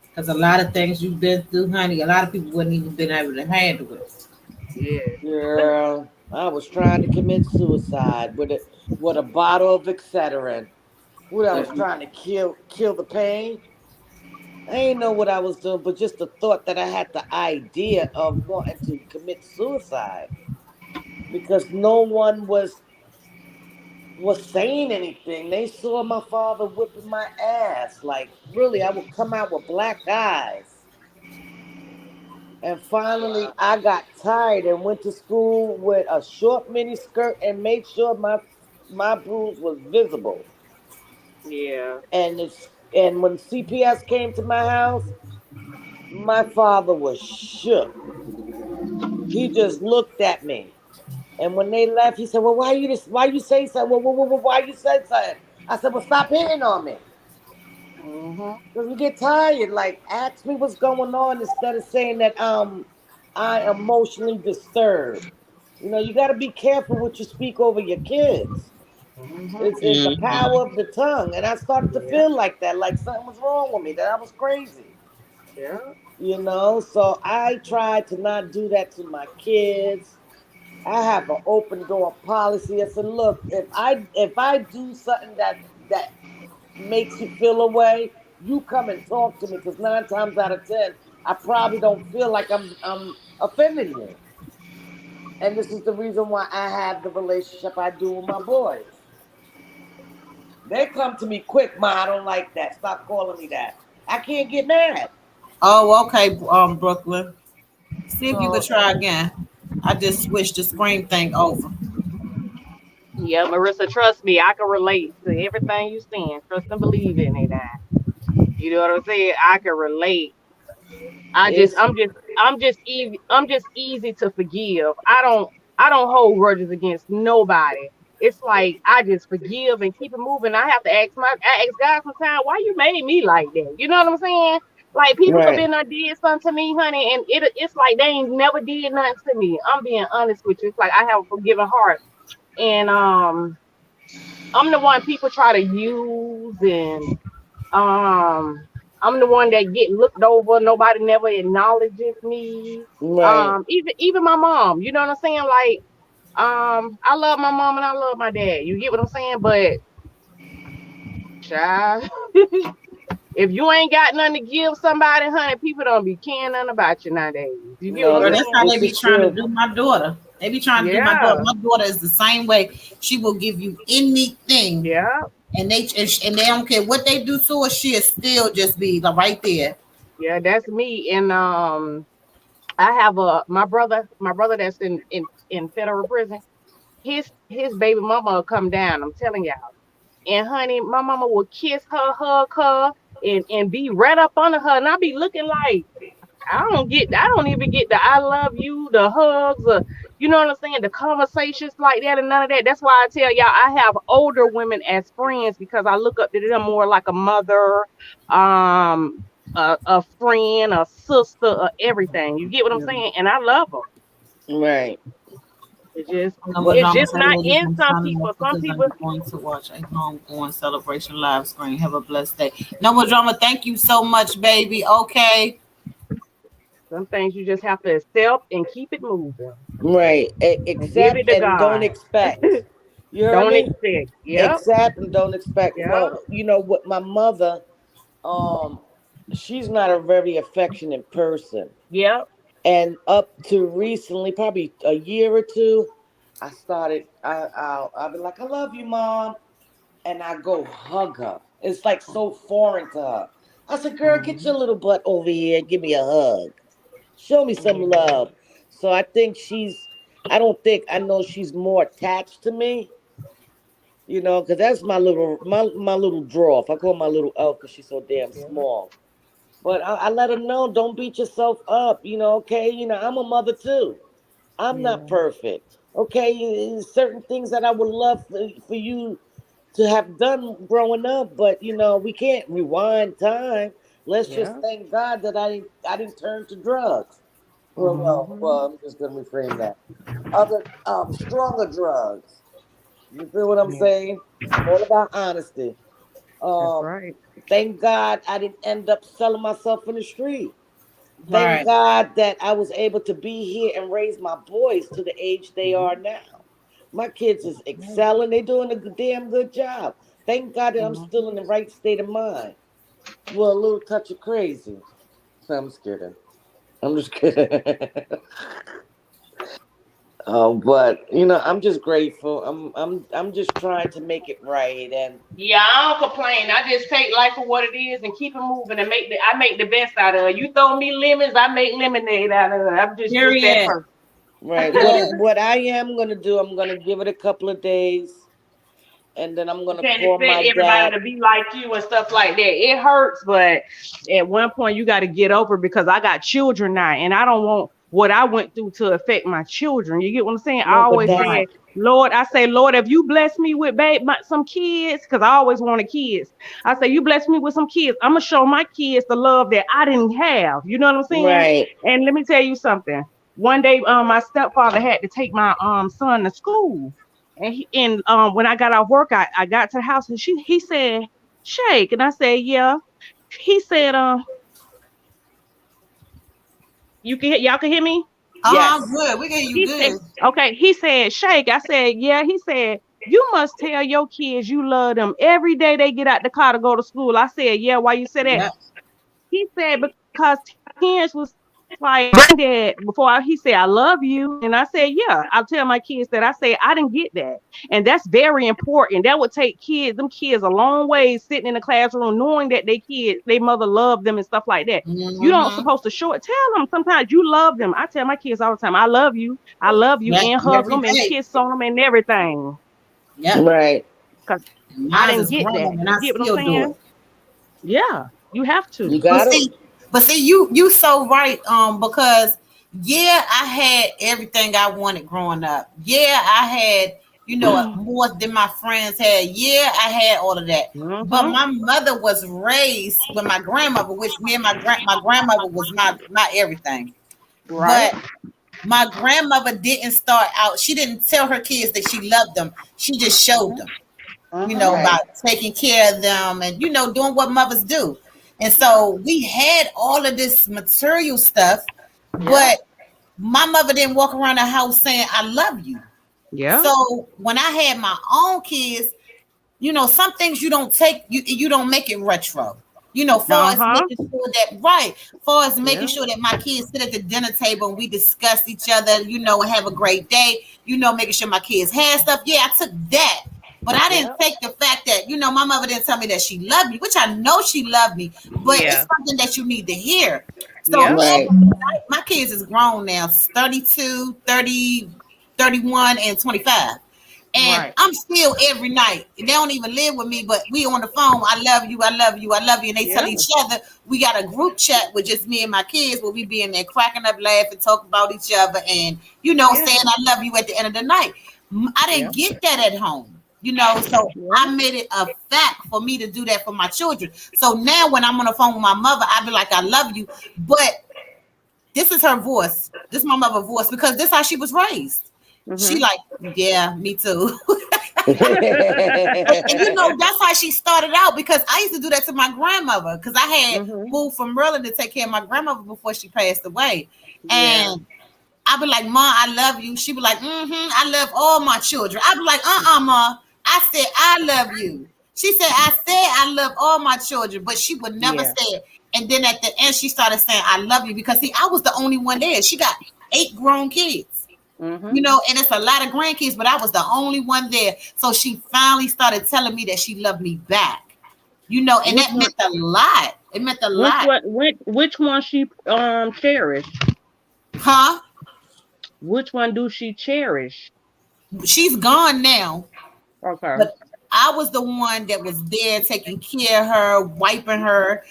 Because a lot of things you've been through, honey, a lot of people wouldn't even been able to handle it. Yeah. Girl, I was trying to commit suicide with a bottle of Excedrin. What I was But trying to kill the pain. I ain't know what I was doing, but just the thought that I had the idea of wanting to commit suicide because no one was saying anything. They saw my father whipping my ass. Like, really, I would come out with black eyes. And finally, I got tired and went to school with a short mini skirt and made sure my bruise was visible. Yeah. And when CPS came to my house, my father was shook. He just looked at me. And when they left, he said, "Well, why you say something? Why you said something?" I said, "Well, stop hitting on me." Mm-hmm. Because we get tired. Like, ask me what's going on instead of saying that I emotionally disturbed. You got to be careful what you speak over your kids. Mm-hmm. It's the Mhm. power of the tongue. And I started to Yeah. feel like that, like something was wrong with me, that I was crazy. Yeah. So I tried to not do that to my kids. I have an open door policy. I said, look, if I do something that makes you feel away, you come and talk to me because 9 times out of 10, I probably don't feel like I'm offending you. And this is the reason why I have the relationship I do with my boys. They come to me quick, Ma. I don't like that. Stop calling me that. I can't get mad. Oh, okay, Brooklyn. See if you could So try again. I just switched the screen thing over. Yeah, Marissa, trust me, I can relate to everything you saying. Trust and believe in it. You know what I'm saying? I can relate. I just, it's I'm just, I'm just easy to forgive. I don't hold grudges against nobody. It's like I just forgive and keep it moving. I ask God sometimes, why you made me like that? You know what I'm saying? Like people could right. been done did something to me, honey, and it's like they ain't never did nothing to me. I'm being honest with you. It's like I have a forgiving heart, and I'm the one people try to use, and um, I'm the one that get looked over. Nobody never acknowledges me. Right. Even my mom. You know what I'm saying? Like, I love my mom and I love my dad. You get what I'm saying? But, child, if you ain't got nothing to give somebody, honey, people don't be caring nothing about you nowadays. You get what No, I'm Girl, this that's how saying? they this be is trying to true. do my daughter. They be trying to do my daughter. Yeah, My daughter is the same way. She will give you anything, yeah, and they don't care what they do to her. She'll still just be like right there. yeah. That's me. And I have my brother that's in federal prison. His baby mama will come down. I'm telling y'all. And honey, my mama would kiss her, hug her, and be right up under her. And I be looking like I don't even get the I love you, the hugs, or you know what I'm saying, the conversations like that and none of that. That's why I tell y'all I have older women as friends because I look up to them more like a mother. Um a friend, a sister, everything. You get what I'm Yeah. saying? And I love them. Right. No more What? It's drama, just say, not ladies in and some gentlemen, people. Some because I'm people, going to watch a homegoing celebration live screen. Have a blessed day. No more drama. Thank you so much, baby. Okay. some things you just have to accept and keep it moving Right. and give Accept it to and don't God. expect. You heard Don't me? expect. Yep. Accept and don't expect. Yep. Well, you know what, my mother, um, she's not a very affectionate person. Yep. And up to recently, probably a year or two, I started. I'll be like, "I love you, mom," and I go hug her. It's like so foreign to her. I said, "Girl, get your little butt over here and give me a hug. Show me some love." So I think she's. I don't think I know she's more attached to me. You know, because that's my little dwarf. I call my little elf because she's so damn Yeah. small. But I let her know, don't beat yourself up. You know, okay. You know, I'm a mother too. I'm not Yeah. perfect. Okay, certain things that I would love for you to have done growing up, but you know, we can't rewind time. Let's just Yeah. thank God that I didn't turn to drugs. Well, Hmm. I'm just gonna reframe that. Other stronger drugs. You feel what I'm Yeah. saying? I'm all about honesty. That's Um, right. thank God I didn't end up selling myself in the street. Thank Right. God that I was able to be here and raise my boys to the age they are Hmm. now. My kids is Yeah. excelling. They're doing a damn good job. Thank God that I'm still in Hmm. the right state of mind. Well, a little touch of crazy. I'm just kidding. I'm just kidding. But you know, I'm just grateful. I'm just trying to make it right. And Yeah, I don't complain. I just take life for what it is and keep it moving and I make the best out of it. You throw me lemons, I make lemonade out of it. I'm just that Period. person. right, Yes. what I am gonna do, I'm gonna give it a couple of days, and then I'm You gonna can't call expect my everybody dad. to be like you and stuff like that. It hurts, but at one point you got to get over it because I got children now, and I don't want what I went through to affect my children. You get what I'm saying? I No, but always that's Right. said, Lord, I say, Lord, if you bless me with some kids, because I always wanted kids. I say, you bless me with some kids. I'm gonna show my kids the love that I didn't have. You know what I'm saying? right. And let me tell you something. One day, my stepfather had to take my son to school. And when I got off work, I got to the house and he said, Shake. And I said, yeah. He said, y'all can hear me? Uh-huh. Yes. Good. We get you He said, good. okay. He said, Shake. I said, yeah. He said, you must tell your kids you love them every day they get out the car to go to school. I said, yeah. Why you say that? Yep. He said because Terrence was like that before he said I love you, and I said yeah. I'll tell my kids that I say I didn't get that, and that's very important. That would take them kids a long way sitting in the classroom knowing that their mother loved them and stuff like that. You don't Mm-hmm. supposed to show it. Tell them sometimes you love them. I tell my kids all the time I love you, Yep. and hug Every them and day. kiss on them and everything. Yep. Right. Cause I Mine didn't is get that. grown and I You get what I'm still do saying? it. Yeah, you have You to. But got it. see, you so right. Because yeah, I had everything I wanted growing up. Yeah, I had, more than my friends had. Yeah, I had all of that. But Hmm. my mother was raised with my grandmother, which me and my grandmother was my everything. Right. But my grandmother didn't start out, she didn't tell her kids that she loved them. She just showed them, Hmm. Right. by taking care of them and, doing what mothers do. And so we had all of this material stuff, Yeah. but my mother didn't walk around the house saying, I love you. Yeah. So when I had my own kids, some things you don't make it retro. Far as Uh-huh. making sure that right, far as making Yeah. sure that my kids sit at the dinner table and we discuss each other, and have a great day, making sure my kids had stuff. Yeah, I took that. But I didn't Yeah. take the fact that, my mother didn't tell me that she loved me, which I know she loved me, but it's Yeah. something that you need to hear. So Yeah. Right. every night, my kids is grown now, 32, 30, 31, and 25. And Right. I'm still every night. They don't even live with me, but we on the phone. I love you. I love you. I love you. And they tell Yeah. each other. We got a group chat with just me and my kids where we be in there cracking up, laughing, talking about each other, and Yeah. saying I love you at the end of the night. I Yeah. didn't get that at home. So I made it a fact for me to do that for my children. So now when I'm on the phone with my mother, I be like, I love you. But this is her voice. This is my mother's voice because this is how she was raised. She like, yeah, me too. And that's how she started out because I used to do that to my grandmother because I had moved from Maryland to take care of my grandmother before she passed away. And I'd be like, Ma, I love you. She'd be like, I love all my children. I'd be like, Ma. I said, I love you. She said, I said, I love all my children, but she would never say it. And then at the end, she started saying, I love you because, see, I was the only one there. She got 8 grown kids, and it's a lot of grandkids, but I was the only one there. So she finally started telling me that she loved me back, and that meant a lot. It meant a lot. Which one she cherished? Huh? Which one do she cherish? She's gone now. Okay. But I was the one that was there taking care of her, wiping her,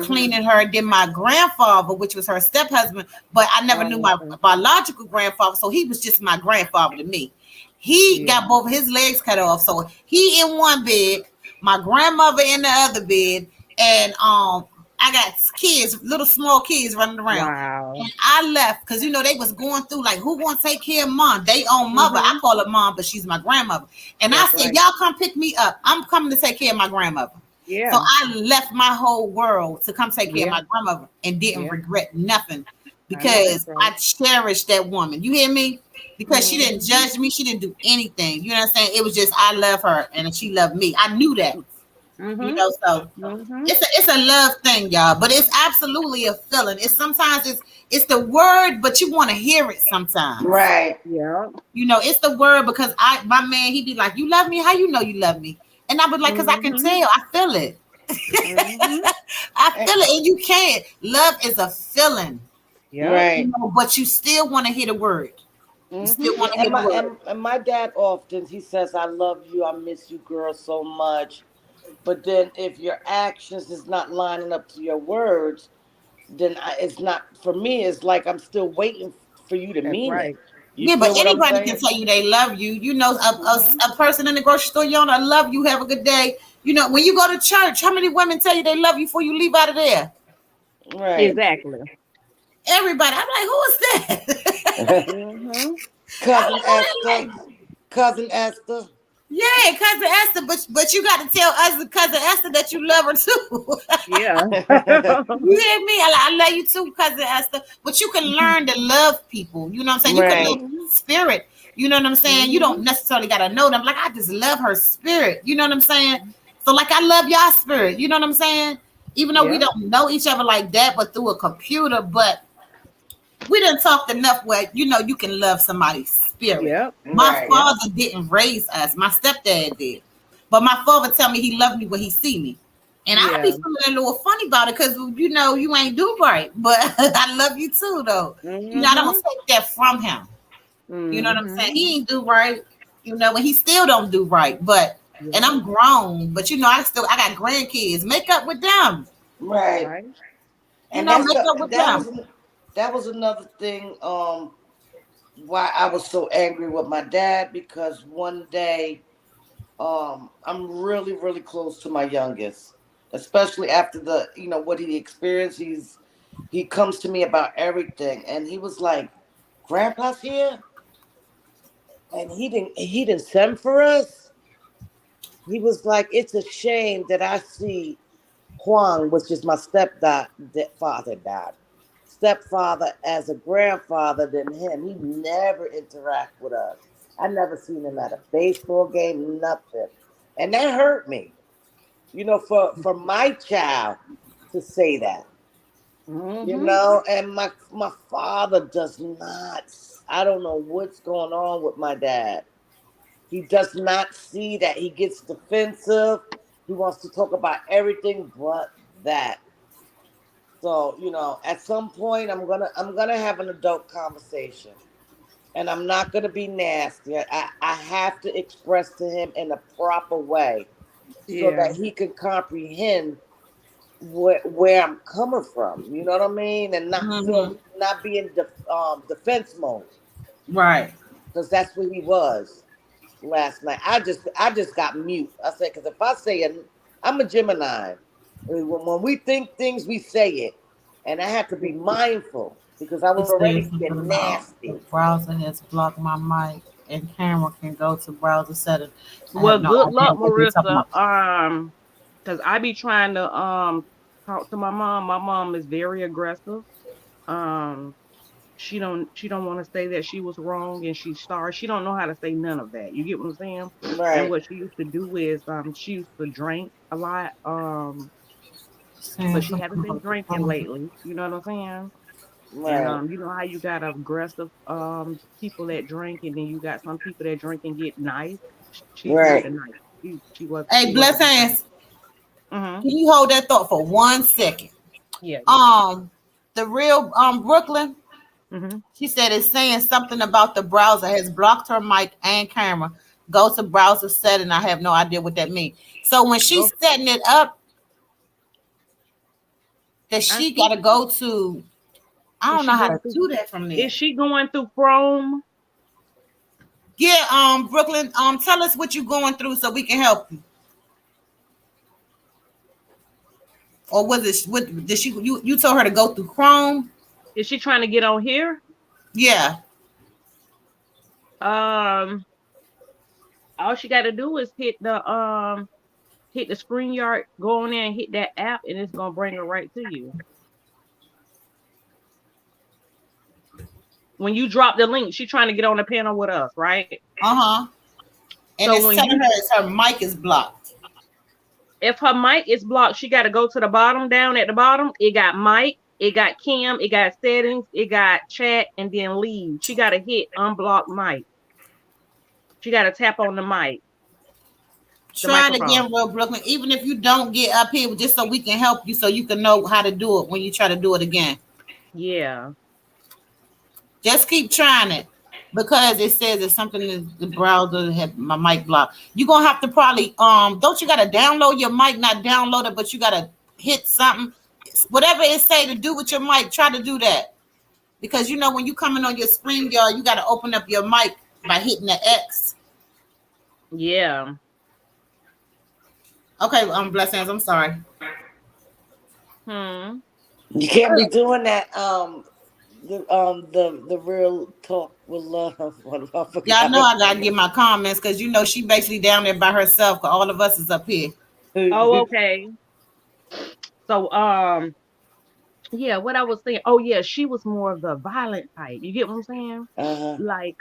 cleaning her. Then my grandfather, which was her step-husband, but I never knew my biological grandfather, so he was just my grandfather to me. He got both of his legs cut off, so he in one bed, my grandmother in the other bed, and I got kids, little small kids running around. Wow. And I left because, they was going through like, who going to take care of mom? They own mother. I call her mom, but she's my grandmother. And I said, y'all come pick me up. I'm coming to take care of my grandmother. Yeah. So I left my whole world to come take care of my grandmother and didn't regret nothing because I cherished that woman. You hear me? Because she didn't judge me. She didn't do anything. You know what I'm saying? It was just, I love her and she loved me. I knew that. So it's a love thing, y'all, but it's absolutely a feeling. It's the word, but you want to hear it sometimes, right? Yeah, it's the word because my man, he be like, you love me? How you know you love me? And I was like, because I can tell, I feel it. I feel it, and you can't. Love is a feeling, right? But you still want to hear the word. You still want to hear the word. And my dad often, he says, I love you, I miss you, girl, so much. But then if your actions is not lining up to your words, then it's not, for me, it's like I'm still waiting for you to mean it. But anybody can tell you they love you. A person in the grocery store, I love you, have a good day. When you go to church, how many women tell you they love you before you leave out of there? Right. Exactly. Everybody. I'm like, who is that? Cousin Esther. Yeah, cousin Esther, but you got to tell us, cousin Esther, that you love her too. Yeah. You hear me? I love you too, cousin Esther. But you can learn to love people. You know what I'm saying? You can love spirit. You know what I'm saying? You don't necessarily got to know them. Like, I just love her spirit. You know what I'm saying? So, like, I love y'all spirit. You know what I'm saying? Even though we don't know each other like that, but through a computer, but we didn't talk enough where, you can love somebody's spirit. Yep. My father didn't raise us. My stepdad did. But my father tell me he loved me when he see me. And I be feeling a little funny about it because, you ain't do right. But I love you too, though. I don't take that from him. You know what I'm saying? He ain't do right, and he still don't do right. But, and I'm grown, but, I got grandkids. Make up with them. Right. And make up with them. That was another thing why I was so angry with my dad, because one day I'm really, really close to my youngest, especially after the, what he experienced. He comes to me about everything, and he was like, Grandpa's here? And he didn't send for us? He was like, it's a shame that I see Juan, which is my stepfather as a grandfather than him. He never interact with us. I never seen him at a baseball game, nothing. And that hurt me, for my child to say that. And my father does not, I don't know what's going on with my dad. He does not see that. He gets defensive. He wants to talk about everything but that. So, at some point I'm gonna have an adult conversation, and I'm not gonna be nasty. I have to express to him in a proper way so that he can comprehend where I'm coming from. You know what I mean? And not be in defense mode. Right. Because that's what he was. last night. I just got mute. I said, because if I say it, I'm a Gemini. When we think things, we say it, and I have to be mindful because I It was says already something getting about the nasty. browser has blocked my mic and camera can go to browser settings. I Well, have no good idea luck, what they're talking Marissa. about. Because I be trying to talk to my mom. My mom is very aggressive. Um, she don't want to say that she was wrong and she's sorry. She don't know how to say none of that. You get what I'm saying? And Right, what she used to do is she used to drink a lot. But Saying she something hasn't been about the drinking browser. lately. You know what I'm saying? And right, you know how you got aggressive people that drink, and then you got some people that drink and get nice. She's not right. the nice. She Hey, bless wasn't. hands. Mm-hmm. Can you hold that thought for 1 second? Yeah, yeah. Um, the real Brooklyn, Mm-hmm. she said it's saying something about the browser has blocked her mic and camera. Go to browser setting. I have no idea what that means. So when Go. she's setting it up, that I she see. gotta go to, I Is don't know she how going to through? do that from there. Is she going through Chrome? Yeah, Brooklyn, tell us what you're going through so we can help you. Or was it what did she you told her to go through Chrome? Is she trying to get on here? Yeah. Um, all she got to do is hit the screen yard, go on there and hit that app, and it's gonna bring her right to you. When you drop the link, she trying to get on the panel with us, right? Uh-huh. And So it's when telling you, her her mic is blocked. if her mic is blocked, she got to go to the bottom. Down at the bottom, it got mic, it got cam, it got settings, it got chat, and then leave. She got to hit unblock mic. She got to tap on the Try it microphone. again, real Brooklyn. Even if you don't get up here, just so we can help you, so you can know how to do it when you try to do it again. Yeah. Just keep trying it because it says it's something in the browser had my mic blocked. You're gonna have to probably don't you gotta download your mic, not download it, but you gotta hit something, whatever it say to do with your mic. Try to do that because you know when you coming on your screen, y'all, you gotta open up your mic by hitting the X. Yeah. Okay, bless hands. I'm sorry. You can't be doing that. The real talk with love. I Y'all know forgot. I gotta get my comments because you know she basically down there by herself. Cause all of us is up here. Oh, okay. So, yeah, what I was saying. Oh, yeah, she was more of the violent type. You get what I'm saying? Uh-huh. Like,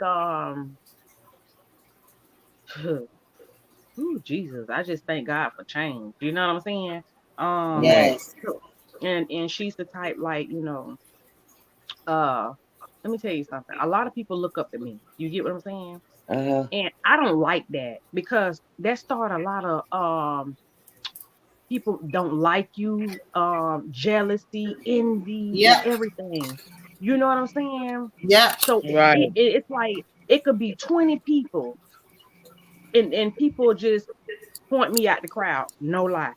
ooh, Jesus, I just thank God for change. You know what I'm saying? Right. Yes. And she's the type like, uh, let me tell you something. A lot of people look up to me. You get what I'm saying? Uh-huh. And I don't like that because that start a lot of people don't like you, jealousy, envy, and Yep. everything. You know what I'm saying? Yep. So Right. it's like it could be 20 people and people just point me out the crowd. No lie.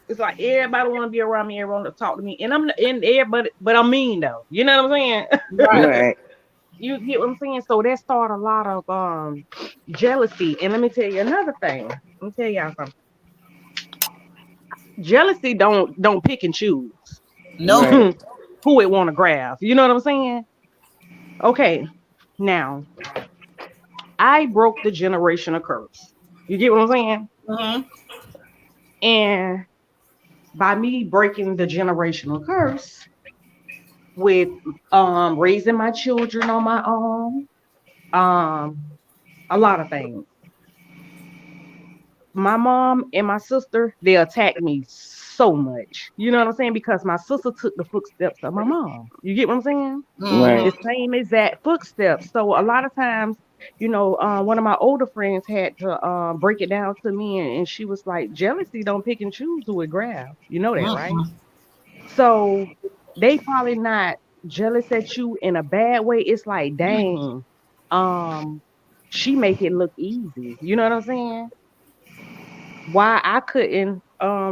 It's like everybody want to be around me, everyone to talk to me, and I'm in everybody, but I'm mean though. You know what I'm saying? Right. Right. You get what I'm saying? So that started a lot of jealousy. And let me tell you another thing. Let me tell y'all something. Jealousy don't pick and choose Nope. Right. who it want to grab. You know what I'm saying? Okay, now I broke the generational curse. You get what I'm saying? Mm-hmm. And by me breaking the generational curse with raising my children on my own, a lot of things. My mom and my sister, they attack me so much. You know what I'm saying? Because my sister took the footsteps of my mom. You get what I'm saying? Right. The Mm-hmm. same exact footsteps. So a lot of times, one of my older friends had to break it down to me, and she was like, "Jealousy don't pick and choose who it grab." You know that, right? Mm-hmm. So they probably not jealous at you in a bad way. It's like, dang, um, she make it look easy. You know what I'm saying? Why I couldn't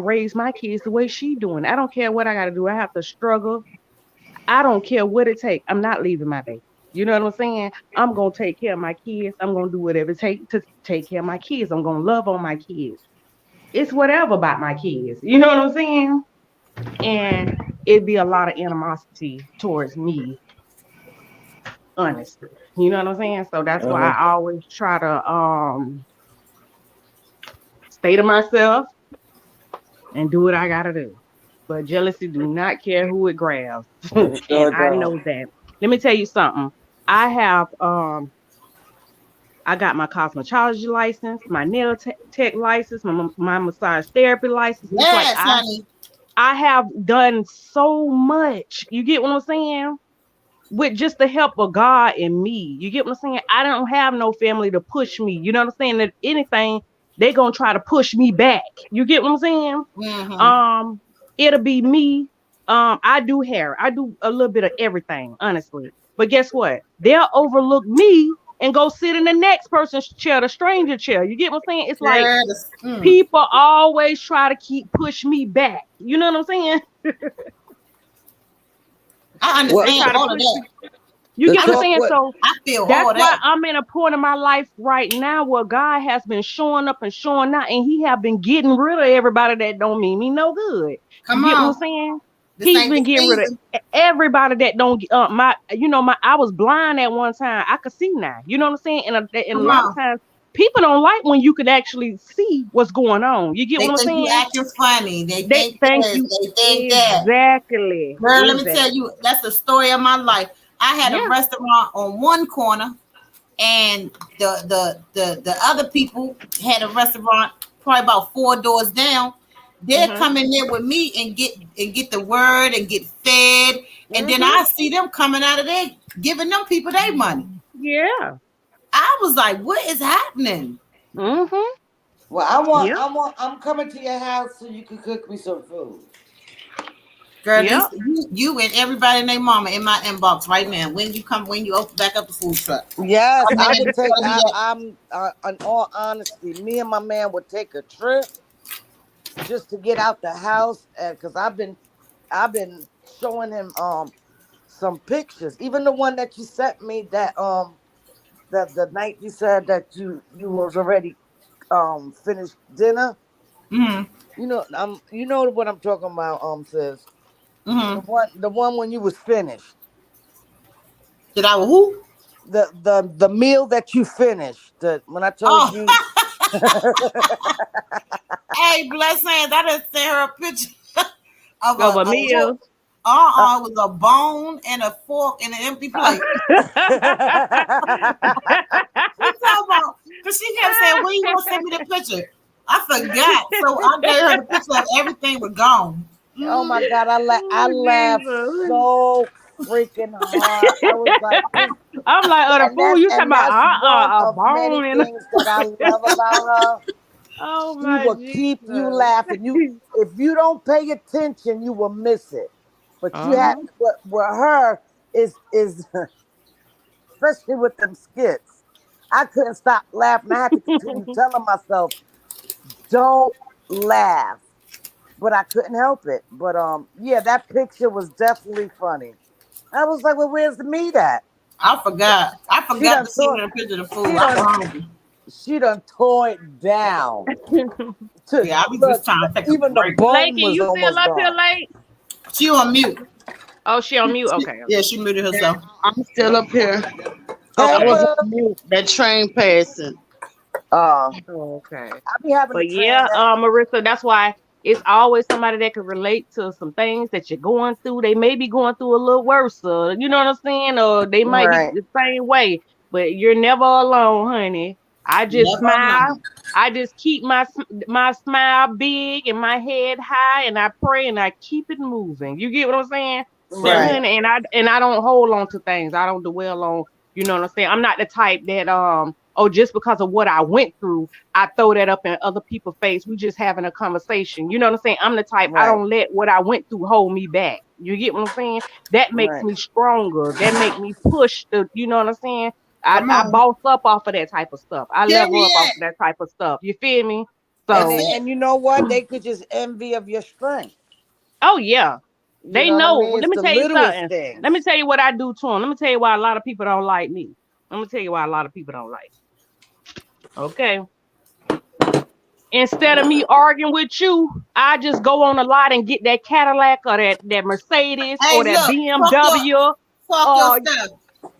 raise my kids the way she doing. I don't care what I gotta do. I have to struggle. I don't care what it takes. I'm not leaving my baby. You know what I'm saying? I'm gonna take care of my kids. I'm gonna do whatever it takes to take care of my kids. I'm gonna love on my kids. It's whatever about my kids. You know what I'm saying? And it'd be a lot of animosity towards me, honestly. You know what I'm saying? So that's why Uh-huh. I always try to stay to myself and do what I gotta do. But jealousy do not care who it grabs. It And sure I does. know that. Let me tell you something. I have I got my cosmetology license, my nail tech license, my massage therapy license. It's like Yes, honey. I have done so much. You get what I'm saying? With just the help of God and me. You get what I'm saying? I don't have no family to push me. You know what I'm saying? If anything, they gonna try to push me back. You get what I'm saying? Mm-hmm. It'll be me. I do hair. I do a little bit of everything, honestly. But guess what? They'll overlook me and go sit in the next person's chair, the stranger chair. You get what I'm saying? It's like people always try to keep push me back. You know what I'm saying? I Well, They understand try to all of push that. me. You the get what I'm talk saying? what So I feel that's all why that. I'm in a point in my life right now where God has been showing up and showing out, and He have been getting rid of everybody that don't mean me no good. You Come get what I'm on. saying? This He's ain't the been getting rid of season. everybody that don't my I was blind at one time. I could see now. You know what I'm saying? And a Come lot of on. times people don't like when you could actually see what's going on. You get They what I'm think you saying? acting funny. They They think thank this. you They think that. exactly. Girl, let me tell Exactly. you, that's the story of my life. I had a Yeah. restaurant on one corner, and the other people had a restaurant probably about 4 doors down. They'll Mhm. come in there with me and get the word and get fed, and then Mhm. I see them coming out of there giving them people their money. Yeah. I was like, what is happening? Mhm. Well, Yep. I'm coming to your house so you can cook me some food. Girl, Yep. these you and everybody and their mama in my inbox right now. When you open back up the food truck. Yes, I I mean, would it's take. gonna be that. I'm in all honesty, me and my man would take a trip just to get out the house, and because I've been showing him some pictures, even the one that you sent me that the night you said that you was already finished dinner. Mm-hmm. You know what I'm talking about, sis. Mm-hmm. The one when you was finished. Did I who? The meal that you finished. When I told Oh, you. hey, bless hands. I just sent her a picture of Of a a meal. fork. It was a bone and a fork and an empty plate. She talking about, because she kept saying, when you gonna send me the picture? I forgot. So I gave her the picture of everything was gone. Oh Mm-hmm. my God, I Oh, laughed Jesus. so freaking hard. I was like, I'm like, the fool, you talking and that's one about a of many bone and things that I love about her. oh She my will keep you Jesus. laughing. If you don't pay attention, you will miss it. But Uh-huh. with her is especially with them skits. I couldn't stop laughing. I had to continue telling myself, don't laugh. But I couldn't help it. But yeah, that picture was definitely funny. I was like, well, where's the meat at? I forgot. I She forgot done to send tore her a picture of the food. she I was done hungry. she done tore it down. Yeah, I was Look, just trying to take a even the break. Lake, bone can was you still almost up here, gone. Lake? She on mute. Oh, she on mute? Okay, Yeah, okay. she muted Yeah, herself. I'm still up here. I Hey, Okay. was boo. on mute. That train passing. Uh, Oh, okay. I be having a But train yeah, that. Marissa, that's why it's always somebody that can relate to some things that you're going through. They may be going through a little worse, you know what I'm saying? Or they might be Right. the same way, but you're never alone, honey. I just Never smile. alone. I just keep my smile big and my head high, and I pray and I keep it moving. You get what I'm saying? And Right. honey, and I don't hold on to things. I don't dwell on. You know what I'm saying? I'm not the type that oh, just because of what I went through, I throw that up in other people's face. We just having a conversation. You know what I'm saying? I'm the type, I Right. don't let what I went through hold me back. You get what I'm saying? That makes Right. me stronger. That make me push you know what I'm saying? Come I on. boss up off of that type of stuff. I level up off Period. of that type of stuff. You feel me? And That's So, they, it. and you know what? They could just envy of your strength. oh yeah. You They know what I know. mean? Let It's me the tell you littlest something. things. Let me tell you what I do to them. Let me tell you why a lot of people don't like me. Let me tell you why a lot of people don't like. Okay. Instead of me arguing with you, I just go on a lot and get that Cadillac or that Mercedes or Hey, that look, BMW. fuck your Uh, stuff.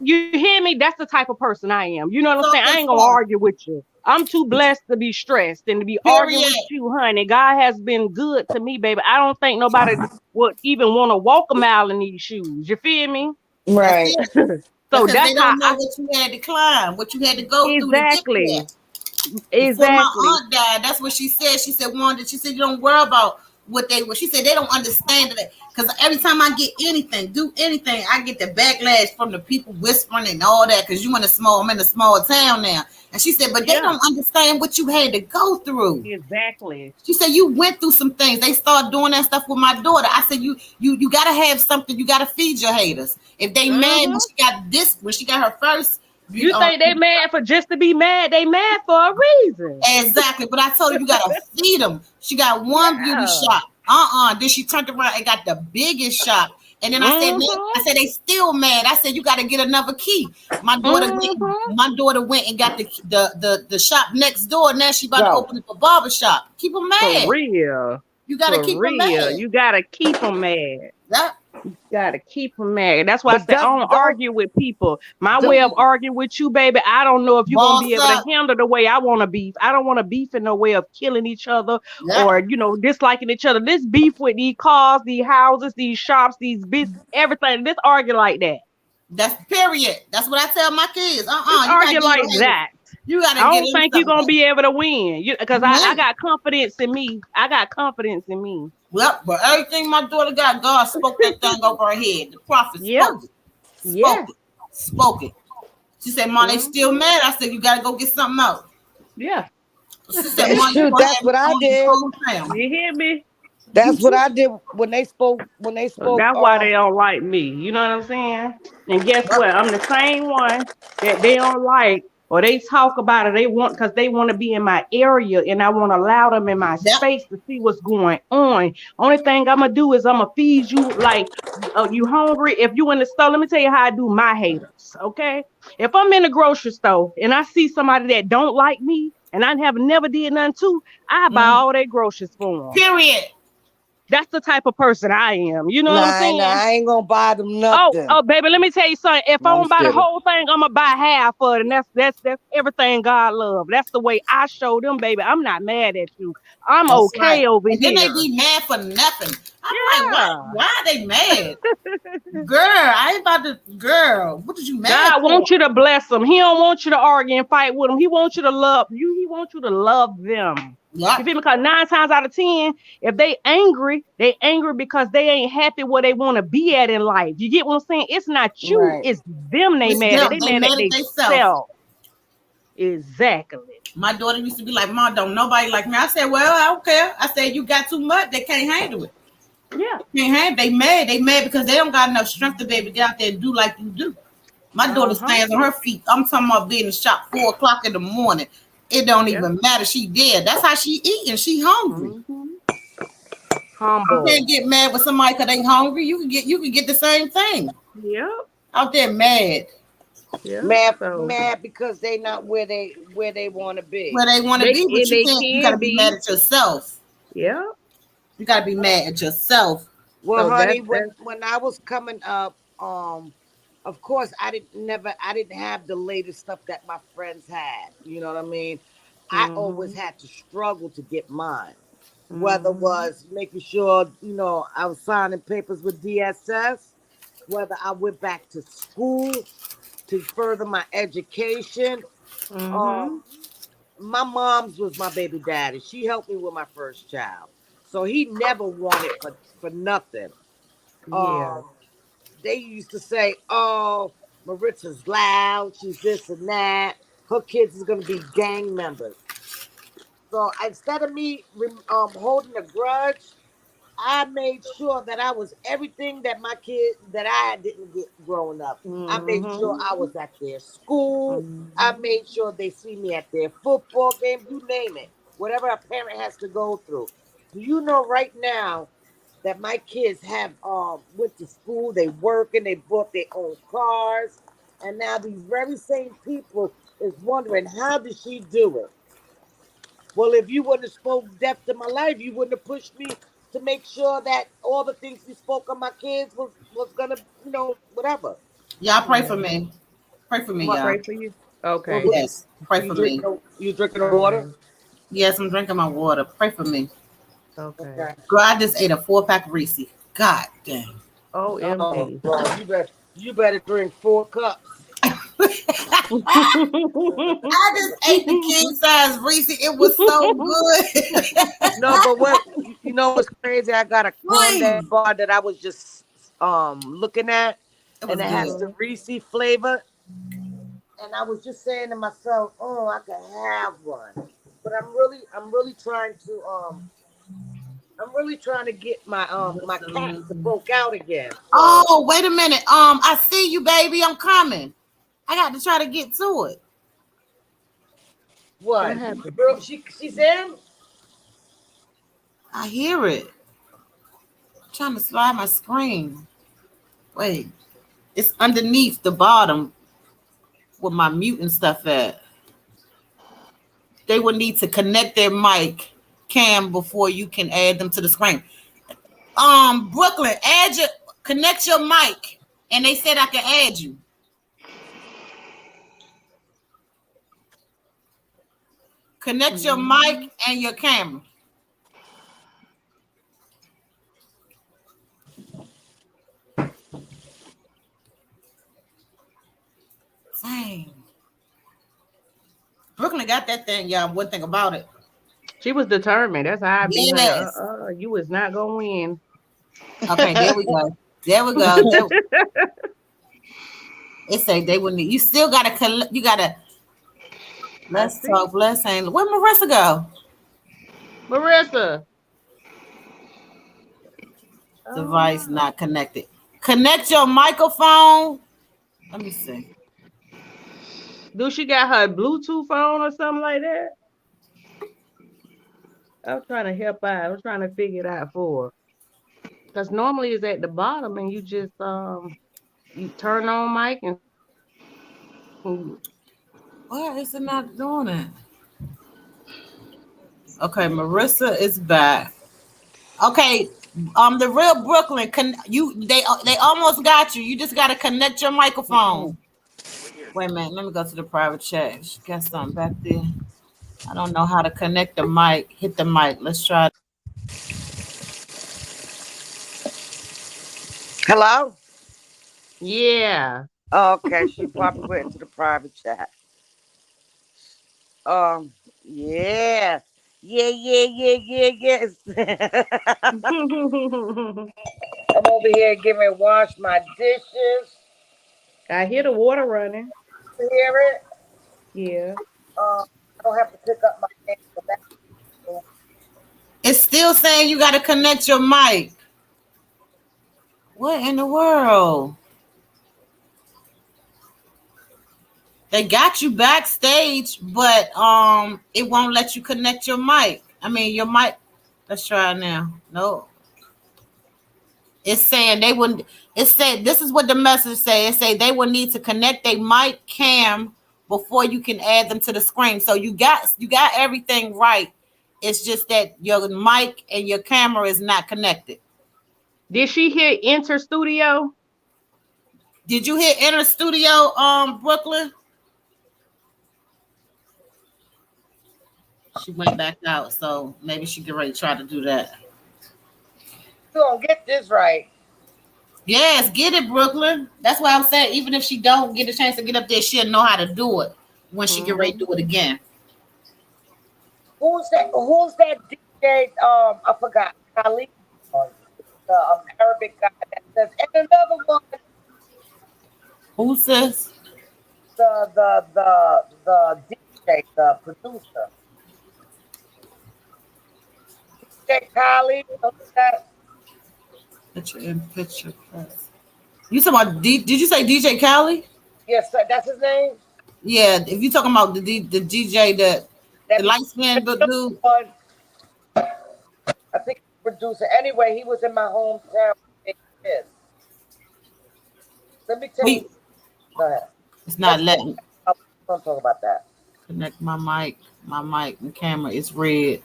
you hear me? That's the type of person I am. You know what I'm Fuck saying? your I ain't gonna stuff. argue with you. I'm too blessed to be stressed and to be arguing Period. with you, honey. God has been good to me, baby. I don't think nobody would even want to walk a mile in these shoes. You feel me? That's Right. it. So Because they that's how don't know I what you had to climb, what you had to go through to get there. exactly, Before my exactly. aunt died, that's what she said. She said, Wanda, she said, you don't worry about what they were. She said, they don't understand it. Because every time I get anything, do anything, I get the backlash from the people whispering and all that. Because I'm in a small town now. And she said, but they Yeah, don't understand what you had to go through. exactly. She said you went through some things. They started doing that stuff with my daughter. I said you gotta have something. You gotta feed your haters. If they mad Hmm. when she got her first, You think they mad for just to be mad? They mad for a reason. exactly. But I told her you gotta feed them. She got one beauty Yeah. shop. Then she turned around and got the biggest shop. And then I said, man, I Hmm. said they still mad. I said you got to get another key. Hmm. My daughter went and got the shop next door. Now she about to Go. open up a barber shop. Keep them For mad. real. You got to For keep them real. mad. You gotta keep them mad. That, Gotta keep them mad. That's why I But say I don't don't argue with people. My way of don't arguing with you, baby, I don't know if you're gonna be boss able to up. handle the way I want to beef. I don't want to beef in no way of killing each other Yeah, or disliking each other. This beef with these cars, these houses, these shops, these business, everything. This argue like that. that's period. That's what I tell my kids. This You gotta argue give like your haters. that. You gotta I get don't them think you're something. gonna be able to win. Because I Man. got confidence in me. I got confidence in me. Well, but everything my daughter got, God spoke that thing over her head. The prophet Yeah. spoke it. Yeah. Spoke it. Spoke it. She said, Mom, they still Hmm. mad. I said, you gotta go get something else. Yeah. She said, it's Mom, you true. gonna That's have me what I on the did. whole family. You hear me? That's what I did when they spoke So that's why they don't like me. You know what I'm saying? And guess what? I'm the same one that they don't like or they talk about it. They want because they want to be in my area and I want to allow them in my Yep. space to see what's going on. Only thing I'm gonna do is I'm gonna feed you like you hungry. If you in the store, let me tell you how I do my haters. Okay, if I'm in the grocery store and I see somebody that don't like me and I have never did nothing to, I buy Mm. all their groceries for them. Period. That's the type of person I am. You know what I'm nah, saying? I ain't gonna buy them Oh, nothing. oh, baby, let me tell you something. If I No, I'm don't just buy the kidding. whole thing, I'm gonna buy half of it, and that's everything God love. That's the way I show them, baby. I'm not mad at you. I'm That's right. okay over And then they here. be mad for nothing. I'm like, why? Yeah. Why are they mad? Girl, I ain't about to. Girl, what did you mad God for? wants you to bless them. He don't want you to argue and fight with them. He wants you to love you. He wants you to love them. You Yep. feel me? Because 9 times out of 10, if they angry because they ain't happy where they want to be at in life. You get what I'm saying? It's not you, Right. it's them they It's mad at. them. They They mad at mad at themselves. themselves. Exactly. My daughter used to be like, Mom, don't nobody like me. I said, well, I don't care. I said, you got too much. They can't handle it. Yeah. Can't handle. They mad. They mad because they don't got enough strength to be able to get out there and do like you do. My daughter Uh-huh. stands on her feet. I'm talking about being in the shop 4 o'clock in the morning. It don't Yeah. even matter. She dead. That's how she eating. She hungry. Hmm. You Humble. can't get mad with somebody because they hungry. You can get the same thing. Yep. Out there mad. Yep. So Mad because they not where they want to be. Where they want to they be, but and you they can't. You gotta can be mad be. at yourself. Yep. You gotta be mad at yourself. Well, So honey, that's when I was coming up, of course I didn't have the latest stuff that my friends had. You know what I mean? I always mm-hmm. had to struggle to get mine. Whether Mm-hmm. was making sure, I was signing papers with DSS, whether I went back to school to further my education. Mm-hmm. Um, my mom's was my baby daddy. She helped me with my first child. So he never wanted for nothing. Yeah. Um, they used to say, "Oh, Maritza's loud. She's this and that. Her kids is gonna be gang members." So instead of me holding a grudge, I made sure that I was everything that my kid that I didn't get growing up. I made sure Mm-hmm. I was at their school. I Mm-hmm. made sure they see me at their football game. You name it. Whatever a parent has to go through. Do you know right now? that my kids have went to school, they work, and they bought their own cars, and now these very same people is wondering how did she do it? Well, if you wouldn't have spoke depth to my life, you wouldn't have pushed me to make sure that all the things you spoke on my kids was gonna, whatever. Y'all pray for me. Pray for me, What? y'all. Pray for you. Okay. Well, Yes, pray for me. You drinking the water? Yes, I'm drinking my water. Pray for me. Okay. Okay. Girl, I just ate a 4-pack of Reese. God dang. Oh, OMG. well, you better drink 4 cups. I just ate the king size Reese. It was so good. No, but what you know what's crazy? I got a corn bar that I was just looking at, and it has the Reese flavor. And I was just saying to myself, "Oh, I could have one," but I'm really trying to get my my cat to broke out again. Oh, wait a minute. I see you, baby. I'm coming. I got to try to get to it. What? Girl, she's in? I hear it. I'm trying to slide my screen. Wait. It's underneath the bottom with my mute and stuff at. They would need to connect their mic cam before you can add them to the screen. Brooklyn, connect your mic. And they said I can add you. Connect your mic and your camera. Dang. Brooklyn got that thing, y'all. One thing about it. She was determined. That's how I beat Yes. her. You was not gonna win. Okay, there we go. There we go. It say they would need. You still gotta. You gotta. Let's talk. Let's say. Where Marissa go? Marissa. Device not connected. Connect your microphone. Let me see. Do she got her Bluetooth phone or something like that? I'm trying to help out. I'm trying to figure it out for her. Because normally it's at the bottom and you just you turn on mic and Why is it not doing it? Okay, Marissa is back. Okay, the real Brooklyn, they almost got you. You just gotta connect your microphone. Wait a minute, let me go to the private chat. She got something back there. I don't know how to connect the mic. Hit the mic. Let's try. Hello? yeah. Oh, okay, she probably went into the private chat. Yeah. Yes. I'm over here getting wash my dishes. I hear the water running. You hear it? Yeah. I don't have to pick up my hand for that. It's still saying you got to connect your mic. What in the world? They got you backstage, but it won't let you connect your mic. I mean, your mic. Let's try it now. No. It's saying they wouldn't. It said this is what the message say. It say they will need to connect their mic cam before you can add them to the screen. So you got everything right. It's just that your mic and your camera is not connected. Did she hit enter studio? Did you hit enter studio, Brooklyn? She went back out, so maybe she get ready to try to do that. You don't get this right. Yes, get it, Brooklyn. That's why I'm saying even if she don't get a chance to get up there, she'll know how to do it when she get ready to do it again. Who's that DJ? I forgot. Khalid, the Arabic guy that says, and another one. Who says? The DJ, the producer. DJ Khalid. Picture in picture press. You talking about did you say DJ Khaled? Yes, sir, that's his name. Yeah, if you talking about the DJ the light skinned dude. I think he producer. Anyway, he was in my hometown. Yes. Let me tell you. Go ahead. It's not letting Don't talk about that. connect my mic. My mic and camera is red.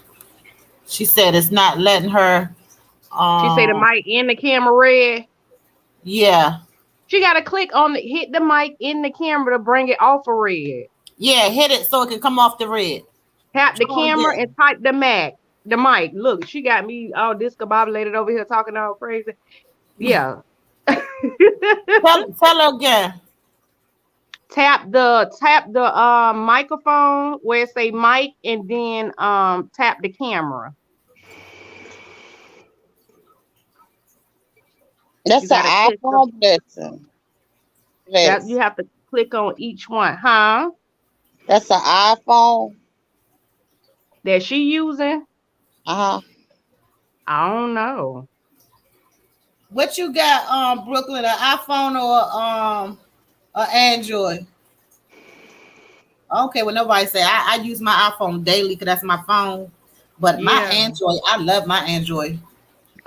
She said it's not letting her. She say the mic in the camera red. Yeah. She got to click on hit the mic in the camera to bring it off of red. Yeah, hit it so it can come off the red. Tap the camera and type the mic. The mic. Look, she got me all discombobulated over here talking all crazy. Yeah. Tell her again. Tap the microphone where it say mic and then tap the camera. That's an iPhone blessing. You have to click on each one, huh? That's an iPhone that she using. I don't know. What you got, Brooklyn? An iPhone or an Android? Okay, well nobody say I use my iPhone daily because that's my phone. But my Android, I love my Android.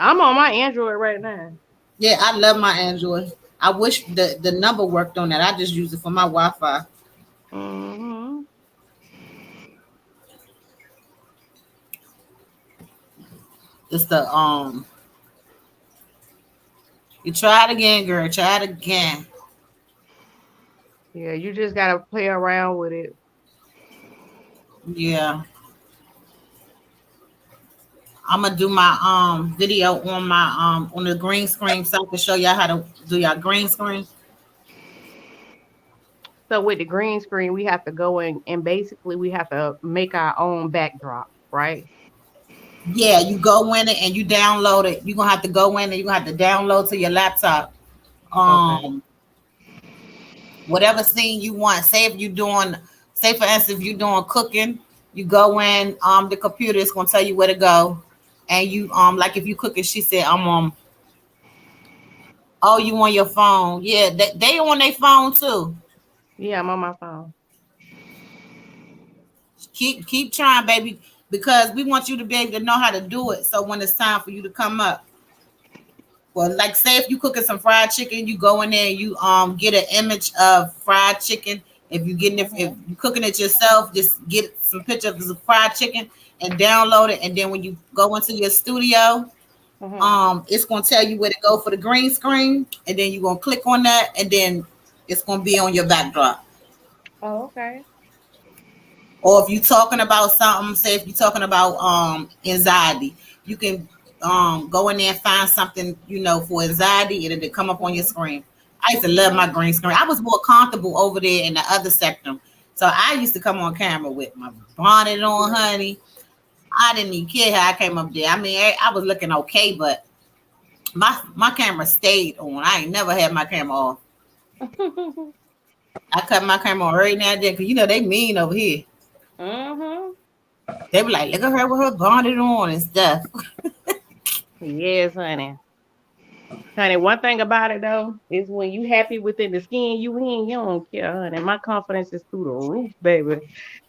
I'm on my Android right now. Yeah, I love my Android. I wish the number worked on that. I just use it for my Wi-Fi. Mm-hmm. It's the you try it again, girl. Try it again. Yeah, you just gotta play around with it. Yeah. I'm gonna do my video on my on the green screen so I can show y'all how to do y'all green screen. So with the green screen, we have to go in and basically we have to make our own backdrop, right? Yeah, you go in it and you download it. You're gonna have to go in and you're gonna have to download to your laptop. Whatever scene you want. Say for instance, if you're doing cooking, you go in, the computer is gonna tell you where to go. And you like if you cooking, she said, oh, you on your phone. Yeah, they on their phone too. Yeah, I'm on my phone. Keep trying, baby, because we want you to be able to know how to do it. So when it's time for you to come up. Well, like say if you cooking some fried chicken, you go in there and you get an image of fried chicken. If you're getting it, if you're cooking it yourself, just get some pictures of fried chicken and download it. And then when you go into your studio, it's gonna tell you where to go for the green screen, and then you're gonna click on that, and then it's gonna be on your backdrop. Oh, okay. Or if you're talking about something, say if you're talking about anxiety, you can go in there and find something, for anxiety, and it'll come up on your screen. I used to love my green screen. I was more comfortable over there in the other sector. So I used to come on camera with my bonnet on, honey. I didn't even care how I came up there. I mean, I was looking okay, but my camera stayed on. I ain't never had my camera off. I cut my camera on right now and then, because they mean over here. They be like, look at her with her bonnet on and stuff. Yes, honey. Honey, one thing about it though is when you happy within the skin you in, you don't care, honey. My confidence is through the roof, baby.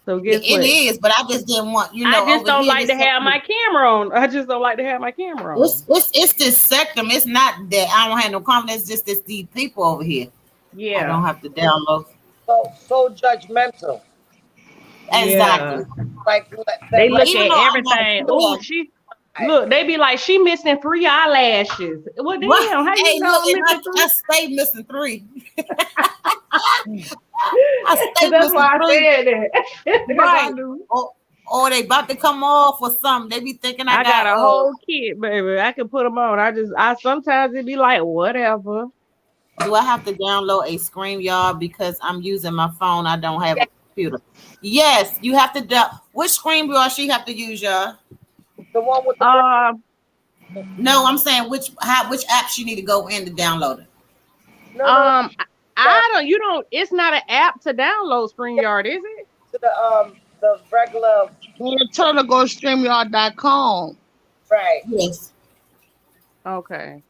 So guess what? It is, but I just didn't want, I just don't like to have my camera on. I just don't like to have my camera on. It's this sector. It's not that I don't have no confidence. Just these people over here. Yeah, I don't have to download. So judgmental. Exactly. Yeah. Like they look at everything. Oh, look, they be like, she missing 3 eyelashes. Well, damn, how you know I stay missing 3. That's why I said that. Right. Or they about to come off or something. They be thinking I got a whole kit, baby. I can put them on. I sometimes it be like, whatever. Do I have to download a StreamYard because I'm using my phone? I don't have a computer. Yes, you have to. Which StreamYard she have to use, y'all? The one with the no, I'm saying which app she need to go in to download it. It's not an app to download StreamYard, is it? To the regular. Tell her to go StreamYard.com. Right. Yes. Okay.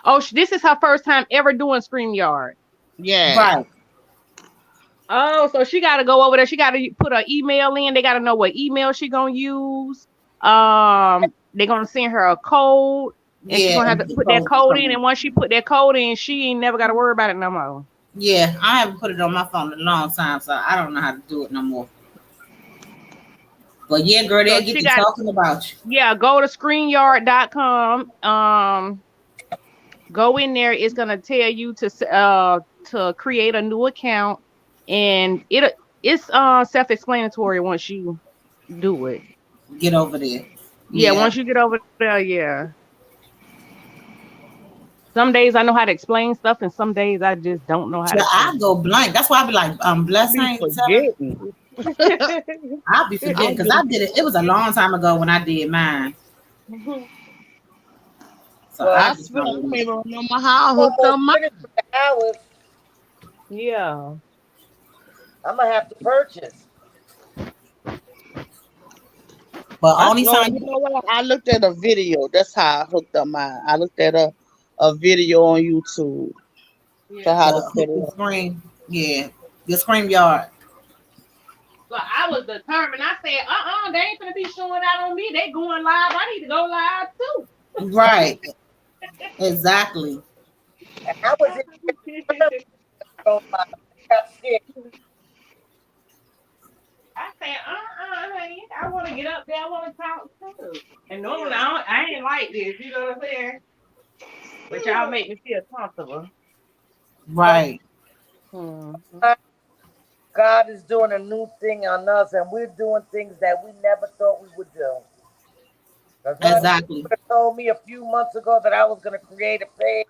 Oh, this is her first time ever doing StreamYard. Yeah. Right. Oh, so she got to go over there. She got to put her email in. They got to know what email she gonna use. they're gonna send her a code, and she's gonna have to put that code in. And once she put that code in, she ain't never got to worry about it no more. Yeah, I haven't put it on my phone in a long time, so I don't know how to do it no more. But yeah, girl, they'll get to talking about you. Yeah, go to StreamYard.com. Go in there. It's gonna tell you to create a new account, and it's self-explanatory once you do it. Get over there. Yeah, once you get over there, yeah. Some days I know how to explain stuff, and some days I just don't know how to. I go blank. That's why I be like, blessed. I'll be forgetting because I did it. It was a long time ago when I did mine. So I don't even remember how I hooked up my hours. Yeah. I'm gonna have to purchase. But only time you know what? I looked at a video. That's how I hooked up mine. I looked at a video on YouTube. So how to set it up. Scream. Yeah. The StreamYard. So I was determined. I said, they ain't gonna be showing out on me. They going live. I need to go live too. Right. Exactly. And I was I said, honey, I want to get up there. I want to talk too. And normally I ain't like this. You know what I'm saying? But y'all make me feel comfortable. Right. God is doing a new thing on us, and we're doing things that we never thought we would do. Exactly. You told me a few months ago that I was going to create a page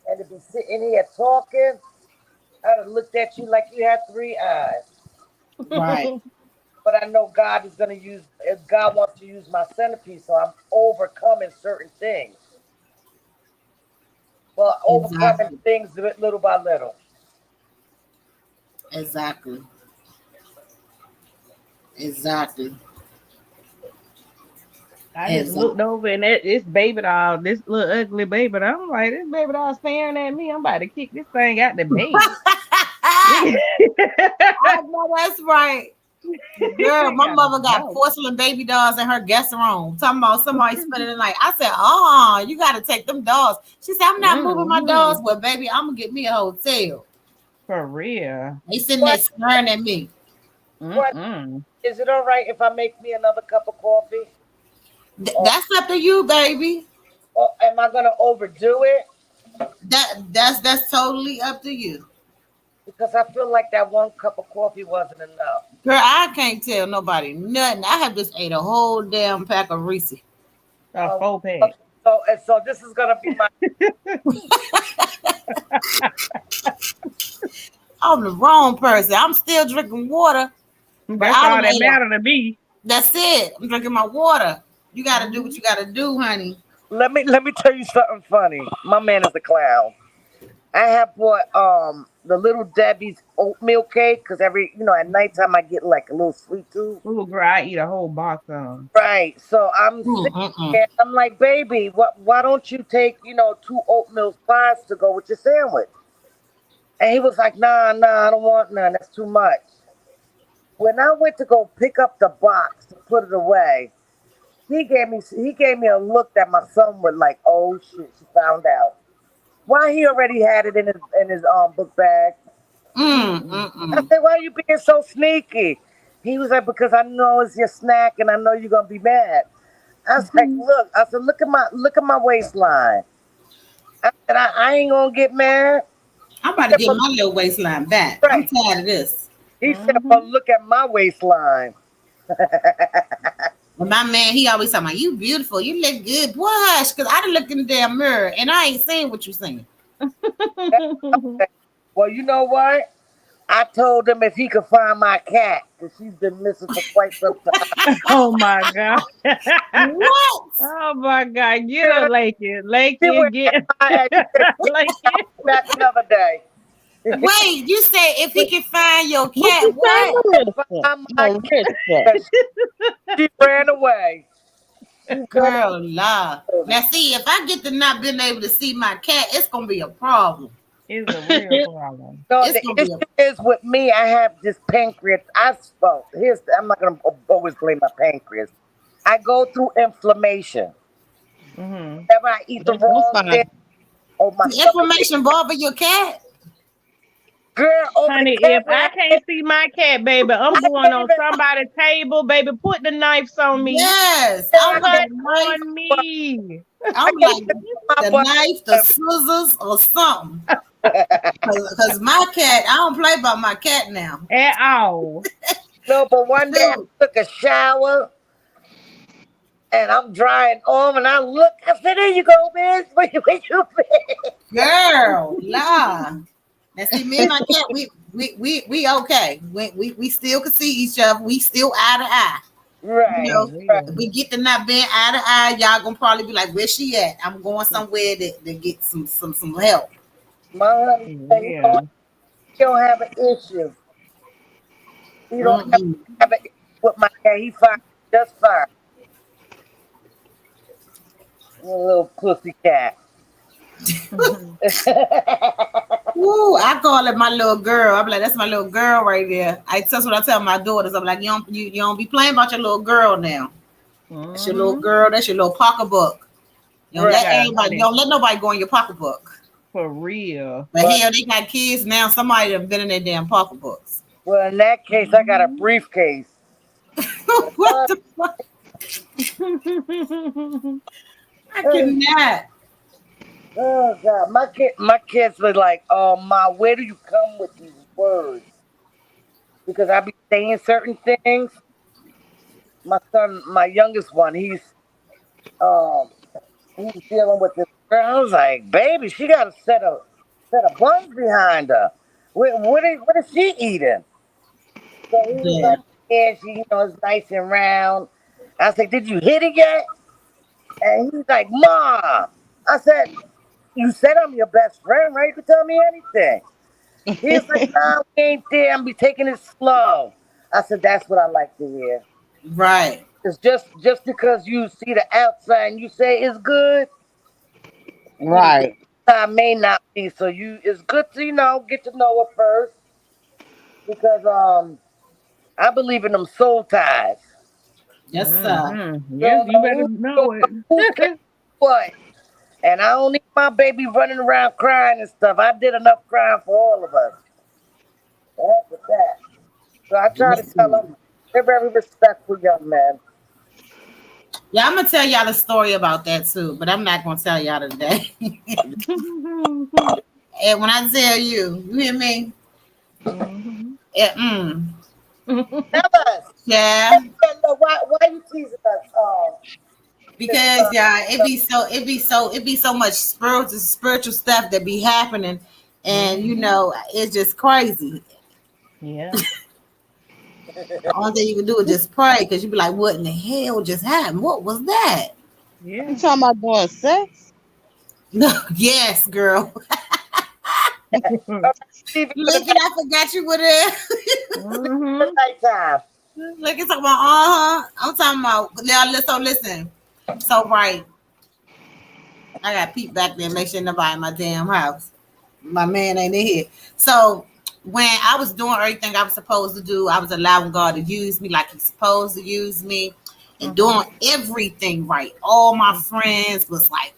and to be sitting here talking, I'd have looked at you like you had 3 eyes. Right. But I know God is going to use, God wants to use my centerpiece, so I'm overcoming certain things. Well, overcoming things little by little. Exactly. I just looked over and this baby doll, this little ugly baby doll. I'm like, this baby doll staring at me. I'm about to kick this thing out the bed. I know that's right. Girl, my mother got porcelain baby dolls in her guest room. Talking about somebody spending the night. I said, you got to take them dolls. She said, I'm not moving my dolls. Well, baby, I'm going to get me a hotel. For real. They sitting there staring at me. Is it all right if I make me another cup of coffee? That's up to you, baby. Or am I going to overdo it? That's totally up to you. Because I feel like that 1 cup of coffee wasn't enough. Girl, I can't tell nobody nothing. I have just ate a whole damn pack of Reese. A 4-pack. So this is gonna be my. I'm the wrong person. I'm still drinking water. That's all that matters to me. That's it. I'm drinking my water. You got to do what you got to do, honey. Let me tell you something funny. My man is a clown. I have bought the Little Debbie's oatmeal cake because at nighttime I get like a little sweet tooth. Ooh, girl, I eat a whole box of them. Right. So I'm I'm like, baby, why don't you take 2 oatmeal pies to go with your sandwich? And he was like, nah, I don't want none. That's too much. When I went to go pick up the box to put it away, he gave me a look that my son would like, oh shit, she found out. Why he already had it in his book bag? I said, why are you being so sneaky? He was like, because I know it's your snack and I know you're gonna be mad. I was like, look at my waistline. I said, I ain't gonna get mad. I'm about to get my little waistline back. Right. I'm tired of this. He said, well, look at my waistline. Well, my man, he always talking about, you beautiful, you look good. Boy, hush, because I done looked in the damn mirror and I ain't saying what you saying. Well, you know what? I told him if he could find my cat, because she's been missing for quite some time. Oh my God. What? Oh my God. Get her, Lakin. Lakin, get Lakin. Back another day. Wait, you say if he can find your cat, what? She ran away. Girl, love. Now, see, if I get to not being able to see my cat, it's gonna be a problem. It's a real problem. No, the issue is with me. I have this pancreas. I'm not gonna always blame my pancreas. I go through inflammation. Mm-hmm. Whenever I eat the That's wrong fine. thing, or my The stomach, information bother your cat. girl, over Honey, the if I camera, can't see my cat, baby, I'm I going can't on even. somebody's table, baby. Put the knives on me. Yes, I I'm can't like Cut knife. on me. I'm even like put my the butt. knife, the scissors, or something. Cause my cat, I don't play about my cat now. At all. No, but one day I Dude, took a shower and I'm drying off, and I look. I said, "There you go, man. Where you been?" girl, la. Now see, me and my cat, we okay. We still can see each other. We still eye to eye. You Right, know, right. if we get to not being eye to eye, y'all gonna probably be like, "Where she at?" I'm going somewhere to get some help. My honey said Yeah. he don't have an issue. He don't Mm-mm. have an issue with my cat. He fine, just fine. A little pussy cat. Woo, I call it my little girl. I'm like, that's my little girl right there. That's what I tell my daughters. I'm like, you don't be playing about your little girl now. That's your little Mm-hmm. girl. That's your little pocketbook. You don't let Yeah, anybody. You don't let nobody go in your pocketbook. for real. But But hell, they got kids now. Somebody have been in their damn pocketbooks. well, in that case, I got a Mhm. briefcase. What the fuck? I cannot. Oh God, my kids was like, "Oh, Ma, where do you come with these words?" Because I be saying certain things. My son, my youngest one, um he's dealing with this girl. I was like, "Baby, she got a set of buns behind her. What is she eating?" So he was Yeah. like, "Yeah, it's nice and round." I said, "Did you hit it yet?" And he's like, "Ma." I said, "You said I'm your best friend, right? You can tell me anything." He's like, "Nah, we ain't there. I'm be taking it slow." I said, "That's what I like to hear. Right. It's just because you see the outside and you say it's good, the Right. inside may not be. So it's good to get to know her first because I believe in them soul ties. Yes, sir. Mm-hmm. You Yes, don't you know better know it. who can what. And I don't need my baby running around crying and stuff. I did enough crying for all of us. The heck with that. So I try to Yes, tell sir. them they're very respectful young men. Yeah, I'm gonna tell y'all a story about that too, but I'm not gonna tell y'all today. And when I tell you, you hear me? Mhm. Yeah, Never. yeah. Why you teasing us? This, Because yeah, it be so much spiritual stuff that be happening, and it's just crazy. Yeah. The only thing you can do is just pray, because you be like, what in the hell just happened? What was that? Yeah. You talking about doing sex? No, yes, girl. leave it for Look, and I forgot you were there. the Mhm. nighttime. Look, it's talking about I'm talking about now. Listen. So right, I got Pete back there. Make sure nobody in my damn house. My man ain't in here. So when I was doing everything I was supposed to do, I was allowing God to use me like He's supposed to use me, and doing everything right. All my friends was like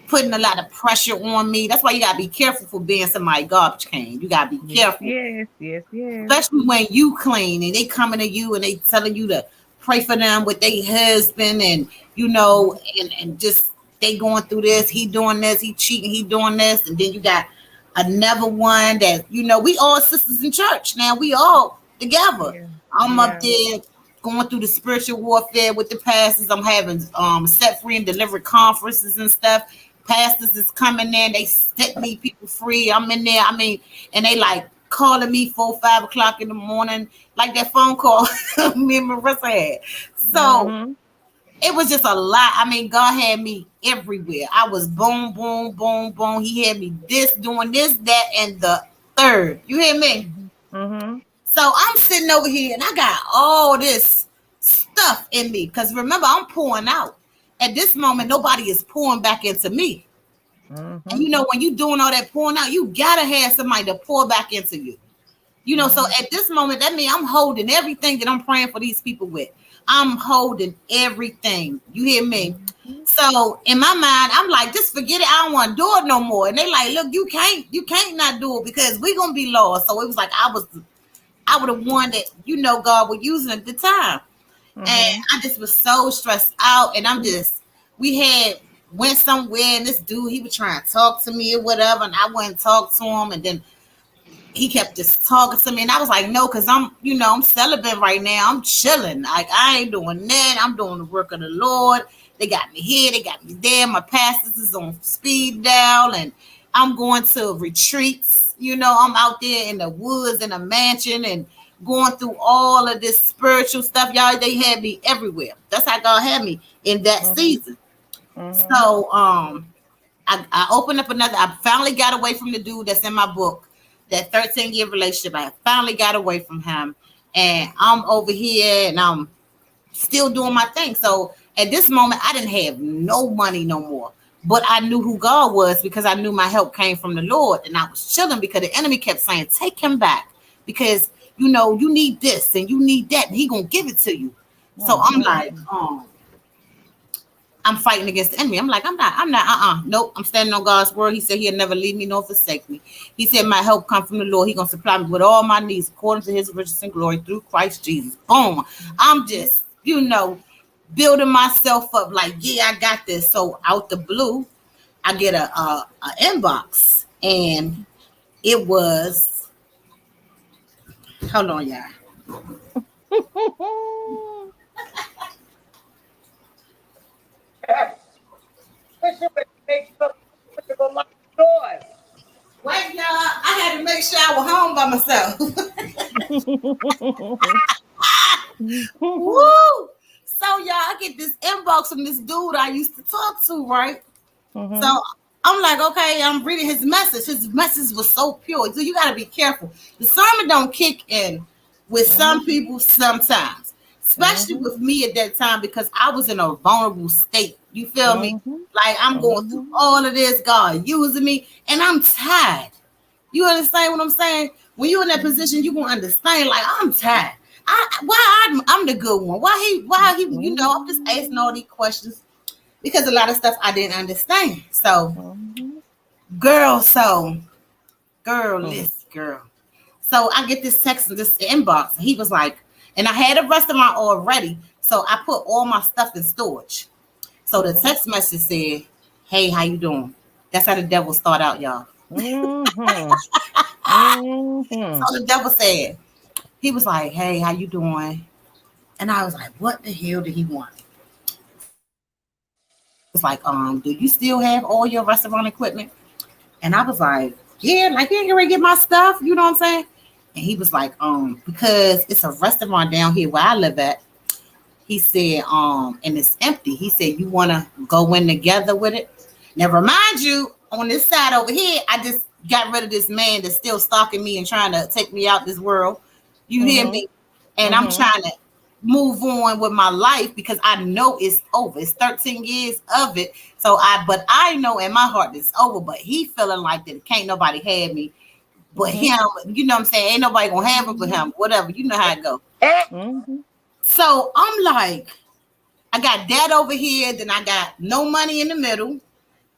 putting a lot of pressure on me. That's why you gotta be careful for being somebody garbage can. You gotta be Yes, careful, yes, yes, yes. especially when you clean and they coming to you and they telling you to pray for them with their husband, and and just they going through this, he doing this, he cheating, he doing this, and then you got another one that we all sisters in church now, we all together. Yeah. I'm up Yeah. there going through the spiritual warfare with the pastors. I'm having set free and delivered conferences and stuff. Pastors is coming in, they set me people free. I'm in there, and they like calling me 4-5 o'clock in the morning, like that phone call me and Marissa had. So Mhm. it was just a lot. God had me everywhere. I was boom, boom, boom, boom. He had me doing this, that, and the third. You hear me? Mhm. So I'm sitting over here and I got all this stuff in me. Because remember, I'm pouring out. At this moment, nobody is pouring back into me. And Mhm. when you doing all that pouring out, you gotta have somebody to pour back into you. So at this moment, that means I'm holding everything that I'm praying for these people with. I'm holding everything. You hear me? So in my mind, I'm like, just forget it. I don't want to do it no more. And they like, look, you can't not do it because we're gonna be lost. So it was like I would have won that, God was using at the time. And I just was so stressed out. And we had went somewhere and this dude, he was trying to talk to me or whatever, and I wouldn't talk to him, and then he kept just talking to me, and I was like, no, because I'm celibate right now. I'm chilling. Like, I ain't doing that. I'm doing the work of the Lord. They got me here. They got me there. My pastors is on speed dial, and I'm going to retreats. I'm out there in the woods in a mansion and going through all of this spiritual stuff. Y'all, they had me everywhere. That's how God had me in that season. So I opened up I finally got away from the dude that's in my book. That 13-year relationship, I finally got away from him, and I'm over here and I'm still doing my thing. So at this moment, I didn't have no money no more, but I knew who God was because I knew my help came from the Lord, and I was chilling because the enemy kept saying, take him back because, you need this and you need that, and he going to give it to you. So I'm like, I'm fighting against the enemy. I'm like, I'm not, nope. I'm standing on God's word. He said he'll never leave me nor forsake me. He said my help come from the Lord. He going to supply me with all my needs according to his riches and glory through Christ Jesus. Boom. I'm just, building myself up like, yeah, I got this. So out the blue, I get a inbox, and it was, hold on, y'all. Wait, y'all. I had to make sure I was home by myself. Woo! So, y'all, I get this inbox from this dude I used to talk to, right? So I'm like, okay, I'm reading his message. His message was so pure. So you got to be careful. The sermon don't kick in with some people sometimes, especially with me at that time, because I was in a vulnerable state. You feel me? Like, I'm going through all of this, God using me, and I'm tired. You understand what I'm saying? When you're in that position, you're going to understand, like, I'm tired. I'm the good one. Why he, I'm just asking all these questions because a lot of stuff I didn't understand. So, girl. So I get this text in this inbox. And he was like, and I had a restaurant already. So I put all my stuff in storage. So the text message said, hey, how you doing? That's how the devil start out, y'all. So the devil said, he was like, hey, how you doing? And I was like, what the hell did he want? It's like, do you still have all your restaurant equipment? And I was like, yeah, like, you ain't gonna get my stuff, you know what I'm saying? And he was like, because it's a restaurant down here where I live at. He said, and it's empty. He said, you wanna go in together with it? Now, remind you, on this side over here, I just got rid of this man that's still stalking me and trying to take me out this world. You hear me? And I'm trying to move on with my life because I know it's over. It's 13 years of it. But I know in my heart it's over, but he feeling like that can't nobody have me but him. You know what I'm saying? Ain't nobody gonna have him but him. Whatever. You know how it go. So I'm like, I got that over here. Then I got no money in the middle.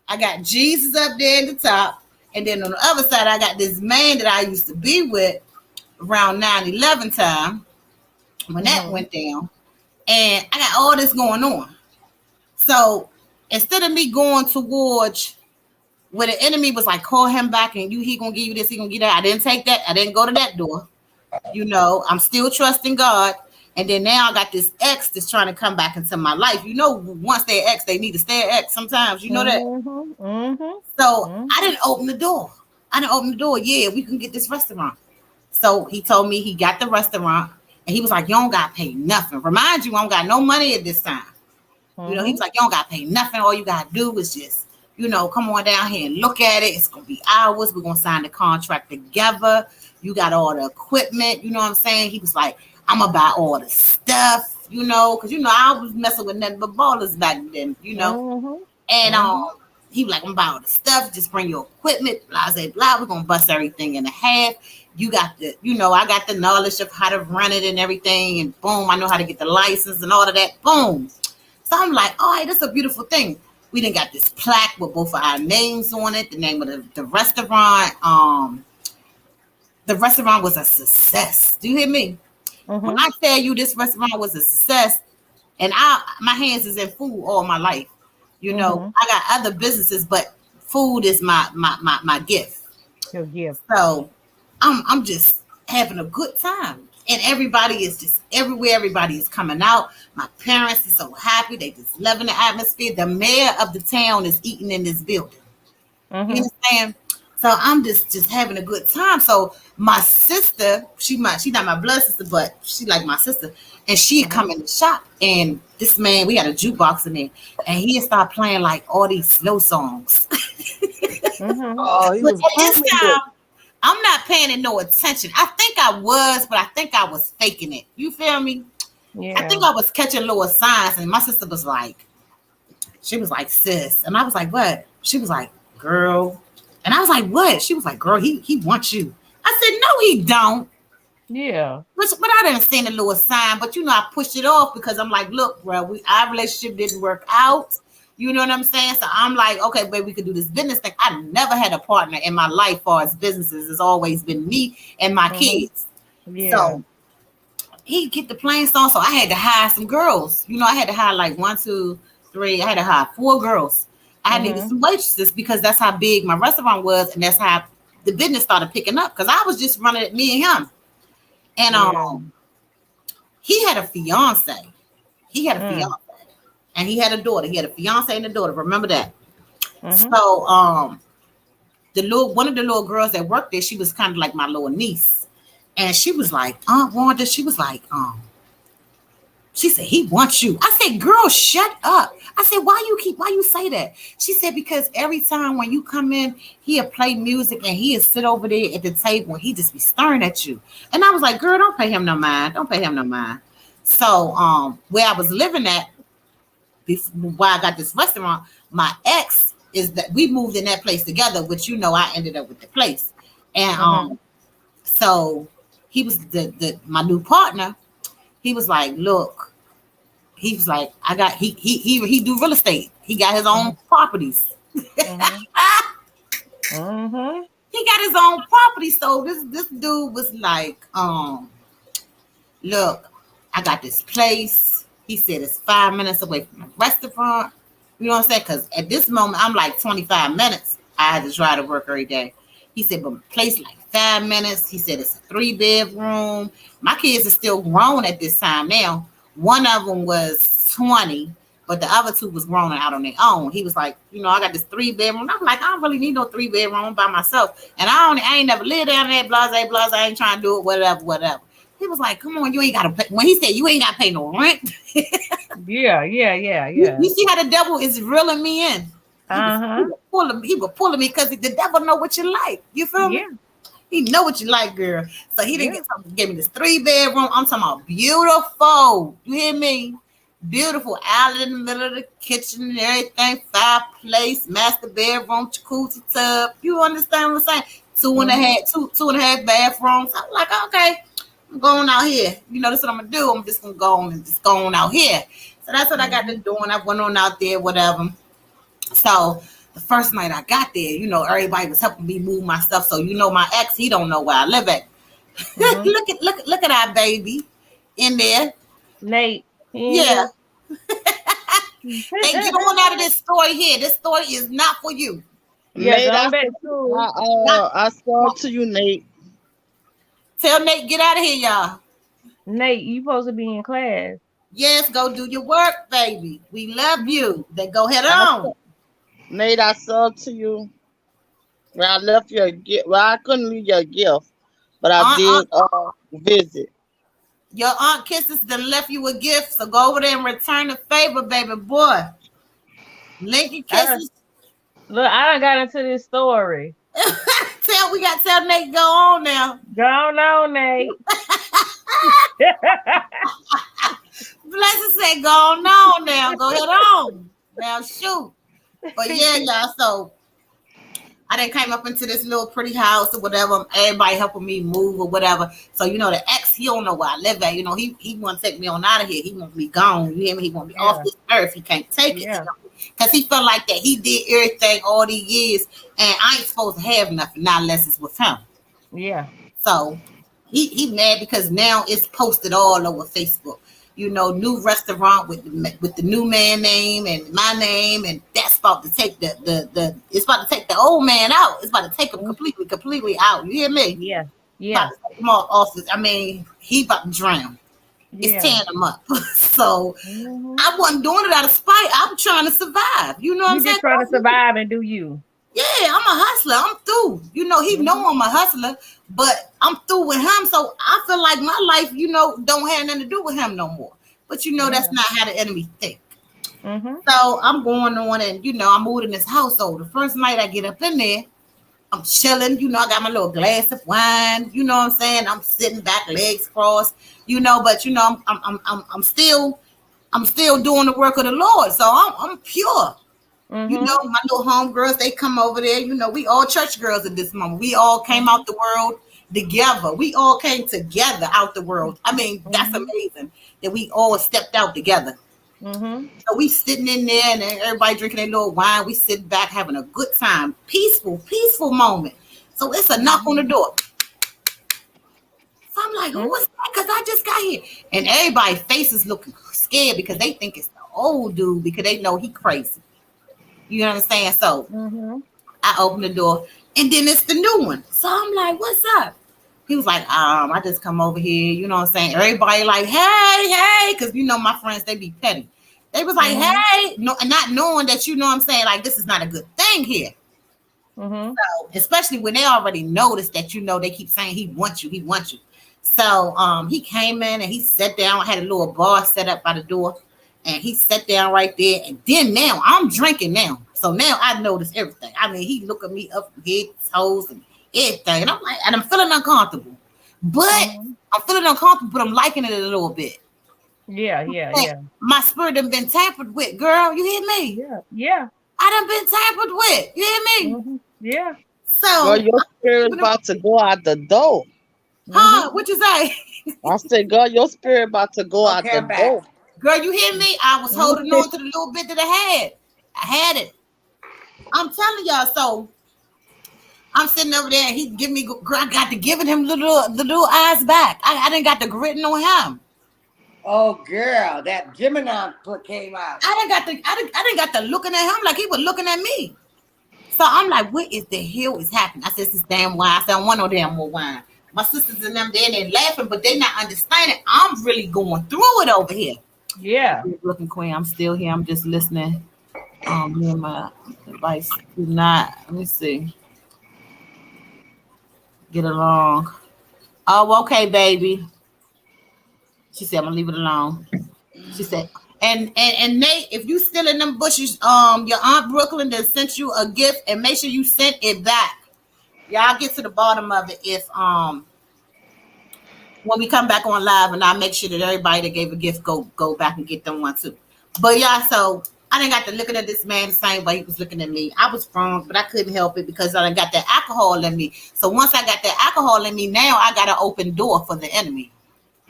I got Jesus up there at the top. And then on the other side, I got this man that I used to be with around 9/11 time when that went down. And I got all this going on. So instead of me going towards where the enemy was like, call him back and he gonna give you this, he gonna get that. I didn't take that. I didn't go to that door. I'm still trusting God. And then now I got this ex that's trying to come back into my life. Once they're ex, they need to stay ex sometimes. You know that? So I didn't open the door. Yeah, we can get this restaurant. So he told me he got the restaurant. And he was like, you don't got to pay nothing. Remind you, I don't got no money at this time. He was like, you don't got to pay nothing. All you got to do is just, come on down here and look at it. It's going to be ours. We're going to sign the contract together. You got all the equipment. You know what I'm saying? He was like, I'm going to buy all the stuff, because, I was messing with nothing but ballers back then, And he was like, I'm buying the stuff, just bring your equipment, blah, blah, blah. We're gonna bust everything in half. You got the, I got the knowledge of how to run it and everything, and boom, I know how to get the license and all of that. Boom. So I'm like, all right, that's a beautiful thing. We done got this plaque with both of our names on it, the name of the restaurant. The restaurant was a success. Do you hear me? Mm-hmm. When I tell you this restaurant was a success, and my hands is in food all my life. I got other businesses, but food is my gift. Your gift. So I'm just having a good time. And everybody is just everywhere. Everybody is coming out. My parents are so happy. They just loving the atmosphere. The mayor of the town is eating in this building. Mm-hmm. You understand? So I'm just having a good time. So my sister, she's not my blood sister, but she like my sister. And she come in the shop, and this man, we had a jukebox in there, and he started playing like all these slow songs. Mm-hmm. Oh, he But was at this booming time, I'm not paying it no attention. I think I was, but I think I was faking it. You feel me? Yeah. I think I was catching lower signs, and my sister was like, sis. And I was like, what? She was like, girl. And I was like, what? She was like, girl, he wants you. I said, no, he don't. Yeah. But I didn't see the lower sign. But, I pushed it off because I'm like, look, bro, our relationship didn't work out. You know what I'm saying? So I'm like, okay, babe, we could do this business thing. I never had a partner in my life as far as businesses. It's always been me and my kids. Yeah. So he get the playing song. So I had to hire some girls. I had to hire like 1, 2, 3. I had to hire 4 girls. I needed some waitresses because that's how big my restaurant was, and that's how the business started picking up. Because I was just running it, me and him. And he had a fiance. And he had a daughter. He had a fiance and a daughter. Remember that. So one of the little girls that worked there, she was kind of like my little niece. And she was like, Aunt Wanda, she was like, she said, he wants you. I said, girl, shut up. I said, why you say that? She said, because every time when you come in, he'll play music and he'll sit over there at the table and he just be staring at you. And I was like, girl, don't pay him no mind. So where I was living at, while I got this restaurant, my ex is that we moved in that place together, which I ended up with the place. And so he was my new partner. He was like, look, he was like, he do real estate. He got his own properties. He got his own property. So this dude was like, look, I got this place. He said it's 5 minutes away from the restaurant. You know what I'm saying? Because at this moment, I'm like 25 minutes. I had to drive to work every day. He said, but place like 5 minutes. He said it's a 3-bedroom. My kids are still grown at this time now. One of them was 20, but the other 2 was grown and out on their own. He was like, I got this 3-bedroom. I'm like, I don't really need no 3-bedroom by myself. And I ain't never lived down there, blase. I ain't trying to do it, whatever. He was like, come on, you ain't got to pay. When he said you ain't got to pay no rent. Yeah. You see how the devil is reeling me in. He was pulling me because the devil know what you like. You feel me? He know what you like, girl. So he didn't gave me this 3-bedroom. I'm talking about beautiful. You hear me? Beautiful outlet in the middle of the kitchen and everything. Fireplace, master bedroom, jacuzzi tub. You understand what I'm saying? 2.5 bathrooms. I'm like, okay, I'm going out here. That's what I'm gonna do. I'm just gonna go on and just going out here. So that's what I got to do. And I went on out there, whatever. So the first night I got there, everybody was helping me move my stuff. So my ex, he don't know where I live at. Look at our baby in there. Nate. Yeah. Hey, get on out of this story here. This story is not for you. Yeah, Nate, going back to I saw to you, Nate. Tell Nate, get out of here, y'all. Nate, you supposed to be in class. Yes, go do your work, baby. We love you. Then go head on. Nate, I saw to you. Well, I left your gift. Well, I couldn't leave your gift, but I did visit. Your Aunt Kisses done left you a gift, so go over there and return the favor, baby boy. Linky Kisses. Look, I done got into this story. We got to tell Nate go on now. Go on, Nate. Blessing said go on now. Go ahead on. Now shoot. But yeah, y'all. So I done came up into this little pretty house or whatever. Everybody helping me move or whatever. So the ex, he don't know where I live at. He want to take me on out of here. He want me gone. You hear me? He want me off this earth. He can't take it. Because he felt like that he did everything all these years, and I ain't supposed to have nothing, not unless it's with him. Yeah. So he mad because now it's posted all over Facebook. New restaurant with the new man name and my name, and that's about to take it's about to take the old man out. It's about to take him completely out. You hear me? Yeah. About to take him off. I mean, he about to drown. It's tearing him up. So I wasn't doing it out of spite. I'm trying to survive. You know what I'm saying? Just trying to survive and do you. Yeah, I'm a hustler. I'm through. He know I'm a hustler, but I'm through with him. So I feel like my life, don't have nothing to do with him no more. But that's not how the enemy think. So I'm going on, and I moved in this household. The first night I get up in there, I'm chilling. I got my little glass of wine. You know what I'm saying? I'm sitting back, legs crossed. But I'm still doing the work of the Lord. So I'm pure. My little homegirls, they come over there. We all church girls at this moment. We all came out the world together. We all came together out the world. I mean, that's amazing that we all stepped out together. So we sitting in there, and everybody drinking their little wine. We sitting back having a good time. Peaceful moment. So it's a knock on the door. So I'm like, who was that? Because I just got here. And everybody's face is looking scared because they think it's the old dude because they know he crazy. You understand? So I opened the door, and then it's the new one. So I'm like, what's up? He was like, I just come over here. You know what I'm saying? Everybody like, hey, because my friends, they be petty. They was like, hey, no, and not knowing that, what I'm saying, like, this is not a good thing here. So, especially when they already noticed that, they keep saying he wants you. So he came in and he sat down. I had a little bar set up by the door. And he sat down right there. And then now I'm drinking now. So now I notice everything. I mean, he look at me up from head to toes and everything. And I'm like, and I'm feeling uncomfortable. But I'm liking it a little bit. Yeah. My spirit done been tampered with, girl. You hear me? Yeah. I done been tampered with. You hear me? Yeah. So Girl, your spirit about to go out the door. What you say? I said, girl, your spirit about to go out the door. Girl, you hear me? I was holding on to the little bit that I had it. I'm telling y'all. So I'm sitting over there, and he give me. Girl, I got to giving him the little eyes back. I didn't got the gritting on him. Oh, girl, that Gemini came out. I didn't got the looking at him like he was looking at me. So I'm like, what is the hell is happening? I said, this damn wine. I said, I want no damn more wine. My sisters and them, they're laughing, but they're not understanding. I'm really going through it over here. Yeah. Looking queen, I'm still here. I'm just listening. Me and my advice do not. Let me see. Get along. Oh, okay, baby. She said, I'm gonna leave it alone. She said, and Nate, if you still in them bushes, your Aunt Brooklyn that sent you a gift, and make sure you sent it back. Y'all get to the bottom of it if when we come back on live, and I'll make sure that everybody that gave a gift go back and get them one too. But yeah, so I didn't got to looking at this man the same way he was looking at me. I was wrong, but I couldn't help it because I done got that alcohol in me. So once I got that alcohol in me, now I got an open door for the enemy.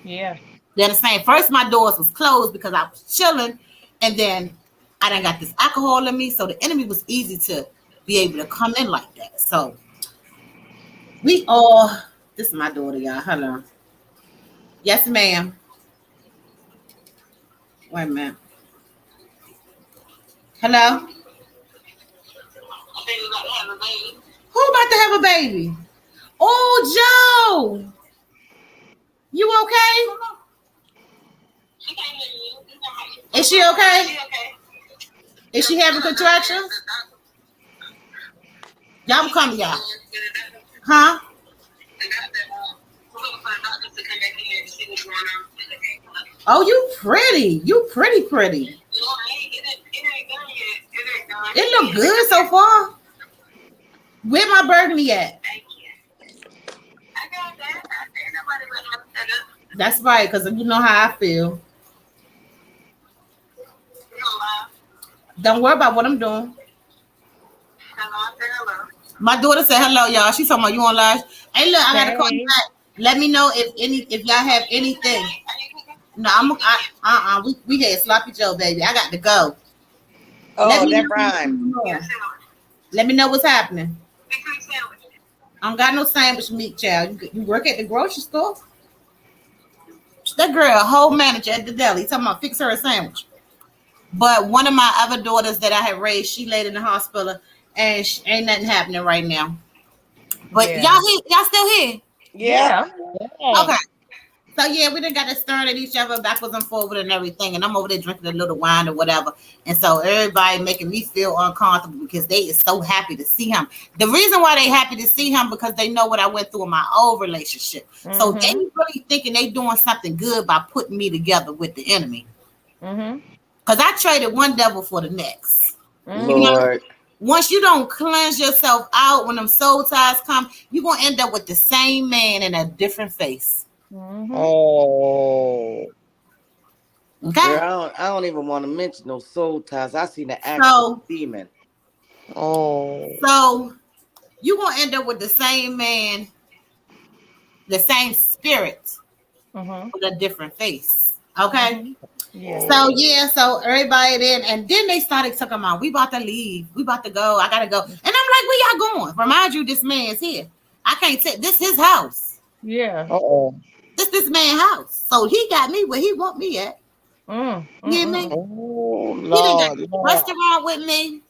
Yeah. You understand? First, my doors was closed because I was chilling, and then I done got this alcohol in me, so the enemy was easy to be able to come in like that. So we all, this is my daughter, y'all. Hello. Yes, ma'am. Wait a minute. Hello? Who about to have a baby? Oh, Joe. You okay? Is she okay? Is she having contractions? Y'all come, y'all. Huh? Oh, you pretty. You pretty. It look good so far. Where my burgundy at? That's right, because you know how I feel. Don't worry about what I'm doing. My daughter said hello, y'all. She's talking about you on live. Hey, look, I gotta call you Hey. back. Let me know if y'all have anything. No, we had Sloppy Joe, baby. I got to go. Oh, me that know rhyme. Let me know what's happening. I don't got no sandwich meat, child. You work at the grocery store? That girl, a whole manager at the deli, talking about fix her a sandwich. But one of my other daughters that I had raised, she laid in the hospital, and ain't nothing happening right now. But Yeah. y'all still here? Yeah. Okay. So yeah, we done got to staring at each other backwards and forward and everything, and I'm over there drinking a little wine or whatever. And so everybody making me feel uncomfortable because they is so happy to see him. The reason why they happy to see him because they know what I went through in my old relationship. So they really thinking they doing something good by putting me together with the enemy. Because I traded one devil for the next. Lord. Once you don't cleanse yourself out, when them soul ties come, you're going to end up with the same man in a different face. Oh. Okay? Girl, I don't even want to mention no soul ties. I seen the actual demon. Oh. So you're going to end up with the same man, the same spirit, with a different face. Okay? Yeah. So everybody then they started talking about, we about to leave. We about to go. I got to go. And I'm like, where y'all going? Remind you, this man's here. I can't take this his house. Yeah. Uh-oh. This man's house. So he got me where he want me at. You hear me? Oh, He done got Lord. this restaurant with me.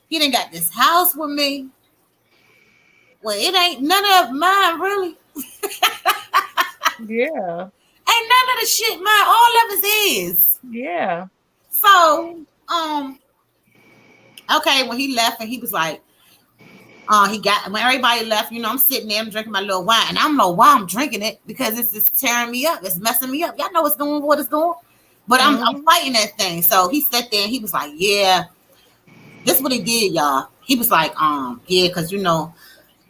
He done got this house with me. Well, it ain't none of mine, really. Yeah. Ain't none of the shit mine. All of it is. Yeah. So, okay, when he left and he was like, when everybody left, I'm sitting there, I'm drinking my little wine, and I don't know why I'm drinking it because it's just tearing me up. It's messing me up. Y'all know it's doing what it's doing. But I'm fighting that thing. So he sat there and he was like, yeah, this is what he did, y'all. He was like, yeah, because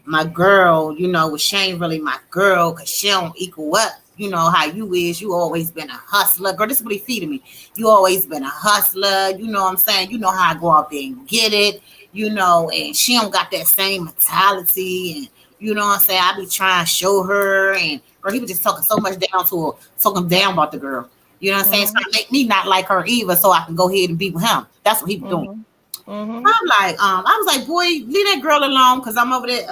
my girl, she ain't really my girl because she don't equal up. You know how you is. You always been a hustler. Girl, this is what he feeding me. You always been a hustler. You know what I'm saying? You know how I go out there and get it. And she don't got that same mentality. And you know what I'm saying? I be trying to show her. And girl, he was just talking so much down to her, talking down about the girl. You know what I'm saying? So to make me not like her either so I can go ahead and be with him. That's what he was doing. I'm like, I was like, boy, leave that girl alone, because I'm over there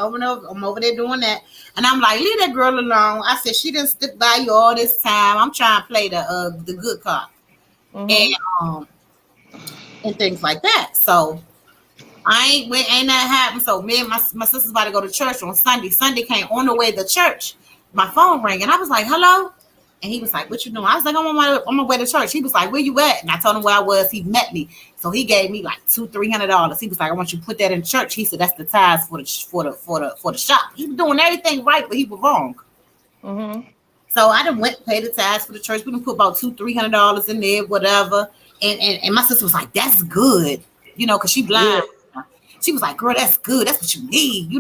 doing that. And I'm like, leave that girl alone. I said, she didn't stick by you all this time. I'm trying to play the good cop. And things like that. So ain't that happened. So me and my sister's about to go to church on Sunday. Sunday came on the way to church. My phone rang and I was like, hello? And he was like, what you doing? I was like, I'm on my way to church. He was like, where you at? And I told him where I was. He met me. So he gave me like $200-$300. He was like, I want you to put that in church. He said, that's the tithes for the shop. He was doing everything right, but he was wrong. So I done went and paid the tithes for the church. We done put about $200-$300 in there, whatever. And my sister was like, that's good. Because she blind. Yeah. She was like, girl, that's good. That's what you need.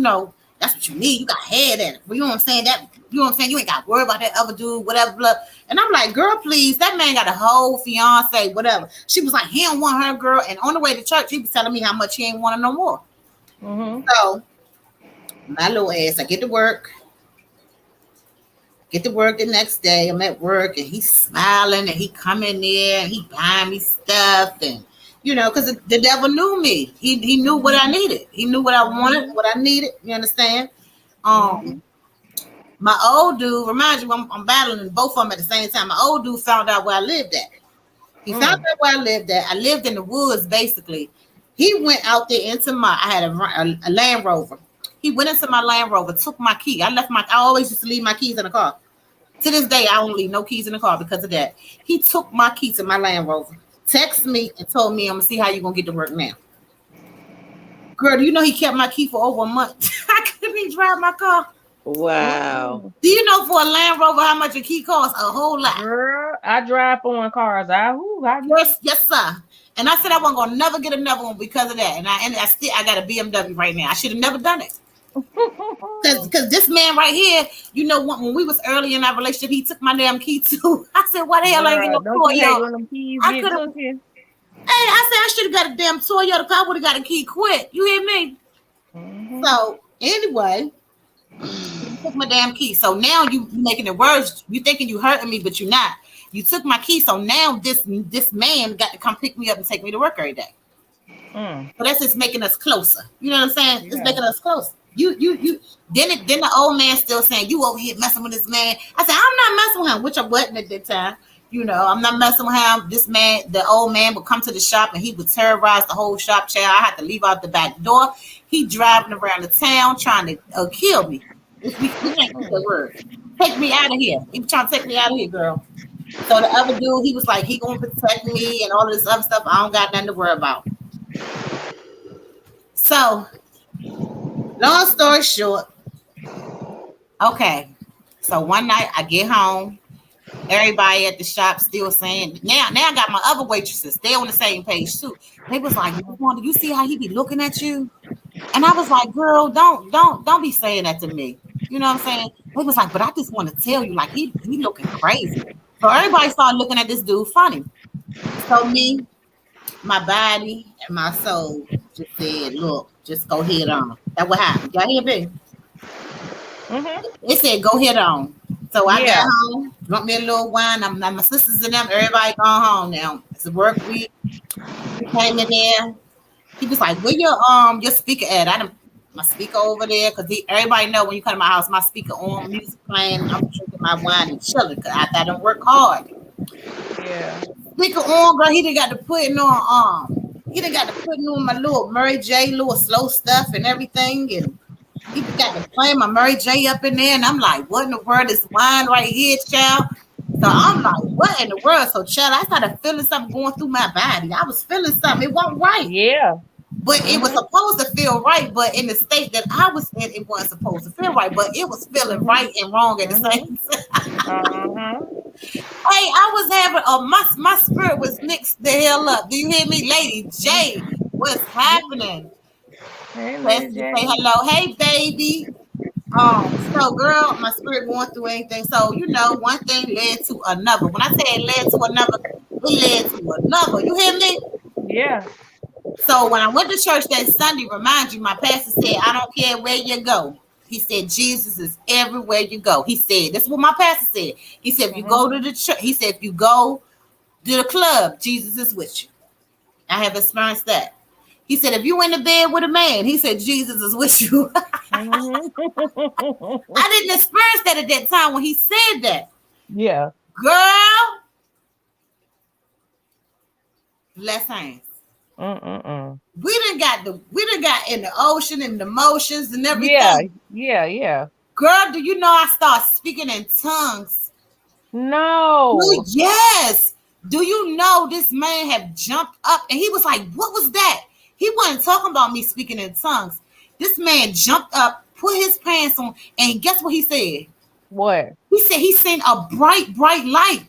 That's what you need. You got head at it. You know what I'm saying? You ain't got to worry about that other dude, whatever, blah. And I'm like, girl, please. That man got a whole fiance, whatever. She was like, he don't want her, girl. And on the way to church, he was telling me how much he ain't want her no more. So my little ass, I get to work the next day. I'm at work and he's smiling and he come in there and he buying me stuff and because the devil knew me. He knew what I needed. He knew what I wanted, what I needed. You understand? My old dude, remind you, I'm battling both of them at the same time. My old dude found out where I lived at. He found out where I lived at. I lived in the woods, basically. He went out there I had a Land Rover. He went into my Land Rover, took my key. I always used to leave my keys in the car. To this day, I don't leave no keys in the car because of that. He took my key to my Land Rover, texted me and told me, I'm going to see how you're going to get to work now. Girl, do you know he kept my key for over a month? I couldn't even drive my car. Wow. Do you know for a Land Rover how much a key costs? A whole lot. Girl, I drive foreign cars. Yes, sir. And I said I wasn't gonna never get another one because of that. And I got a BMW right now. I should have never done it. Because this man right here, when we was early in our relationship, he took my damn key too. I said, why the hell I ain't get no Toyota? I said I should have got a damn Toyota car. I would have got a key quick. You hear me? So Anyway, you took my damn key. So now you making it worse. You thinking you hurting me, but you're not. You took my key. So now this man got to come pick me up and take me to work every day. So that's just making us closer. You know what I'm saying? It's making us closer. You. Then the old man still saying, you over here messing with this man. I said, I'm not messing with him, which I wasn't at that time. You know, I'm not messing with him. This man, the old man would come to the shop and he would terrorize the whole shop. Child, I had to leave out the back door. He driving around the town trying to kill me. We can't use that word. Take me out of here. He was trying to take me out of here, girl. So the other dude, he was like, he gonna protect me and all this other stuff. I don't got nothing to worry about. So, long story short, okay. So one night I get home, everybody at the shop still saying, now I got my other waitresses, they on the same page too. They was like, do you see how he be looking at you? And I was like, girl, don't be saying that to me. You know what I'm saying? They was like, but I just want to tell you, like, he looking crazy. So everybody started looking at this dude funny. So me, my body and my soul just said, look, just go head on. That's what happened. Y'all hear me? It said, go head on. So I got home, drunk me a little wine. My sisters and them, everybody gone home now. It's a work week. He came in there. He was like, where your speaker at? My speaker over there, because everybody know when you come to my house, my speaker on, music playing, I'm drinking my wine and chilling, because I don't work hard. Yeah. Speaker on, girl, he done got to putting on my little Murray J, little slow stuff and everything, and he got to play my Murray J up in there, and I'm like, what in the world is wine right here, child? So I'm like, what in the world? So, child, I started feeling something going through my body. I was feeling something. It wasn't right. Yeah. But it was supposed to feel right. But in the state that I was in, it wasn't supposed to feel right. But it was feeling right and wrong at the same time. Hey, I was having my spirit was mixed the hell up. Do you hear me, Lady J? What's happening? Hey, Let's say hello. Hey, baby. So girl, my spirit going through anything. So you know, one thing led to another. When I say it led to another, it led to another. You hear me? Yeah. So when I went to church that Sunday, remind you, my pastor said, I don't care where you go. He said, Jesus is everywhere you go. He said, that's what my pastor said. He said, if you go to the church, he said, if you go to the club, Jesus is with you. I have experienced that. He said, if you in the bed with a man, he said, Jesus is with you. I didn't experience that at that time when he said that. Yeah. Girl, left hands. We done got in the ocean and the motions and everything. Yeah. Girl, do you know I start speaking in tongues? No. Yes. Do you know this man had jumped up and he was like, what was that? He wasn't talking about me speaking in tongues. This man jumped up, put his pants on, and guess what he said? What? He said he seen a bright light.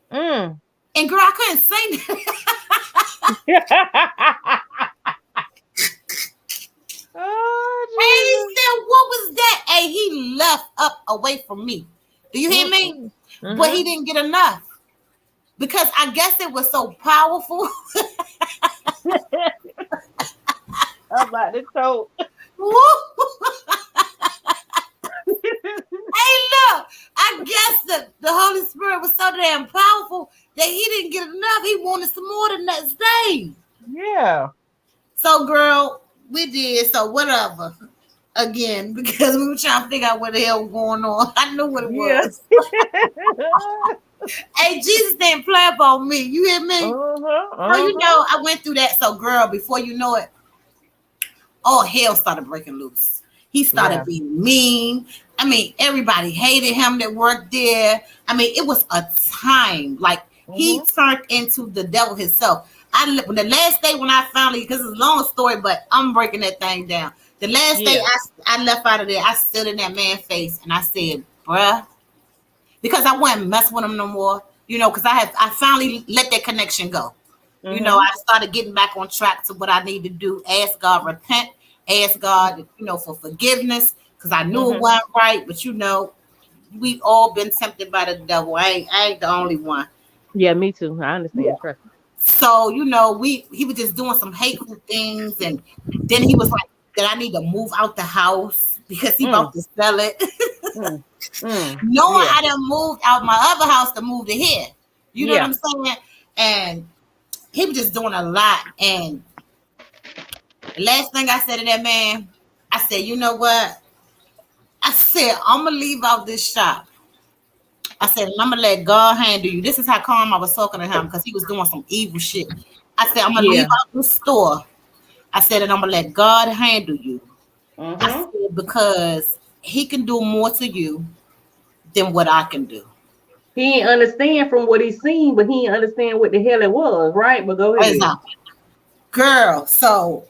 And girl, I couldn't say that. And he said, what was that? Hey, he left up away from me. Do you hear me? But he didn't get enough. Because I guess it was so powerful. I'm about to choke. Hey, look, I guess the Holy Spirit was so damn powerful that he didn't get enough. He wanted some more the next day. Yeah. So, girl, we did. So, whatever. Again, because we were trying to figure out what the hell was going on. I knew what it was. Hey, Jesus didn't play up on me. You hear me? So, you know, I went through that. So, girl, before you know it, all hell started breaking loose. He started being mean. I mean, everybody hated him that worked there. I mean, it was a time. Like, he turned into the devil himself. The last day when I finally, because it's a long story, but I'm breaking that thing down. The last day I left out of there, I stood in that man's face and I said, bruh, because I wasn't messing with him no more, you know, because I finally let that connection go. You know, I started getting back on track to what I need to do. Ask God, repent, ask God, you know, for forgiveness, because I knew it wasn't right. But, you know, we've all been tempted by the devil. I ain't the only one. Yeah, me too. I understand. So, you know, he was just doing some hateful things. And then he was like that I need to move out the house because he about to sell it. Knowing Yeah. I done moved out my other house to move to here. You know what I'm saying? And he was just doing a lot. And the last thing I said to that man, I said, you know what? I said, I'm going to leave out this shop. I said, I'm going to let God handle you. This is how calm I was talking to him because he was doing some evil shit. I said, I'm going to leave out the store. I said, and I'm going to let God handle you. I said, because he can do more to you than what I can do. He ain't understand from what he's seen, but he ain't understand what the hell it was, right? But go ahead. Exactly. Girl, so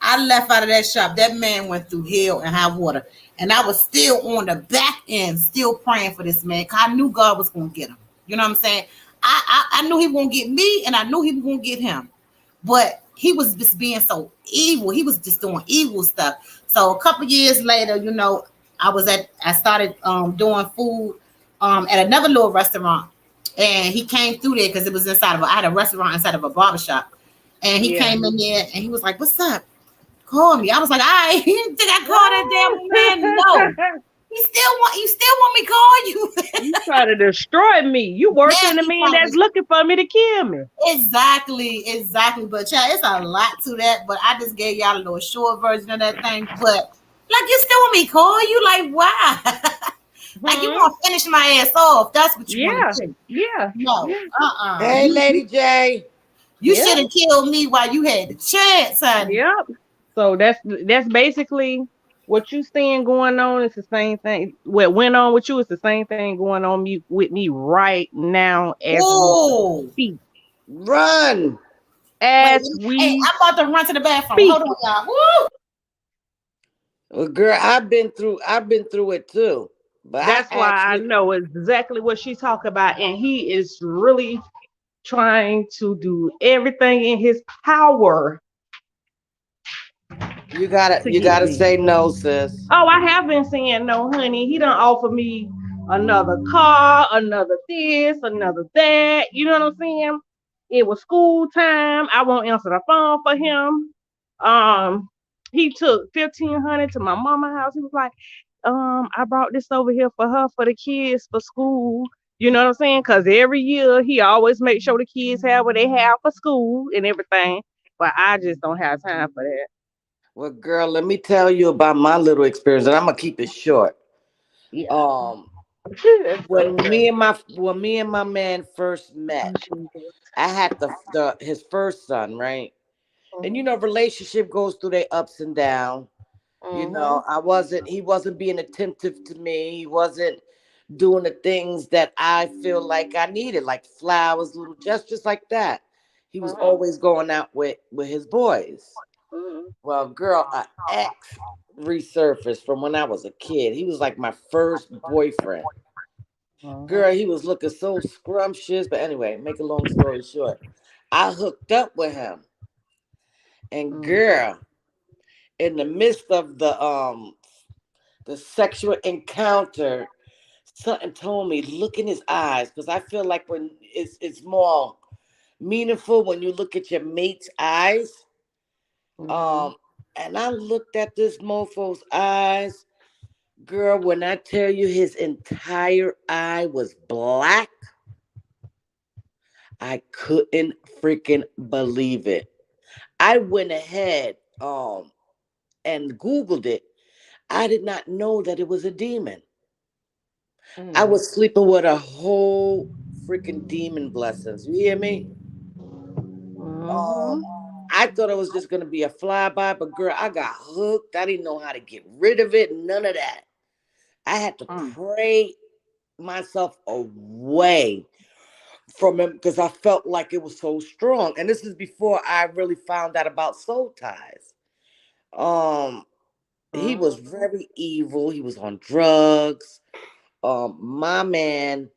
I left out of that shop. That man went through hell and high water. And I was still on the back end, still praying for this man, because I knew God was going to get him. You know what I'm saying? I knew he was going to get me, and I knew he was going to get him. But he was just being so evil. He was just doing evil stuff. So a couple years later, you know, I started doing food at another little restaurant. And he came through there because it was I had a restaurant inside of a barbershop. And he came in there and he was like, what's up? Call me. I was like, I didn't think I called that damn man. No. You still want me to call you? You try to destroy me. You worse than the man that's looking for me to kill me. Exactly. But child, it's a lot to that. But I just gave y'all a little short version of that thing. But like, you still want me to call you? Like, why? Like, you want to finish my ass off? That's what you want to do. Yeah. No. Hey, Lady J. You should have killed me while you had the chance, honey. Yep. So that's basically what you seeing going on. It's the same thing. What went on with you is the same thing going on with me right now as we speak. Run. Hey, I'm about to run to the bathroom. Hold on, y'all. Woo! Well, girl, I've been through it too. But that's why I know exactly what she's talking about, and he is really trying to do everything in his power. You gotta say no, sis. Oh, I have been saying no, honey. He done offer me another car, another this, another that. You know what I'm saying? It was school time. I won't answer the phone for him. He took $1,500 to my mama's house. He was like, I brought this over here for her, for the kids, for school. You know what I'm saying? Because every year he always makes sure the kids have what they have for school and everything. But I just don't have time for that. Well, girl, let me tell you about my little experience, and I'm gonna keep it short. Yeah. When me and my man first met, I had his first son, right? And you know, relationship goes through their ups and downs. You know, he wasn't being attentive to me. He wasn't doing the things that I feel like I needed, like flowers, little gestures like that. He was always going out with his boys. Well, girl, an ex resurfaced from when I was a kid. He was like my first boyfriend. Girl, he was looking so scrumptious. But anyway, make a long story short, I hooked up with him. And girl, in the midst of the sexual encounter, something told me, look in his eyes, because I feel like when it's more meaningful when you look at your mate's eyes. And I looked at this mofo's eyes, girl. When I tell you his entire eye was black, I couldn't freaking believe it. I went ahead and Googled it. I did not know that it was a demon. I was sleeping with a whole freaking demon, blessings. You hear me? I thought it was just going to be a flyby, but girl, I got hooked. I didn't know how to get rid of it. None of that. I had to pray myself away from him because I felt like it was so strong. And this is before I really found out about soul ties. He was very evil. He was on drugs. My man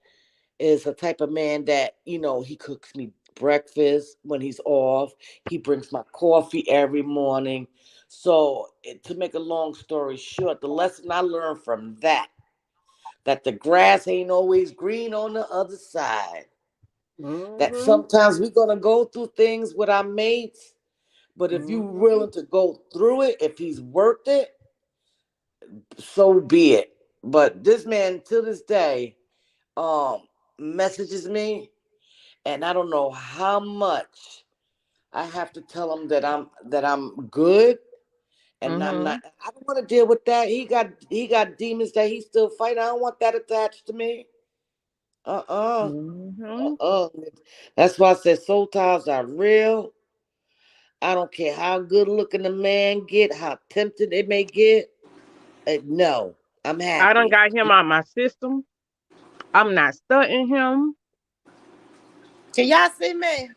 is a type of man that, you know, he cooks me breakfast when he's off. He brings my coffee every morning. So to make a long story short, the lesson I learned from that the grass ain't always green on the other side. That sometimes we're going to go through things with our mates, But if you're willing to go through it, if he's worth it, so be it. But this man, to this day, messages me, and I don't know how much I have to tell him that I'm good, and I'm not. I don't want to deal with that. He got demons that he's still fighting. I don't want that attached to me. That's why I said soul ties are real. I don't care how good looking the man get, how tempted it may get. No, I'm happy. I done got him out my system. I'm not stunting him. Can y'all see me?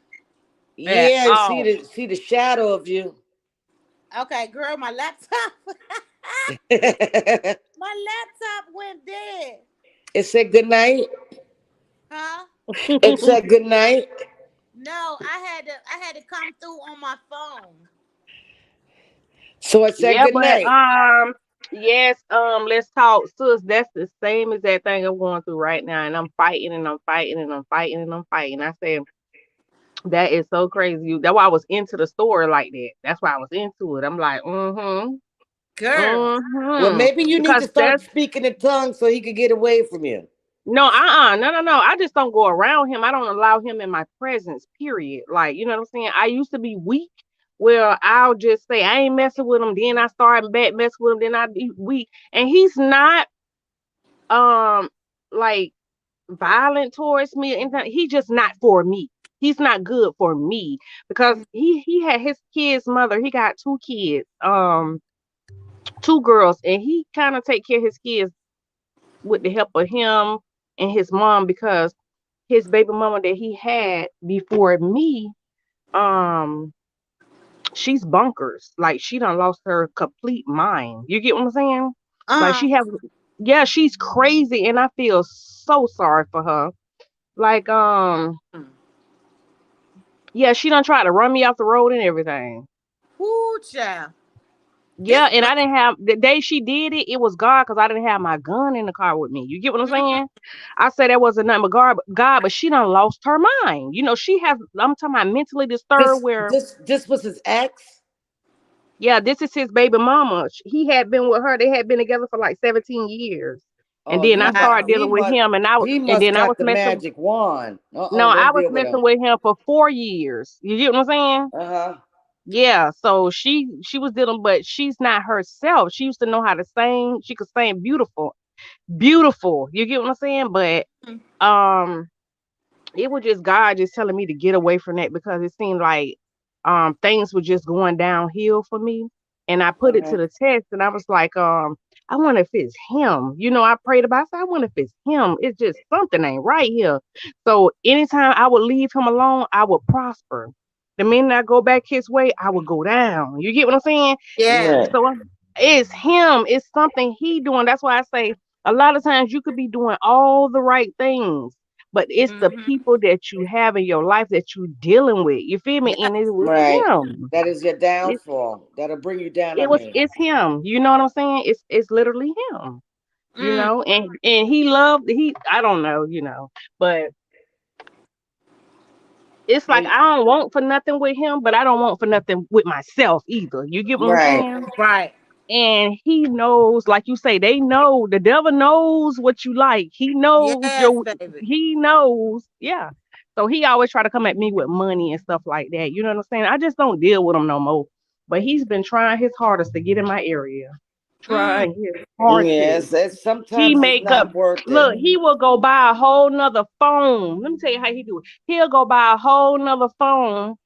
Yeah, see the shadow of you. Okay, girl, my laptop. My laptop went dead. It said good night. Huh? It said good night. No, I had to come through on my phone. So it said good night. Yes, let's talk, sis. That's the same as that thing I'm going through right now, and I'm fighting and I'm fighting and I'm fighting and I'm fighting. I said that is so crazy. That's why I was into the story like that. That's why I was into it. I'm like, Girl. Well, maybe you need to start speaking in tongues so he could get away from you. No. I just don't go around him. I don't allow him in my presence, period. Like, you know what I'm saying? I used to be weak where I'll just say I ain't messing with him. Then I start back messing with him. Then I be weak. And he's not like violent towards me or anything. He's just not for me. He's not good for me because he had his kid's mother. He got 2 kids, 2 girls, and he kind of take care of his kids with the help of him and his mom, because his baby mama that he had before me, she's bonkers. Like, she done lost her complete mind. You get what I'm saying? Like, she's crazy, and I feel so sorry for her. Like, she done tried to run me off the road and everything. Ooh, child. Yeah, and I didn't have, the day she did it, it was God, because I didn't have my gun in the car with me. You get what I'm saying? I said that wasn't nothing but God, but she done lost her mind. You know, she has, I'm talking about mentally disturbed This was his ex? Yeah, this is his baby mama. He had been with her. They had been together for like 17 years. And then I started dealing with him, and I was got the magic wand. No, I was messing with him for 4 years. You get what I'm saying? Yeah, so she was dealing, but she's not herself. She used to know how to sing. She could sing beautiful. You get what I'm saying? But it was just God just telling me to get away from that, because it seemed like things were just going downhill for me. And I put it to the test, and I was like, I wonder if it's him. You know, I prayed about it. I said, I wonder if it's him. It's just something ain't right here. So anytime I would leave him alone, I would prosper. The minute I go back his way, I would go down. You get what I'm saying? Yeah. So it's him. It's something he doing. That's why I say a lot of times you could be doing all the right things, but it's the people that you have in your life that you dealing with. You feel me? And it was him. That is your downfall. That'll bring you down. It's him. You know what I'm saying? It's literally him. You know, and I don't know, you know, but it's like I don't want for nothing with him, but I don't want for nothing with myself either. You get what I'm saying? Right. And he knows, like you say, they know, the devil knows what you like. He knows he knows. Yeah. So he always try to come at me with money and stuff like that. You know what I'm saying? I just don't deal with him no more. But he's been trying his hardest to get in my area. Trying his hardest. Yes, sometimes he make up. Look, he will go buy a whole nother phone. Let me tell you how he do it. He'll go buy a whole nother phone.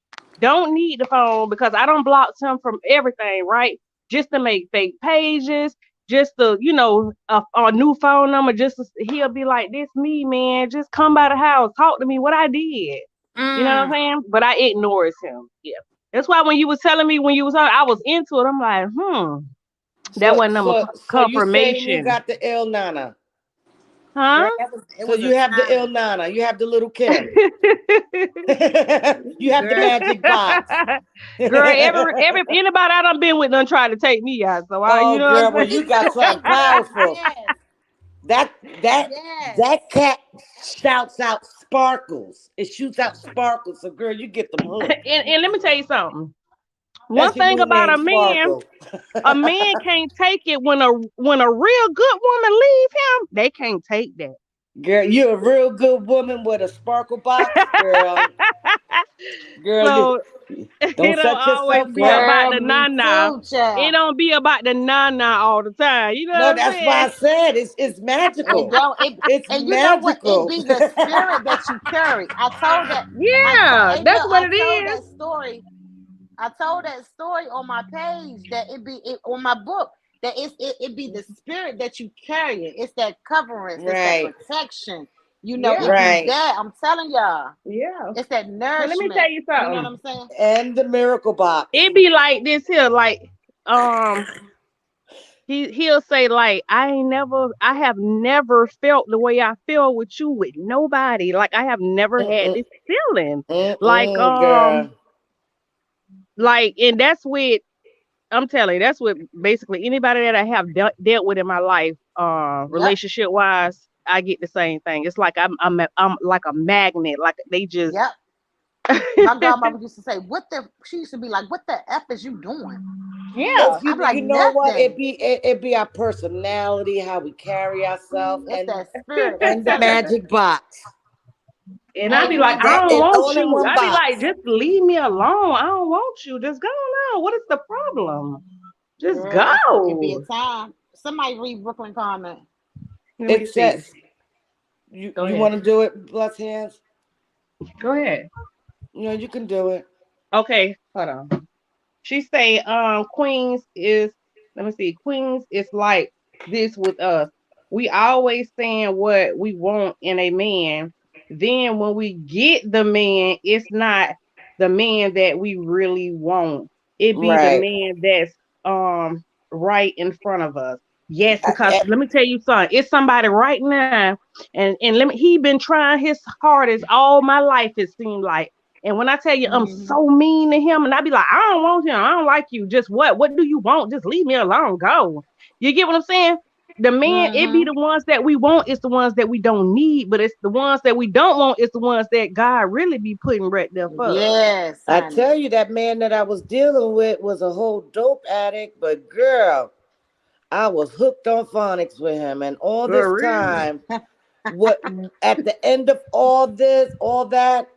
Don't need the phone, because I don't block him from everything, right? Just to make fake pages, just to, you know, a new phone number. He'll be like, "This me, man. Just come by the house, talk to me. What I did." You know what I'm saying? But I ignores him. Yeah, that's why when you was telling me I was into it. I'm like, that wasn't number confirmation. So you got the El Nana, huh? So you have the El Nana, you have the little Kim, you have the magic box. Girl, anybody I done been with done tried to take me out. So you know, girl, well, you got something powerful. That cat shouts out sparkles. It shoots out sparkles. So girl, you get them hooked. And let me tell you something. One Especially thing new about name a Sparkle. man can't take it when a real good woman leave him. They can't take that. Girl, you're a real good woman with a sparkle box, girl. Girl, you So don't it don't set always yourself be up. about Girl, the me na-na. too, It child. don't be about the na-na all the time. You know No, what I'm that's why saying? I said it's It magical. don't it It's and you know what? It magical. be the spirit that you carry. Yeah, Hey that's look, what it is. I told that story on my page that on my book that it be the spirit that you carry. It's that covering, it's that Right, protection. Yeah, It be right. that. I'm telling y'all, yeah. it's that And let me tell nourishment. you You know what something. I'm saying? And the miracle box. It be like this here, like um he'll say like I have never felt the way I feel with you with nobody. Like I have never had Mm-mm, this feeling. Like girl. and that's what I'm telling you, that's what basically anybody that I have dealt with in my life, Yep, relationship wise, I get the same thing. It's like I'm like a magnet. Like they just yep. My godmother used to say, "What the?" She used to be like, "What the f is you doing?" yeah. I'm like, You know what? "Nothing." It be our personality, how we carry ourselves, It's that spirit. It's and the that. magic box. And I Hey, be like, me I That don't is too. want only you. one I be like, box. just leave me alone. I don't want you. Just go on. What is the problem? Just Girl, it be a go. time. Somebody read Brooklyn comment. Let me It see. says you Go you ahead. want to do it, bless hands. Go ahead. You know you can do it. Okay, hold on. She say, Queens is, let me see, Queens is like this with us. We always saying what we want in a man. Then when we get the man, it's not the man that we really want. It be the Right. man that's right in front of us. Yes, because I- let me tell you something. It's somebody right now, and he been trying his hardest all my life. It seemed like, and when I tell you I'm Mhm. so mean to him, and I be like, I don't want him, I don't like you. Just what? What do you want? Just leave me alone. Go. You get what I'm saying? The man, it be Mhm. the ones that we want, it's the ones that we don't need, but it's the ones that we don't want, it's the ones that God really be putting right there for us. Yes, I honey. tell you that man that I was dealing with was a whole dope addict, but girl, I was hooked on phonics with him, and all For this real. time, what at the end of all that,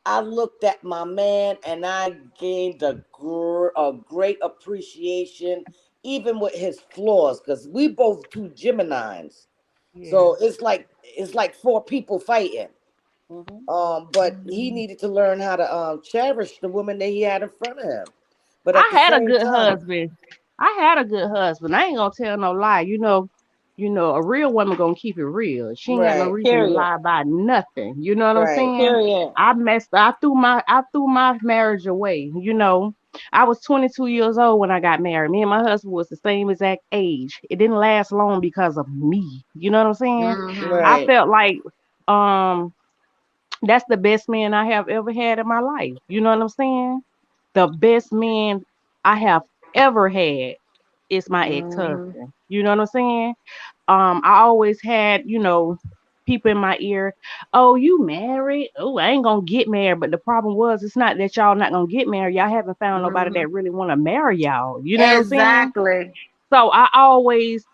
I looked at my man and I gained a great appreciation, even with his flaws, because we both two Geminis. Yeah. So it's like four people fighting. Mhm. But he Mhm. needed to learn how to cherish the woman that he had in front of him. But at I the had a same good time, husband. I had a good husband. I ain't gonna tell no lie. A real woman gonna keep it real. She ain't got no right, reason to Period. lie about nothing. You know what I'm right. saying? Period. I threw my marriage away. I was 22 years old when I got married. Me and my husband was the same exact age. It didn't last long because of me. You know what I'm saying? Mhm. I Right. felt like um that's the best man I have ever had in my life. You know what I'm saying? The best man I have ever had is my Mhm. ex-husband. You know what I'm saying? I always had, people in my ear, oh, you married? Oh, I ain't gonna get married. But the problem was it's not that y'all not gonna get married. Y'all haven't found nobody Mhm. that really wanna marry y'all. You know what I'm saying? Exactly. So I always,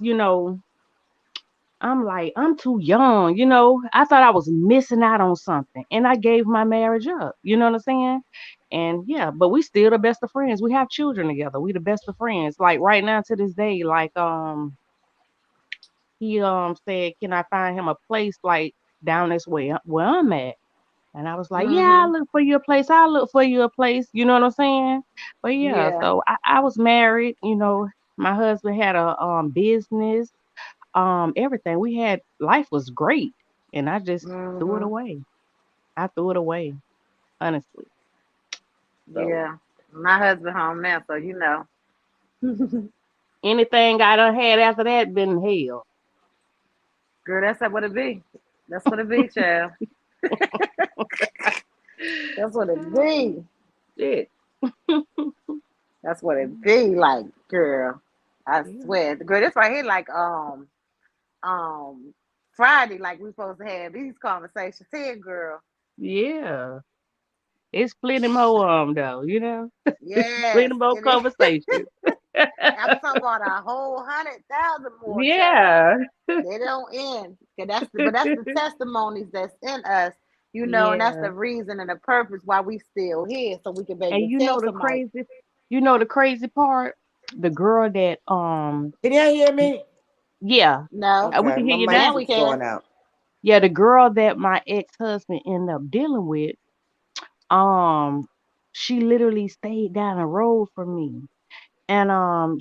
I'm like, I'm too young, I thought I was missing out on something. And I gave my marriage up. You know what I'm saying? And yeah, but we still the best of friends. We have children together. We the best of friends. Like right now to this day, like he said, can I find him a place like down this way where I'm at? And I was like, yeah, I'll Mhm. look for you a place. I'll look for you a place. You know what I'm saying? But yeah, Yeah. so I was married, my husband had a business, everything. We had life was great. And I just threw it Mhm. away. I threw it away, honestly. So Yeah. My husband home now, so anything I done had after that been hell. Girl, that's what it be. That's what it be, child. That's what it be. Shit. That's what it be like, girl. I Yeah. swear. Girl, this right here like um Friday, like we supposed to have these conversations here, girl. Yeah. It's plenty more though, you know. It's Yes, plenty more it is. conversation. I'm talking about a whole 100,000 more, child. Yeah. They don't end. 'Cause that's the testimonies that's in us, and that's Yeah. the reason and the purpose why we still here, so we can be able And to tell somebody. the crazy part, the girl that Can y'all hear me? yeah, No, we Okay, can my hear you mic now now. we keeps can. going out. Yeah, the girl that my ex-husband ended up dealing with, um, she literally stayed down the road from me. And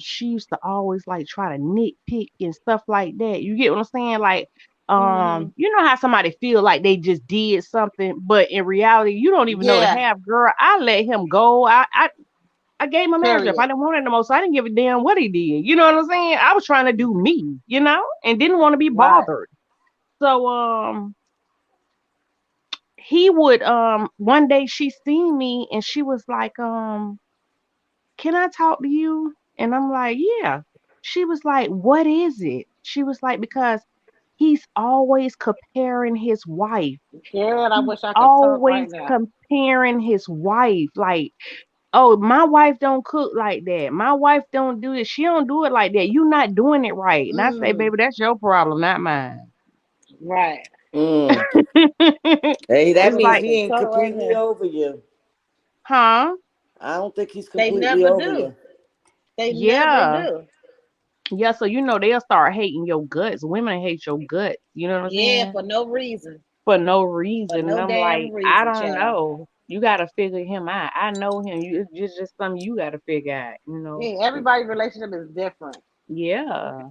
she used to always like try to nitpick and stuff like that. You get what I'm saying? Like, Hmm. you know how somebody feel like they just did something, but in reality, you don't even know the Yeah. half. Girl, I let him go. I gave him a marriage up. Period. I didn't want it no more, so I didn't give a damn what he did. You know what I'm saying? I was trying to do me, and didn't want to be Right. bothered. So he would one day she seen me and she was like, can I talk to you? And I'm like, yeah. She was like, what is it? She was like, because he's always comparing his wife. Girl, I He's wish I could talk right always now. comparing his wife. Like, oh, my wife don't cook like that. My wife don't do it. She don't do it like that. You not doing it right. And I say, Mm, baby, that's your problem, not mine. right. Mm. Hey, I that It's wish I means like, he could ain't talk right completely now. over you. huh? I don't think he's They completely never over do. you. They never Yeah. do. Yeah, so they'll start hating your guts. Women hate your guts. You know what I'm Yeah, saying? for no reason. For no For reason. And no I'm damn like, I reason, don't child. know. You gotta figure him out. I know him. It's just something you gotta figure out. Yeah, everybody's relationship is different. Yeah.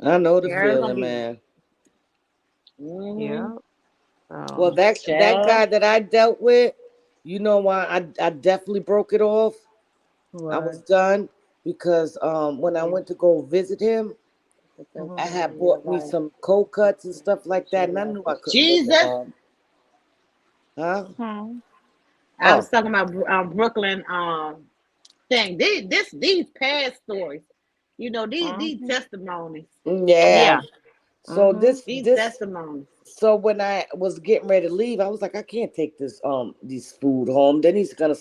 I know the There's gonna feeling, be. man. Mm-hmm. Yeah. Well, So that Child. guy that I dealt with, you know why I definitely broke it off. I what? was done because when I went to go visit him, I Mhm. had bought me some cold cuts and stuff like that, and I knew I couldn't go to Jesus. huh? Hmm. I was Oh, talking about Brooklyn thing. These past stories, these Mhm. testimonies. yeah. Yeah. So Mhm. These testimonies. so when I was getting ready to leave, I was like, I can't take this food home. Then he's gonna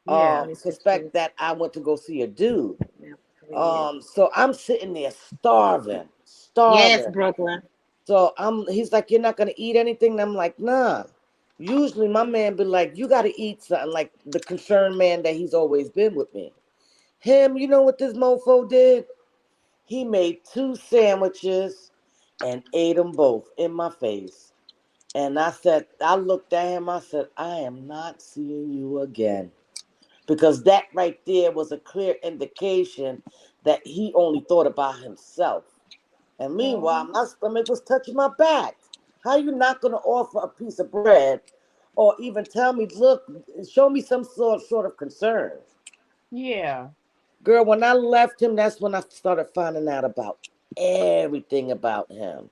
Yeah. Let me switch this. suspect that I went to go see a dude. Yeah, 3 years. So I'm sitting there starving, Yes, starving. Brooklyn. So he's like, you're not gonna eat anything? And I'm like, nah. Usually my man be like, you gotta eat something, like the concerned man that he's always been with me. Him, you know what this mofo did? He made 2 sandwiches and ate them both in my face. And I looked at him, I said, I am not seeing you again. Because that right there was a clear indication that he only thought about himself. And meanwhile, Mhm. my stomach was touching my back. How you not going to offer a piece of bread or even tell me, look, show me some sort of concern? Yeah. Girl, when I left him, that's when I started finding out about everything about him.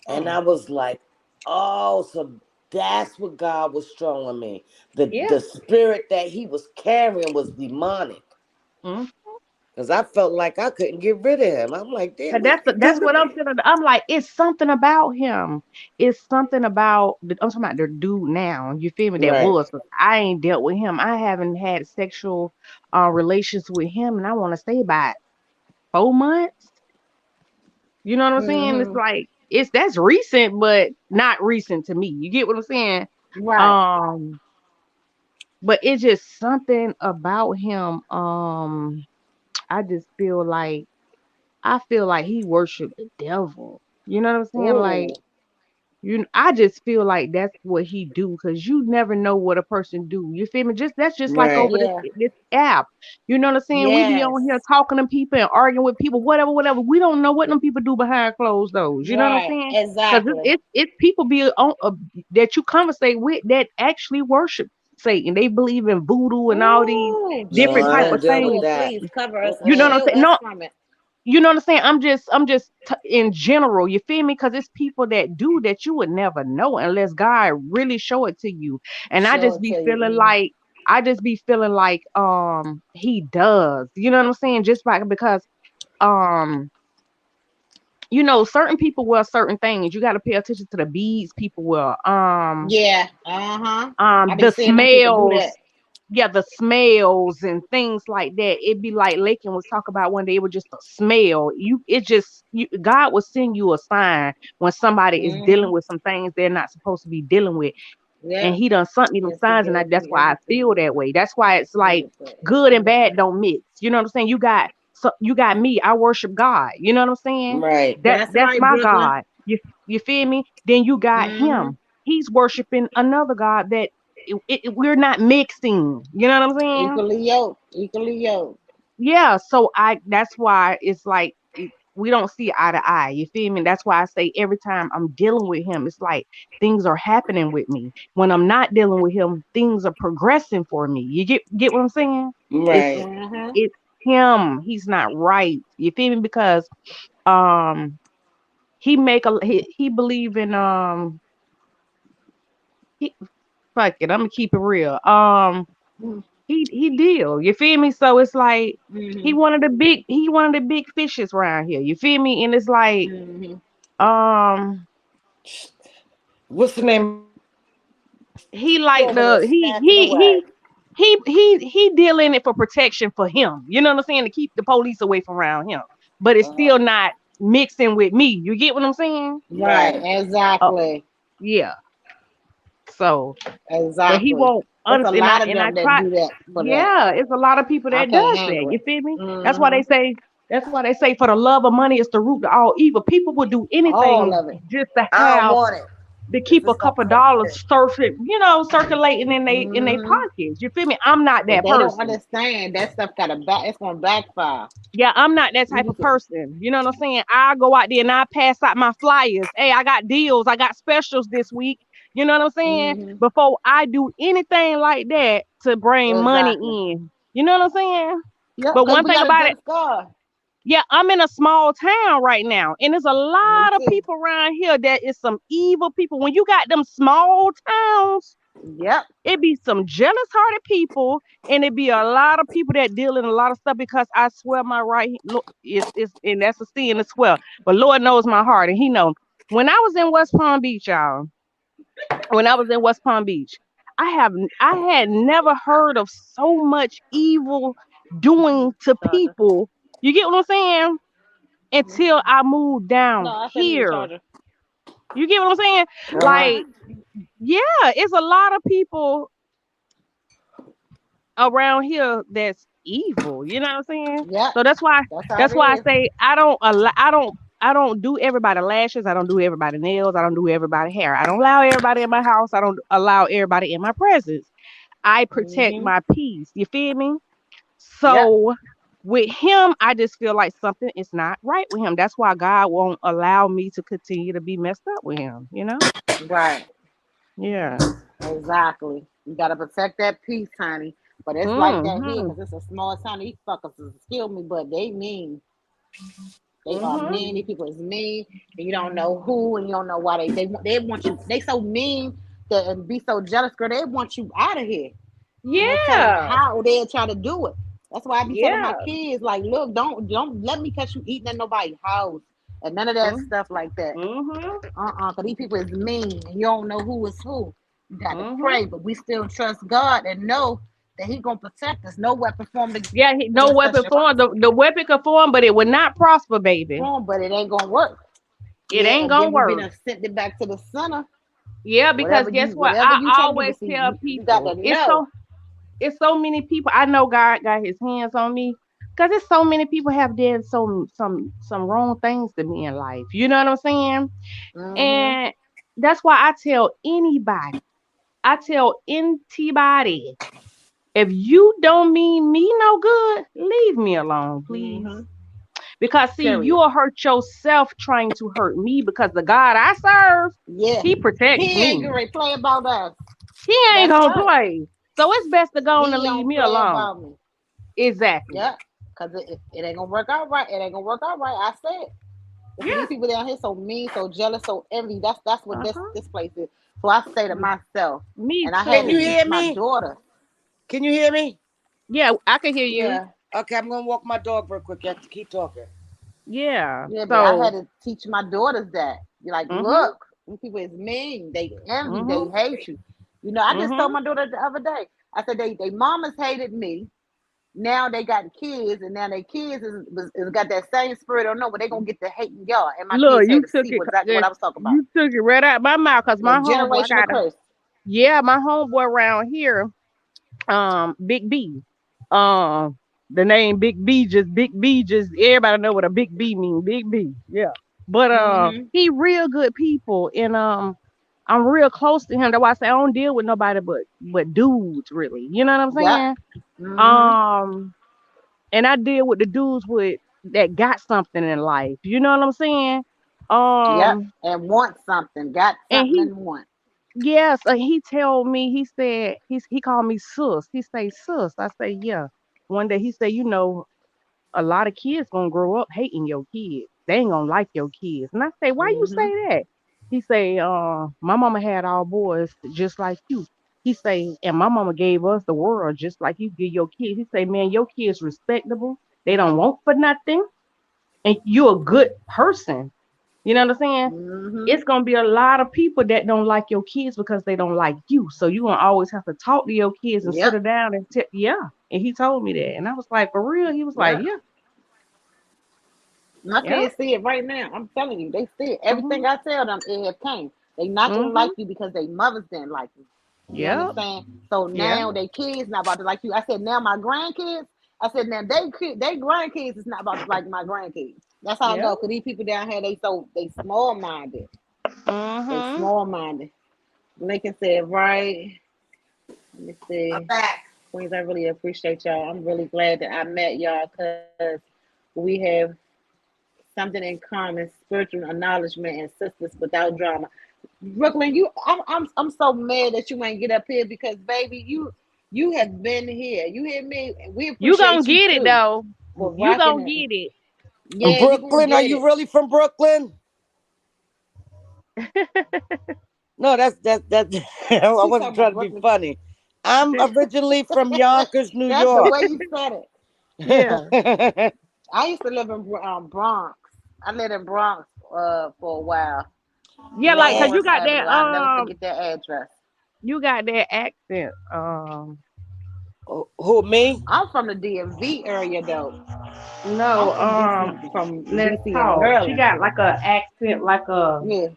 And Mm. I was like, oh, so that's what God was showing me. The Yeah. spirit that he was carrying was demonic. Mhm. Because I felt like I couldn't get rid of him. I'm like, damn, And what you do that's to what I'm me? feeling. I'm like, it's something about him. It's something about I'm talking about the dude now. You feel me? That Right. was. 'Cause I ain't dealt with him. I haven't had sexual relations with him, and I want to say about 4 months. You know what I'm saying? It's Hmm. like that's recent, but not recent to me. You get what I'm saying? Right. Um, but it's just something about him. I just feel like he worshiped the devil. You know what I'm saying? Like Ooh. I just feel like that's what he do because you never know what a person do. You feel me? That's just like Right. over Yeah. this app. You know what I'm saying? We be Yes. on here talking to people and arguing with people, whatever, whatever. We don't know what them people do behind closed doors. You know what I'm Right. saying? Because Exactly. it's people be on that you conversate with that actually worship Satan. They believe in voodoo and all these Ooh, No, different I type don't of Jesus. deal with things. Lord, that. please cover us and You know Mm-mm. what I'm shield saying? us No, from it. you know what I'm saying? I'm just in general, you feel me? Because it's people that do that you would never know unless God really show it to you. And Show it to you. I just be feeling like he does. You know what I'm saying? Just like because um certain people wear certain things. You got to pay attention to the beads people wear. Yeah. I be The seeing them people do smells. that. Yeah, the smells and things like that. It'd be like Lakin was talking about one day. It was just a smell. God will send you a sign when somebody is dealing with some things they're not supposed to be dealing with. And Yeah. he done sent me them Yes, he signs, and gave that's me why I feel everything. that way. That's why it's like Everything. good and bad don't mix. You know what I'm saying? You got me. I worship God. You know what I'm saying? Right. That's right, my Brooklyn. God. You feel me? Then you got him. He's worshiping another God that we're not mixing. You know what I'm saying? Equally yoked. Yeah. So that's why it's like we don't see eye to eye. You feel me? That's why I say every time I'm dealing with him, it's like things are happening with me. When I'm not dealing with him, things are progressing for me. You get what I'm saying? Right. It's him. He's not right. You feel me? Because he believe in he, fuck it. I'm gonna keep it real. He deal. You feel me? So it's like he one of the big fishes around here. You feel me? And it's like What's the name? he like Over there the snapping away. he dealing it for protection for him. You know what I'm saying? To keep the police away from around him. But it's still not mixing with me. You get what I'm saying? Right. Oh, Exactly. yeah. So but he Exactly. won't There's a understand. lot of And I them that try. do that for that. Yeah, it's a lot of people I that can't does that. handle You it. feel me? That's why they say. That's why they say for the love of money is the root of all evil. People will do All anything of it. just to I don't have want it. to If keep a it's gonna couple come dollars in. circulating in they pockets. You feel me? I'm not But that they don't person. understand that stuff it's gonna backfire. Yeah, I'm not that You type need of to person. You know what I'm saying? I go out there and I pass out my flyers. Hey, I got deals. I got specials this week. You know what I'm saying? Before I do anything like that to bring money exactly. in. You know what I'm saying? Yep, But because one we thing got a about it, jealous God. yeah, I'm in a small town right now, and there's a Me lot of too. people around here that is some evil people. When you got them small towns, Yep. it be some jealous hearted people, and it be a lot of people that deal in a lot of stuff because I swear my right it's and that's a sin as well. But Lord knows my heart, and He knows. When I was in West Palm Beach, y'all, when I was in West Palm Beach, I had never heard of so much evil doing to Charger. people. You get what I'm saying? Until I moved No, down I said need a here. charger. You get what I'm saying? Like, yeah, it's a lot of people around here that's evil. You know what I'm saying? Yep. So that's why That's how it I is. say I don't do everybody lashes. I don't do everybody nails. I don't do everybody hair. I don't allow everybody in my house. I don't allow everybody in my presence. I protect my peace. You feel me? Yep. So with him, I just feel like something is not right with him. That's why God won't allow me to continue to be messed up with him, you know? Right. Yeah. Exactly. You gotta protect that peace, honey. But it's like that here Mm-hmm. because it's a small town. These fuckers is kill me, but they mean. They are Mm-hmm. mean. These people is mean, and you don't know who, and you don't know why they want you. They so mean that and be so jealous, girl. They want you out of here. No telling Yeah. how they'll try to do it. That's why I be telling my Yeah. kids, like, look, don't let me catch you eating at nobody's house and none of that Mm-hmm. stuff like that. Mm-hmm. Cause these people is mean and you don't know who is who. You gotta Mm-hmm. pray, but we still trust God and know that He gonna protect us. No weapon formed Yeah, no against us weapon shall formed. prosper. The weapon could form, but it would not prosper, baby. But it ain't gonna work. It Yeah, ain't and gonna then we be work. done sent it back to the center. Yeah, because guess what? Whatever I you try to do, always but see, tell you got to people know. it's so many people. I know God got His hands on me because it's so many people have done some wrong things to me in life. You know what I'm saying? Mm-hmm. And that's why I tell anybody. I tell anybody, if you don't mean me no good, leave me alone, please. Mm-hmm. Because see, Period. you'll hurt yourself trying to hurt me because the God I serve, Yeah. He protects He ain't me. gonna play about us. He ain't That's gonna right. play. So it's best to go on and He leave don't me play alone. about me. Exactly. Yeah. Cause it ain't gonna work out right. It ain't gonna work out right. I said. But see, Yeah. these people down here so mean, so jealous, so envy. That's what Uh-huh. this place is. So I say to myself, Me and I had Can to you too. teach hear my me? daughter. Can you hear me? Yeah, I can hear you. Yeah. Okay, I'm gonna walk my dog real quick. You have to keep talking. Yeah. Yeah, but I had So to teach my daughters that. You're like, mhm. look, these people is mean. They envy. They Mhm. hate you. You know, I just told Mhm. my daughter the other day. I said they mamas hated me. Now they got kids, and now their kids is got that same spirit. I don't know, but they gonna get to hating y'all. And my Look, kids had you to took see it. exactly what I was talking about. You took it right out my mouth because The my homeboy generational got a curse. yeah, my homeboy around here, Big B. Um, the name Big B just everybody know what a Big B means. Big B. Yeah. But Mm-hmm. he real good people and I'm real close to him. That's why I say I don't deal with nobody but dudes really. You know what I'm Yep. saying? Mm-hmm. Um and I deal with the dudes with that got something in life. You know what I'm saying? Yep. Um And want something. Got and something he and want. yes, he told me, he said, he called me sus. He say sus. I say, yeah. One day he said, you know, a lot of kids gonna grow up hating your kids. They ain't gonna like your kids. And I say, why you Mm-hmm. say that? He say, my mama had all boys just like you. He say, and my mama gave us the world just like you give your kids. He say, man, your kids respectable. They don't want for nothing. And you're a good person. You know what I'm saying? Mm-hmm. It's gonna be a lot of people that don't like your kids because they don't like you. So you gonna always have to talk to your kids and sit Yep. her down and yeah. And he told me that, and I was like, for real? He was like, Yep. yeah, My yeah, kids see it right now. I'm telling you, they see it. mhm, Everything I tell them, it have came. They not gonna like mhm, you because they mothers didn't like you. You yeah, understand? So yeah, now they kids not about to like you. I said now my grandkids. I said now they grandkids is not about to like my grandkids. That's how I yeah, know. Cause these people down here they small minded. They mhm, small minded. Lincoln said right. Let me I'm see. back. Queens, I really appreciate y'all. I'm really glad that I met y'all because we have something in common, spiritual acknowledgement and sisters without drama. Brooklyn, I'm so mad that you ain't get up here because baby, you have been here. You hear me? We you gonna appreciate you get it too though. for You rocking gonna it. get it. Yeah, you gonna Brooklyn, are get you it. really from Brooklyn? No, that's I She talking wasn't trying about to be Brooklyn. funny. I'm originally from Yonkers, New That's the York. way you said Yeah, it. I used to live in Bronx. I lived in Bronx for a while. yeah, like cause Lawrence Man, Avenue. I'll never forget that address. you got that accent. who me? I'm from the DMV area though. I'm No, from let's DC and talk. She Maryland. got like a accent, like a Yeah.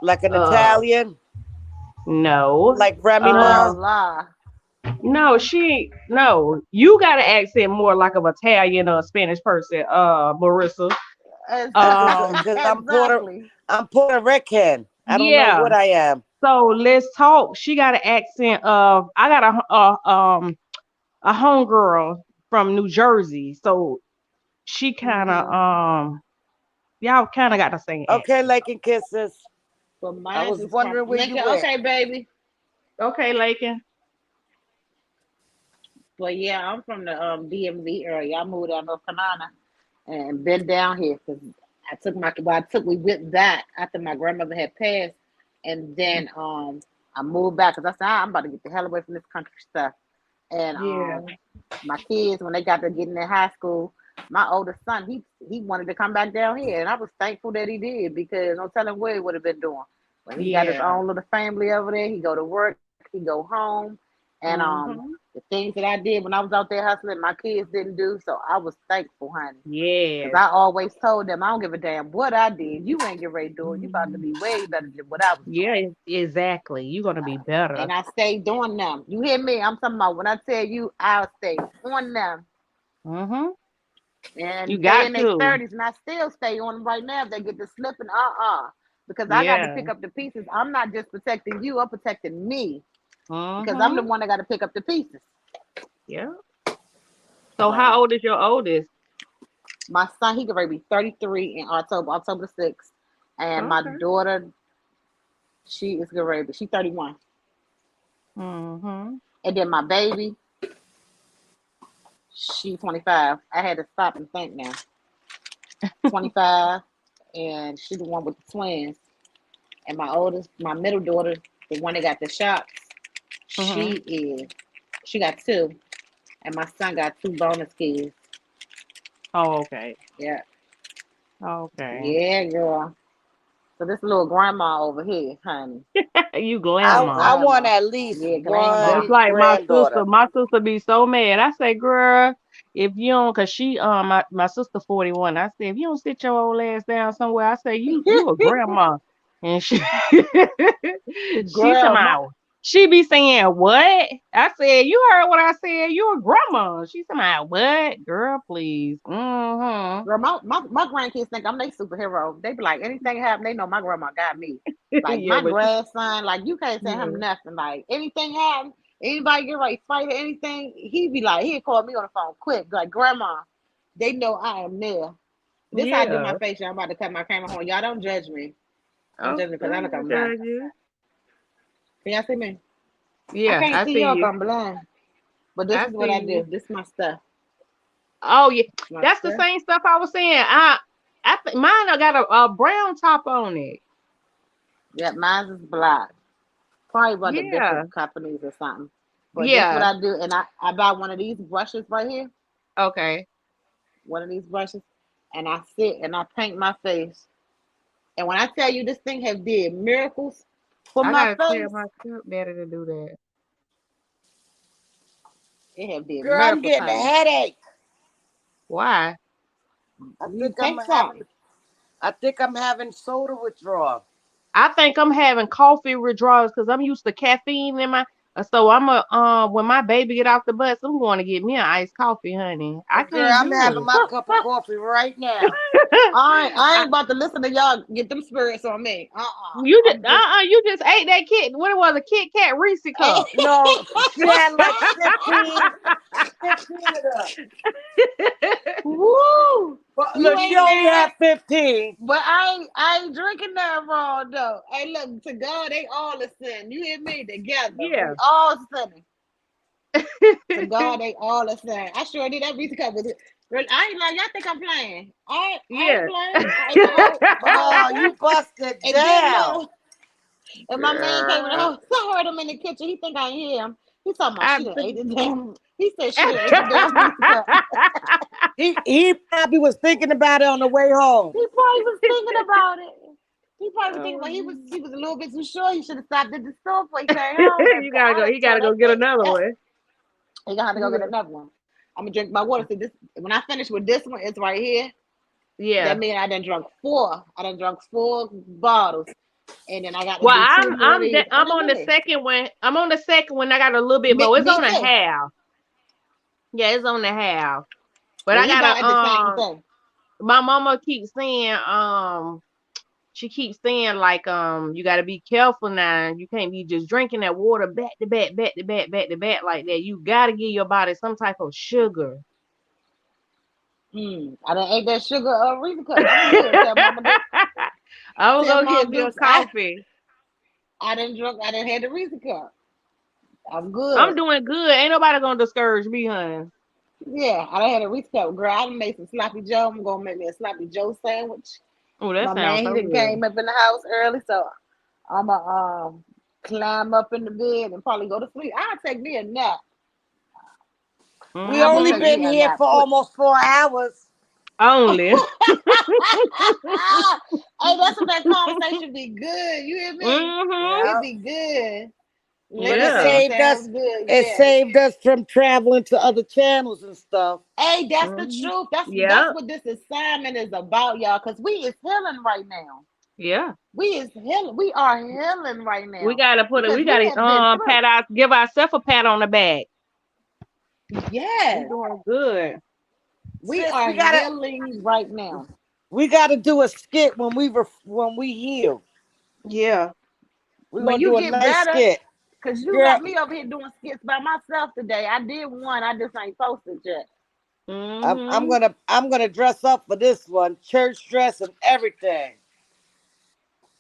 Like an uh, Italian? no, Like Remy uh, Ma? No lie. no, no. You got an accent more like of Italian or Spanish person, Marissa. Cause Exactly. I'm Puerto Rican. I don't know Yeah. what I am. So let's talk. She got an accent of. I got a homegirl from New Jersey, so she kind of Mm-hmm. y'all kind of got the same Okay, accent. Lake and Kisses. But I mine was is from wondering where Lincoln. you at. Okay, baby. Okay, Lakin. But yeah, I'm from the DMV area. I moved out of North Carolina and been down here because we went back after my grandmother had passed, and then I moved back because I said I'm about to get the hell away from this country stuff. And Yeah. my kids when they got to get in their high school, my oldest son he wanted to come back down here, and I was thankful that he did because no telling what he would have been doing. But he got his Yeah. own little family over there. He go to work, he go home, and Mhm. the things that I did when I was out there hustling, my kids didn't do. So I was thankful, honey. Because Yes. I always told them, I don't give a damn what I did. You ain't get ready to do it. You about to be way better than what I was doing. Yeah. Exactly. You're gonna be better. And I stayed doing them. You hear me? I'm talking about when I tell you I'll stay on them. Mhm. You And they got in their to. 30s, and I still stay on them right now. If they get to slipping, because I got to Yeah. pick up the pieces. I'm not just protecting you, I'm protecting me because I'm the Mhm. one that got to pick up the pieces. Yeah. So how So old is your oldest? my son, he could be 33 in October the 6th. And my Okay. daughter, she is getting ready, she's 31. Mhm. And then my baby, she's 25. I had to stop and think now. 25, and she's the one with the twins. And my middle daughter, the one that got the shots, she Mhm. is, she got two, and my son got two bonus kids. Oh, okay. Yeah, Okay. Yeah, girl. So this little grandma over here, honey. You I grandma. want Grandma. at least Yeah, That's grandma. one like granddaughter. my sister be so mad. I say, girl, if you don't, cause she my sister 41. I say, if you don't sit your old ass down somewhere, I say you a grandma. And she Grandma. somehow she be saying what? I said, you heard what I said, you a grandma. She somehow what? Girl, please. Mm-hmm. Girl, my grandkids think I'm their superhero. They be like, anything happen, they know my grandma got me. Like Yeah, my but grandson, like you can't tell yeah. him nothing. Like anything happen, anybody get ready to fight or anything, he be like, he'd call me on the phone quick. Like, grandma, they know I am there. This how I do my Yeah. face, y'all. I'm about to cut my camera on. Y'all don't judge me. Don't Oh, judge me because I look a God, mess. you. Can y'all see me? I Yeah, can't I see see y'all 'cause you. I'm blind. But this I is what I see do. you. This is my stuff. Oh yeah, My that's the stuff. same stuff I was saying. I think mine I got a brown top on it. Yep, mine is black. Probably about the Yeah, different companies or something. But that's what yeah. I do. And I buy one of these brushes right here, Okay. one of these brushes, and I sit and I paint my face. And when I tell you this thing have did miracles for I my gotta tell face, my stepdaddy to do that. it have did Girl, I'm miracles, getting a honey. headache. Why? I You think I'm take having some. soda withdrawal. I think I'm having coffee withdrawals because I'm used to caffeine in my. So I'm a when my baby get off the bus, I'm going to get me an iced coffee, honey. I Girl, can't I'm do having it. my cup of coffee right now. I I, ain't about to listen to y'all get them spirits on me. I'm just you just ate that Kit. What it was, a Kit Kat Reese cup. No, she had like 15 of them. woo. But You look, she ain't only lying. had 15. But I ain't drinking that raw though. Hey, look, to God, they all a sin. You hear me? Together, we Yeah. all sinning. To God, they all a sin. I sure did. That Reese cup was it. I ain't like y'all think I'm playing. I ain't Yeah. playing. I ate the whole Oh, cup. you busted And then down. look, and my man came in the Girl, house. I heard him in the kitchen. He think I ain't hear him. He talking about I she done ate think. the damn. He said she done ate the damn Reese cup. He probably was thinking about it on the way home. He probably was thinking about it. He probably was thinking, Oh, but he was a little bit too sure. He should have stopped at the store before he came home, baby. you 'Cause gotta I go. done He tore gotta go that get thing another up. one. He gonna have to go get Yeah. another one. I'm gonna drink my water. See this when I finish with this one, it's right here. That Yeah. means I done drunk four. I done drunk 4 bottles. And then I got to Well, do two more of these. I'm And on the then second one. I'm on the second one. I got a little bit me, more. It's me on a too. half. Yeah, it's on the half. But Well, I we about gotta at the same thing. my mama keeps saying she keeps saying like you gotta be careful now. You can't be just drinking that water back to back, back to back, back to back like that. You gotta give your body some type of sugar. I done ate that sugar Reese cup. I'm good. Tell Mama Duke. I was Tell gonna get Mom me a Dukes. coffee. I done drunk. I done had the Reese cup. I'm I'm good. doing good. Ain't nobody gonna discourage me, honey. Yeah, I done had a Reese cup. Girl, I done made some sloppy Joe. I'm gonna make me a sloppy Joe sandwich. Oh, that My sounds man, he so done good. came up in the house early, so I'ma climb up in the bed and probably go to sleep. I'll take me a nap. We I'm gonna only take Mm-hmm. me been a here nap for quick. almost 4 hours. Only. Hey, that's when that conversation be good. You hear me? Mm-hmm. It Yeah. be good. But it Listen, Yeah. it saved sounds us. good. It Yeah. saved us from traveling to other channels and stuff. Hey, that's the Mm-hmm. truth. That's Yeah. what this assignment is about, y'all. Cause we is healing right now. Yeah. We is healing. We are healing right We now gotta put it. because We we gotta have been through. give ourselves a pat on the back. We Yes, doing good. we Sis, are healing right now. we gotta do a skit when we heal. Yeah. We're When gonna you do a get nice better, skit. cause you Girl, got me over here doing skits by myself today. I did one. I just ain't posted yet. I'm Mm-hmm. gonna dress up for this one, church dress and everything.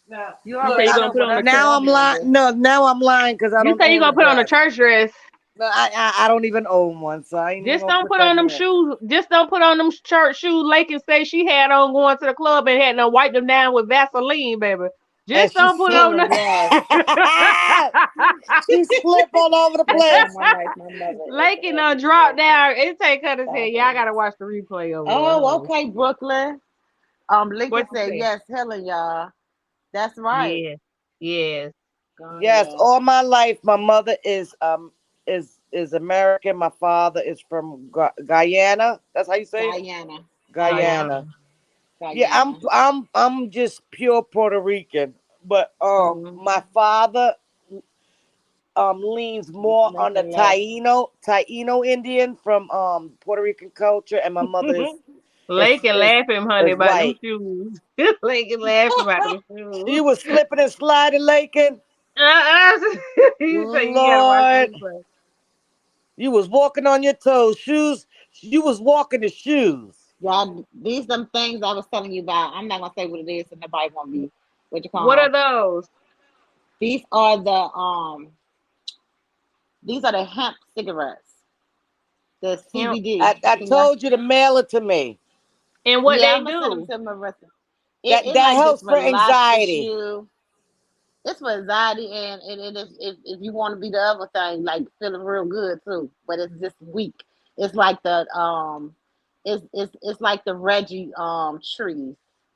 Now, You You look, say you already gonna know put what on I the said church. now I'm I'm gonna lying. do. No, now I'm lying because I You don't say you own gonna a put on the dress. church dress. No, I don't even own one, so I ain't even Just gonna don't put put that on them in. shoes. Just don't put on them church shoes. Lake and say she had on going to the club and had to wipe them down with Vaseline, baby. And Just don't put on the. Yes. she slip all over the That's place. on my life. My mother is Lake and every drop blessing. down. It take her to say, yeah, I Father. gotta watch the replay over there, Oh, honey. okay, Brooklyn. Lincoln What you said say? yes, Helen, y'all. That's right. Yes. Yes. Go Yes, ahead. all my life, my mother is American. My father is from Guyana. That's how you say it, Guyana. Uh-huh. Guyana. Yeah, Guyana. I'm just pure Puerto Rican, but Mm-hmm. my father leans more on the Lincoln left. Taino Indian from Puerto Rican culture, and my mother Lake and laughing, honey, is about them white. shoes. Lake and laughing about them shoes. You was slipping and sliding, Lakin. Uh-uh. You say you gotta watch the Lord, replay. you was walking on your toes. Shoes. You was walking the shoes. Y'all, these some things I was telling you about. I'm not gonna say what it is, and nobody won't be what you What call are 'em. those? These are the hemp cigarettes, the Hemp. CBD. I Can y'all? told you to mail it to me. And what Yeah, they I'm gonna send them do? to Marissa. It That it that like just helps for relaxes anxiety. you. It's for anxiety, and it is if you want to be the other thing, like feeling real good too, but it's just weak. It's like it's like the Reggie trees.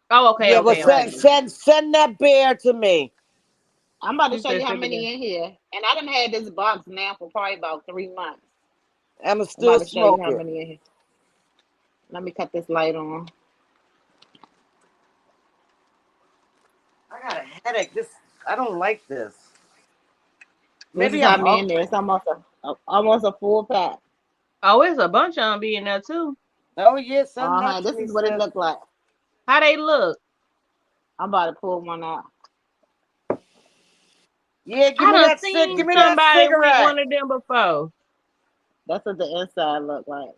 Oh, okay, Yeah, It's well, okay, send okay. Reggie. send send that bear to me. I'm about to She show said you how send it many in. in here, and I done had this box now for probably about 3 months. I'ma I'm about still to show you smoke how it. many in here. Let me cut this light on. I got a headache. I don't like this. This is Maybe how I'm many in there. hungry. It's almost a full pack. Oh, it's a bunch of them being there too. Oh yeah, send that Uh-huh. to This me, is what it sis. looked like. How they look? I'm about to pull one out. Yeah, I done give seen me that somebody with cigarette. one of them before. That's what the inside look like.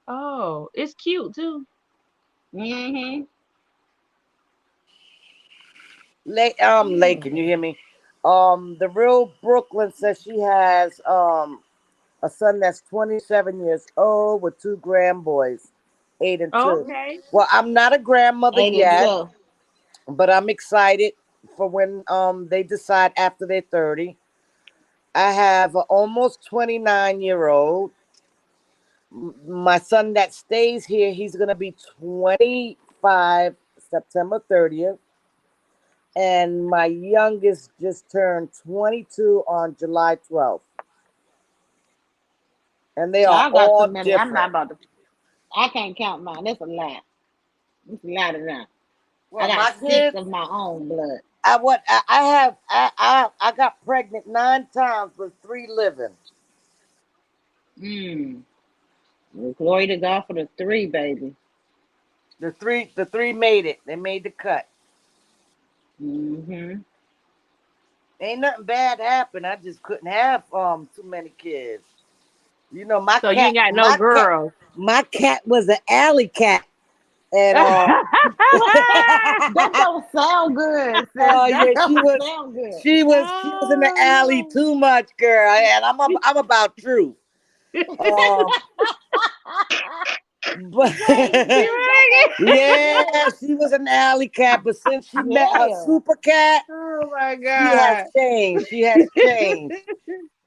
Oh, it's cute too. Mm-hmm. Yeah. Can you hear me? The real Brooklyn says she has a son that's 27 years old with two grandboys, 8 and 2. Okay. Well, I'm not a grandmother 8 and yet, 2. but I'm excited for when they decide after they're 30. I have an almost 29-year-old. My son that stays here, he's gonna be 25 September 30th. And my youngest just turned 22 on July 12th. And they are I got too all many. I'm not different. about to. I can't count mine. That's a lot. It's a lot of them. I Well, got my six kids, of my own blood. I have I got pregnant 9 times with 3 living. Mm. Well, glory to God for the three, baby. The three made it. They made the cut. Mm-hmm. Ain't nothing bad happened. I just couldn't have too many kids. You know, So you ain't got no girls. my cat was an alley cat, and That don't sound good, sis. oh That yeah, don't sound good. she was in the alley Oh. too much, girl. And I'm about truth. Um, but Right, sis. That don't sound yeah, good. she was an alley cat. But since she met her Yeah. super cat, Oh my she has God. changed. She has changed.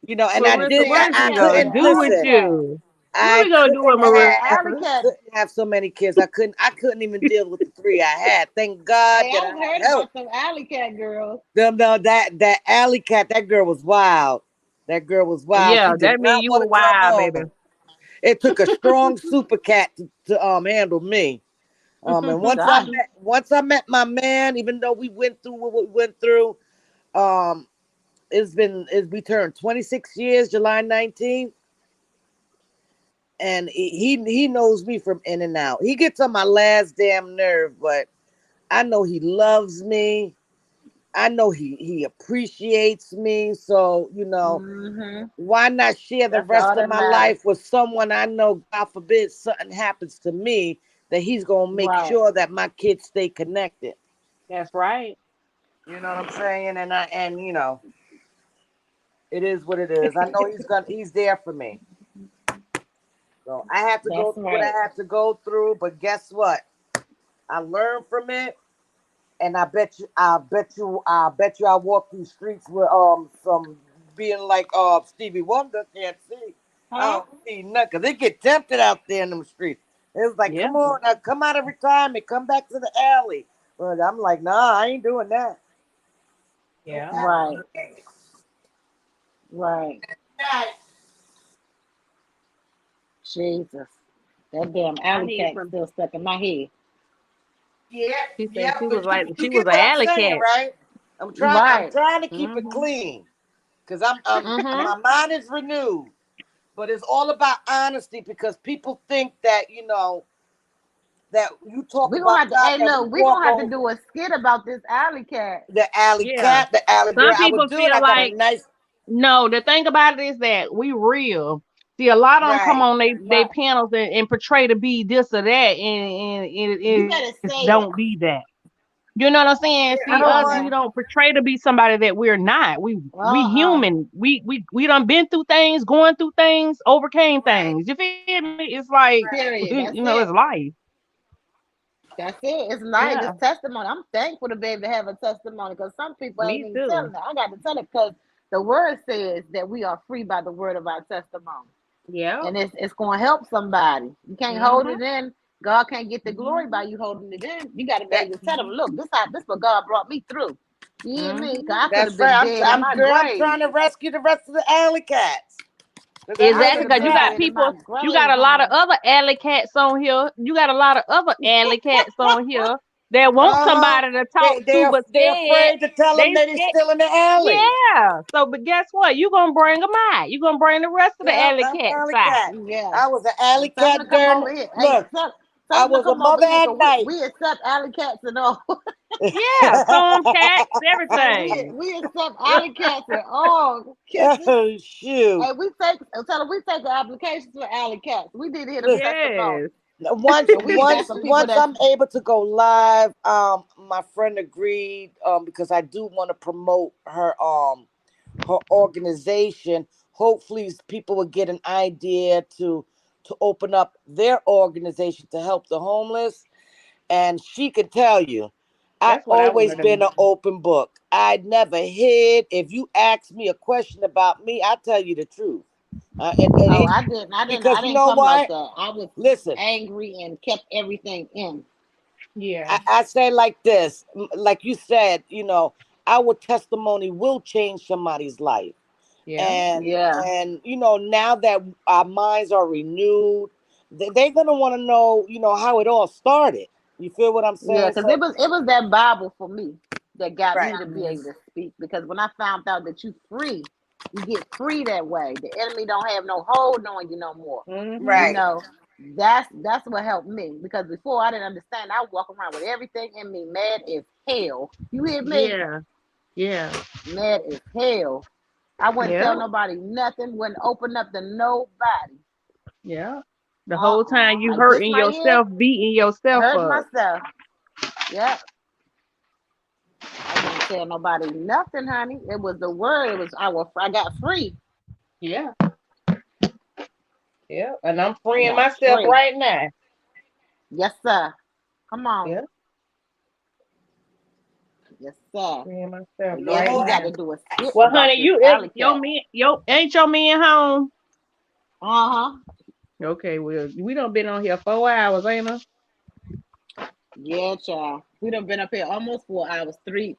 You know, and Marissa, what is That we I cat gonna was an couldn't do with alley listen. cat. you? What I we gonna do with That was an Marissa? alley cat. couldn't have so many kids. I couldn't even deal with the 3 I had. Thank God Hey, that I I've had heard help. about some alley cat girls. Them no that alley cat, that girl was wild. That girl was wild. She Yeah, did that mean not you want were to come wild, baby. home. It took a strong super cat to handle me. And God. once I met my man, even though we went through what we went through, um, we turned 26 years, July 19th, and he knows me from in and out. He gets on my last damn nerve, but I know he loves me. I know he appreciates me. So, Mm-hmm. why not share the That's rest all of that my matters. life with someone I know, God forbid something happens to me, that he's gonna make Right. sure that my kids stay connected. That's right. You know what I'm saying? And it is what it is. I know he's there for me. So I had to go That's through what I right. had to go through, but guess what? I learned from it, and I walk these streets with some being like Stevie Wonder can't see. I Huh? don't see nothing. 'Cause they get tempted out there in them streets. It was like, Yeah. come on, now come out of retirement, come back to the alley. But I'm like, nah, I ain't doing that. Yeah. Right. Right. Jesus. That damn I alley need cat some. still stuck in my head. Yeah, She said yeah, she but was like you she was get an what I'm alley saying, cat. right? I'm Right. trying to keep it Mm-hmm. clean. Because I'm Mm-hmm. my mind is renewed. But it's all about honesty because people think that, that you talk We're gonna have about to God hey and we look, we're walk gonna have to over do a skit about this alley cat. the alley Yeah. cat, the alley girl. Some I would people do it. feel I got a like nice no. The thing about it is that we real. See, a lot of them come right. on they Right. panels and portray to be this or that, and You it better say it. don't be that. You know what I'm saying? Yeah, Come See, I don't on us, want we now. don't portray to be somebody that we're not. We Uh-uh. human. We done been through things, going through things, overcame right, things. You feel me? It's like right. Period. That's you know, it. it's life. That's it. It's life. Yeah, It's testimony. I'm thankful to be able to have a testimony because some people ain't me even too. telling it. I got to tell it because the word says that we are free by the word of our testimony. Yeah. And it's going to help somebody. You can't hold Mhm. it in. God can't get the glory by you holding it in. You got to be That able to tell them, look, this what God brought me through. You hear me? 'Cause Mhm. I could have that's been right. dead in my I'm grave. trying to rescue the rest of the alley cats. 'Cause that's I what Exactly, could they have because you been got try. dead in my people, you got grave, a lot of honey. other alley cats on here. You got a lot of other alley cats on here that want Uh-huh. somebody to talk to, but They're scared. afraid to tell them They that it's scared. still in the alley. Yeah. So, but guess what? You gonna bring them out. You gonna bring the rest of the Yeah, alley I'm cats alley out. cat. Yeah. I was an alley Tell them to cat come during. over here. Hey, Look, tell I them to was a come over mother here at because night. we accept alley cats and all. Yeah, storm cats, Hey, everything. we accept alley cats and all kisses. Oh shoot! Hey, tell them we take the applications for alley cats. We need to hear them Look, testimony. Yes. once And we got some people once that's I'm able to go live, my friend agreed, because I do want to promote her organization. Hopefully people will get an idea to open up their organization to help the homeless. And she can tell you, I That's what I want always to been do. an open book. I never hid. If you ask me a question about me, I tell you the truth. It oh, ain't I because you didn't know come like what? that. I was Listen, angry and kept everything in. Yeah. I say like this, like you said, our testimony will change somebody's life. Yeah. Yeah. And now that our minds are renewed, they're gonna want to know, how it all started. You feel what I'm Yeah, saying? because So it was that Bible for me that got right, me to be able to speak. Because when I found out that you free, you get free that way. The enemy don't have no hold on you no more. Mhm. You right. know, that's what helped me. Because before I didn't understand, I walk around with everything in me, mad as hell. You hear me? Yeah. Yeah. Mad as hell. I wouldn't Yeah. tell nobody nothing. Wouldn't open up to nobody. Yeah. The whole time you Like this hurting right here, yourself, beating yourself hurt up. myself. Yep. I wouldn't tell nobody nothing, honey. It was the word. It was I got free. Yeah. Yeah. And I'm I freeing got myself free. right now. Yes, sir. Come on. Yeah. Yes, sir. Freeing myself But The yeah, right we whole got now. to do a skit Well, about honey, this you alley your cat. man, ain't your man home? Uh-huh. Okay, well, we done been on here 4 hours, ain't I? Yeah, child. We done been up here almost 4 hours. Three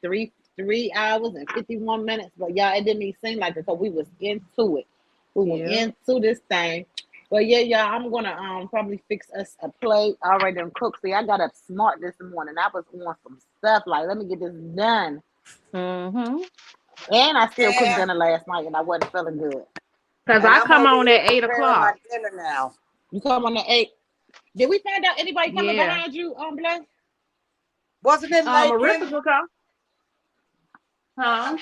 hours and 51 minutes. But y'all, it didn't even seem like it because we was into it. We were Yeah. into this thing. But yeah, y'all, I'm gonna probably fix us a plate. I already done cooked. See, I got up smart this morning. I was on some stuff like, let me get this done. Mm-hmm. And I still cooked yeah. dinner last night and I wasn't feeling good. Cause And I I'm come over on here at eight preparing my o'clock. dinner now. You come on the 8. Did we find out anybody coming Yeah. behind you, Bless? Wasn't it Lakin? Marissa will come. Huh?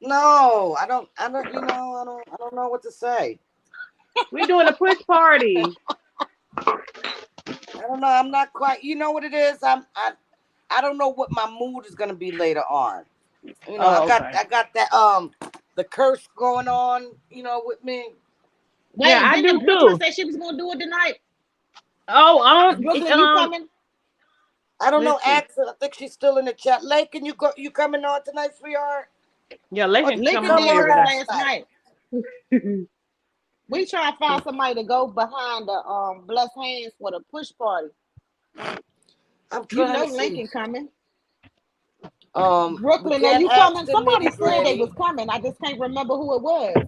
No, I don't. I don't know what to say. We doing a push party. I don't know. I'm not quite. You know what it is? I don't know what my mood is gonna be later on. Oh, okay. I got that the curse going on. With me. Yeah, Wait, I do didn't Brooklyn too. say she was gonna do it tonight? Oh, Brooklyn, you coming? I don't know. let's see. Accent. I think she's still in the chat. Lakin, you coming on tonight, sweetheart? Yeah, they Or can did you come Lincoln on come did on every hers day. last last night? night. We try to find somebody to go behind the blessed hands for the push party. I'm You trying know to see. Lincoln coming. We Brooklyn, are can't you ask coming? the Somebody nitty said they gritty. was coming. I just can't remember who it was.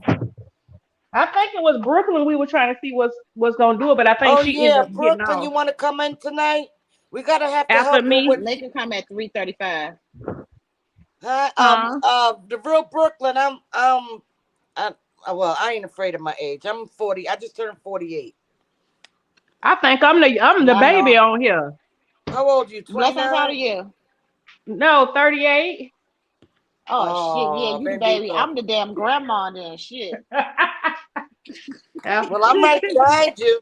I think it was Brooklyn. We were trying to see what's gonna do it, but I think Oh she ended yeah, up getting Brooklyn, off you want to come in tonight? We gotta have to after help her me. with Lincoln come at 3:35. Huh? the real Brooklyn. Well, I ain't afraid of my age. I'm 40. I just turned 48. I think I'm the I baby know. on here. How old are you? Blessings, how old are 29? you? No, 38. Oh shit, yeah, Oh, you the baby, you baby. talk. I'm the damn grandma then. Shit. Yeah. Well, I'm right behind you.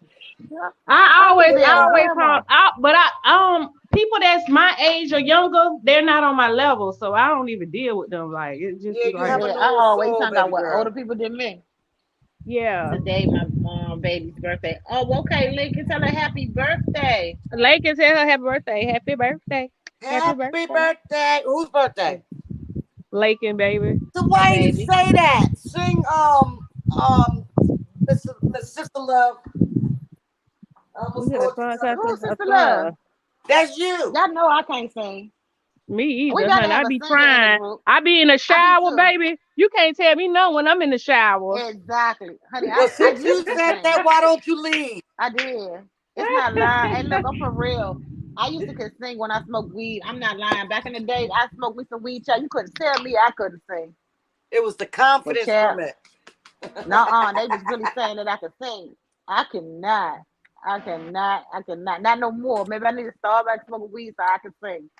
I I'm the always damn call grandma. out, but people that's my age or younger, they're not on my level, so I don't even deal with them. Like it just Yeah, be you like, have a Yeah, I noble always soul, talking about baby what older girl. people than me. yeah. Today my baby's birthday. Oh, okay, Lincoln, tell her happy birthday. Lincoln said her happy birthday, happy birthday, happy Happy birthday, birthday. Whose birthday? Lincoln baby. So My why you baby. say that? Sing Miss Sister Love. I We almost get a called you song, something. Who's a Sister Love? song. That's you. Y'all know I can't sing. Me We either, got to honey. I have a be singer in the trying. group. I be in the I be shower, too. baby. You can't tell me no when I'm in the shower. Exactly. Honey, Well, I since you used to said sing. that, why don't you leave? I did. It's not lying. Hey, look, I'm for real. I used to could sing when I smoked weed. I'm not lying. Back in the day, I smoked me some weed. Child. You couldn't tell me I couldn't sing. It was the But confidence child, from it. no, they was really saying that I could sing. I cannot. I cannot. I cannot. Not no more. Maybe I need to start back smoking weed so I can sing.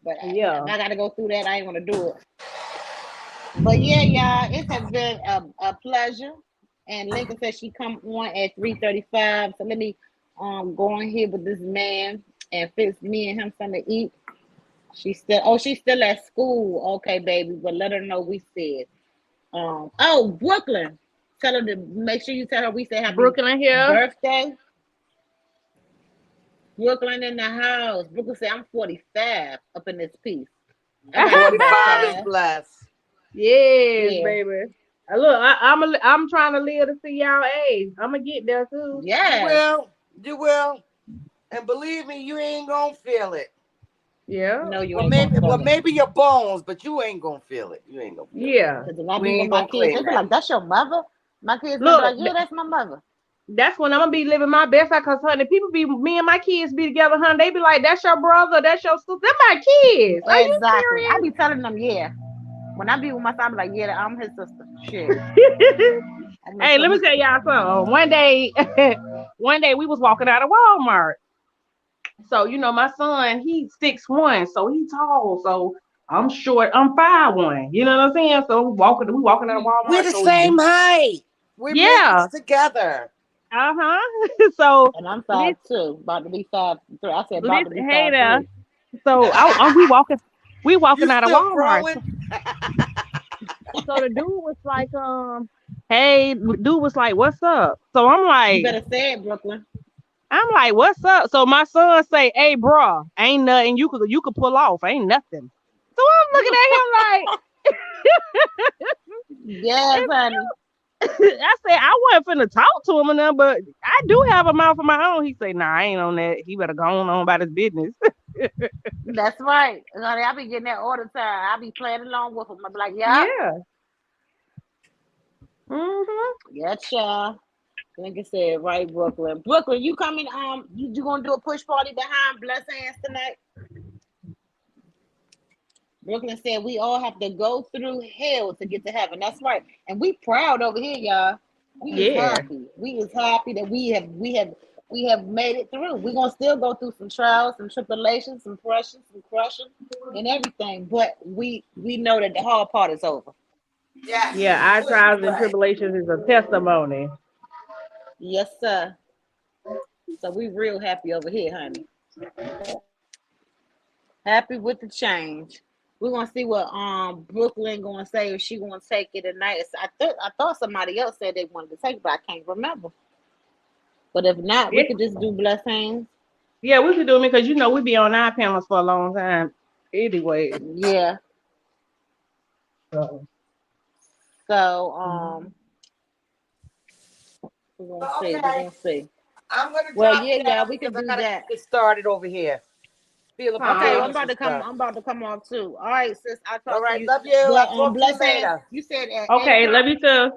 But if Yeah. I got to go through that, I ain't gonna do it. But yeah, y'all, it has been a pleasure. And Lincoln said she come on at 3:35. So let me go on here with this man and fix me and him something to eat. She's still at school. Okay, baby, but let her know we said. Brooklyn. Tell her to make sure you tell her we say happy Brooklyn here. birthday. Brooklyn in the house. Brooklyn said I'm 45 up in this piece. I got you by 45 is five. blessed. Yes, Yeah. baby. Look, I'm trying to live to see y'all age. I'm gonna get there too. Yes. You will. And believe me, you ain't gonna feel it. Yeah. No, you ain't gonna feel it. Maybe your bones, but you ain't gonna feel it. You ain't gonna feel it. Yeah. Because if I We be with ain't my gonna kids, they claim be that. like, "That's your mother." My kids gonna be Look, like, "Yeah, that's my mother." that's when I'm gonna be living my best life. Cause honey, me and my kids be together, honey. They be like, "That's your brother, that's your sister, they're my kids." Are you Exactly. I serious? be telling them, yeah. When I be with my son, I be like, "Yeah, I'm his sister." Shit. I'm his Hey, let me sister. tell y'all something. One day we was walking out of Walmart. So my son, he's 6'1", so he's tall. So I'm short. I'm 5'1". You know what I'm saying? So we walking out of We're Walmart. the So same height. We made yeah, this together. So And I'm lis- 5'2", about to be 5'3". I said about to listen, be hey there. 5'3". So we You walking out of still Walmart. growing? So the dude was like, hey, dude was like, what's up? So You better say it, Brooklyn. I'm like, what's up? So my son say, hey, bro, ain't nothing you could pull off. Ain't nothing. So I'm looking at him like, Yes, honey. I said, I wasn't finna talk to him or nothing, but I do have a mouth of my own. He said, nah, I ain't on that. He better go on about his business. That's right. Honey, I be getting that all the time. I be playing along with them. I be like, "Yeah, Yeah. Mm-hmm. yeah, child." Like I said, right, Brooklyn. Brooklyn, you coming? You gonna do a push party behind Blessed Hands tonight? Brooklyn said we all have to go through hell to get to heaven. That's right, and we proud over here, y'all. We is Yeah. happy. We is happy that we have made it through. We're gonna still go through some trials, some tribulations, some pressure, some crushing, and everything. But we know that the hard part is over. Yes. Yeah, our trials and Right. tribulations is a testimony. Yes, sir. So we real happy over here, honey. Happy with the change. We're gonna see what Brooklyn gonna say if she gonna take it tonight. I thought somebody else said they wanted to take it, but I can't remember. But if not, we Yeah, could just do Blessed Hands. yeah, we could do it because we be on our panels for a long time. Anyway. Yeah. So, So mhm. We're gonna see. We're gonna see. I'm gonna Well, drop yeah, y'all, down we can because I do gotta that. get started over here. Fill up the Okay, well, I'm babies about and to come. stuff. I'm about to come off too. All right, sis. I'll All talk to right, you. love you. I'll talk to you Blessings. later. You said at 8 Okay, o'clock. love you too. All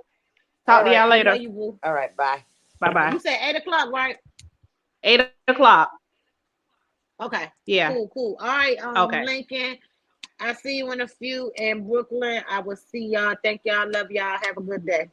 Talk to right. y'all I later. love you, boo. All right, bye. Bye bye. You said 8 o'clock, right? 8 o'clock. Okay. Yeah. Cool. All right, Okay. Lincoln. I see you in a few in Brooklyn. I will see y'all. Thank y'all. Love y'all. Have a good day.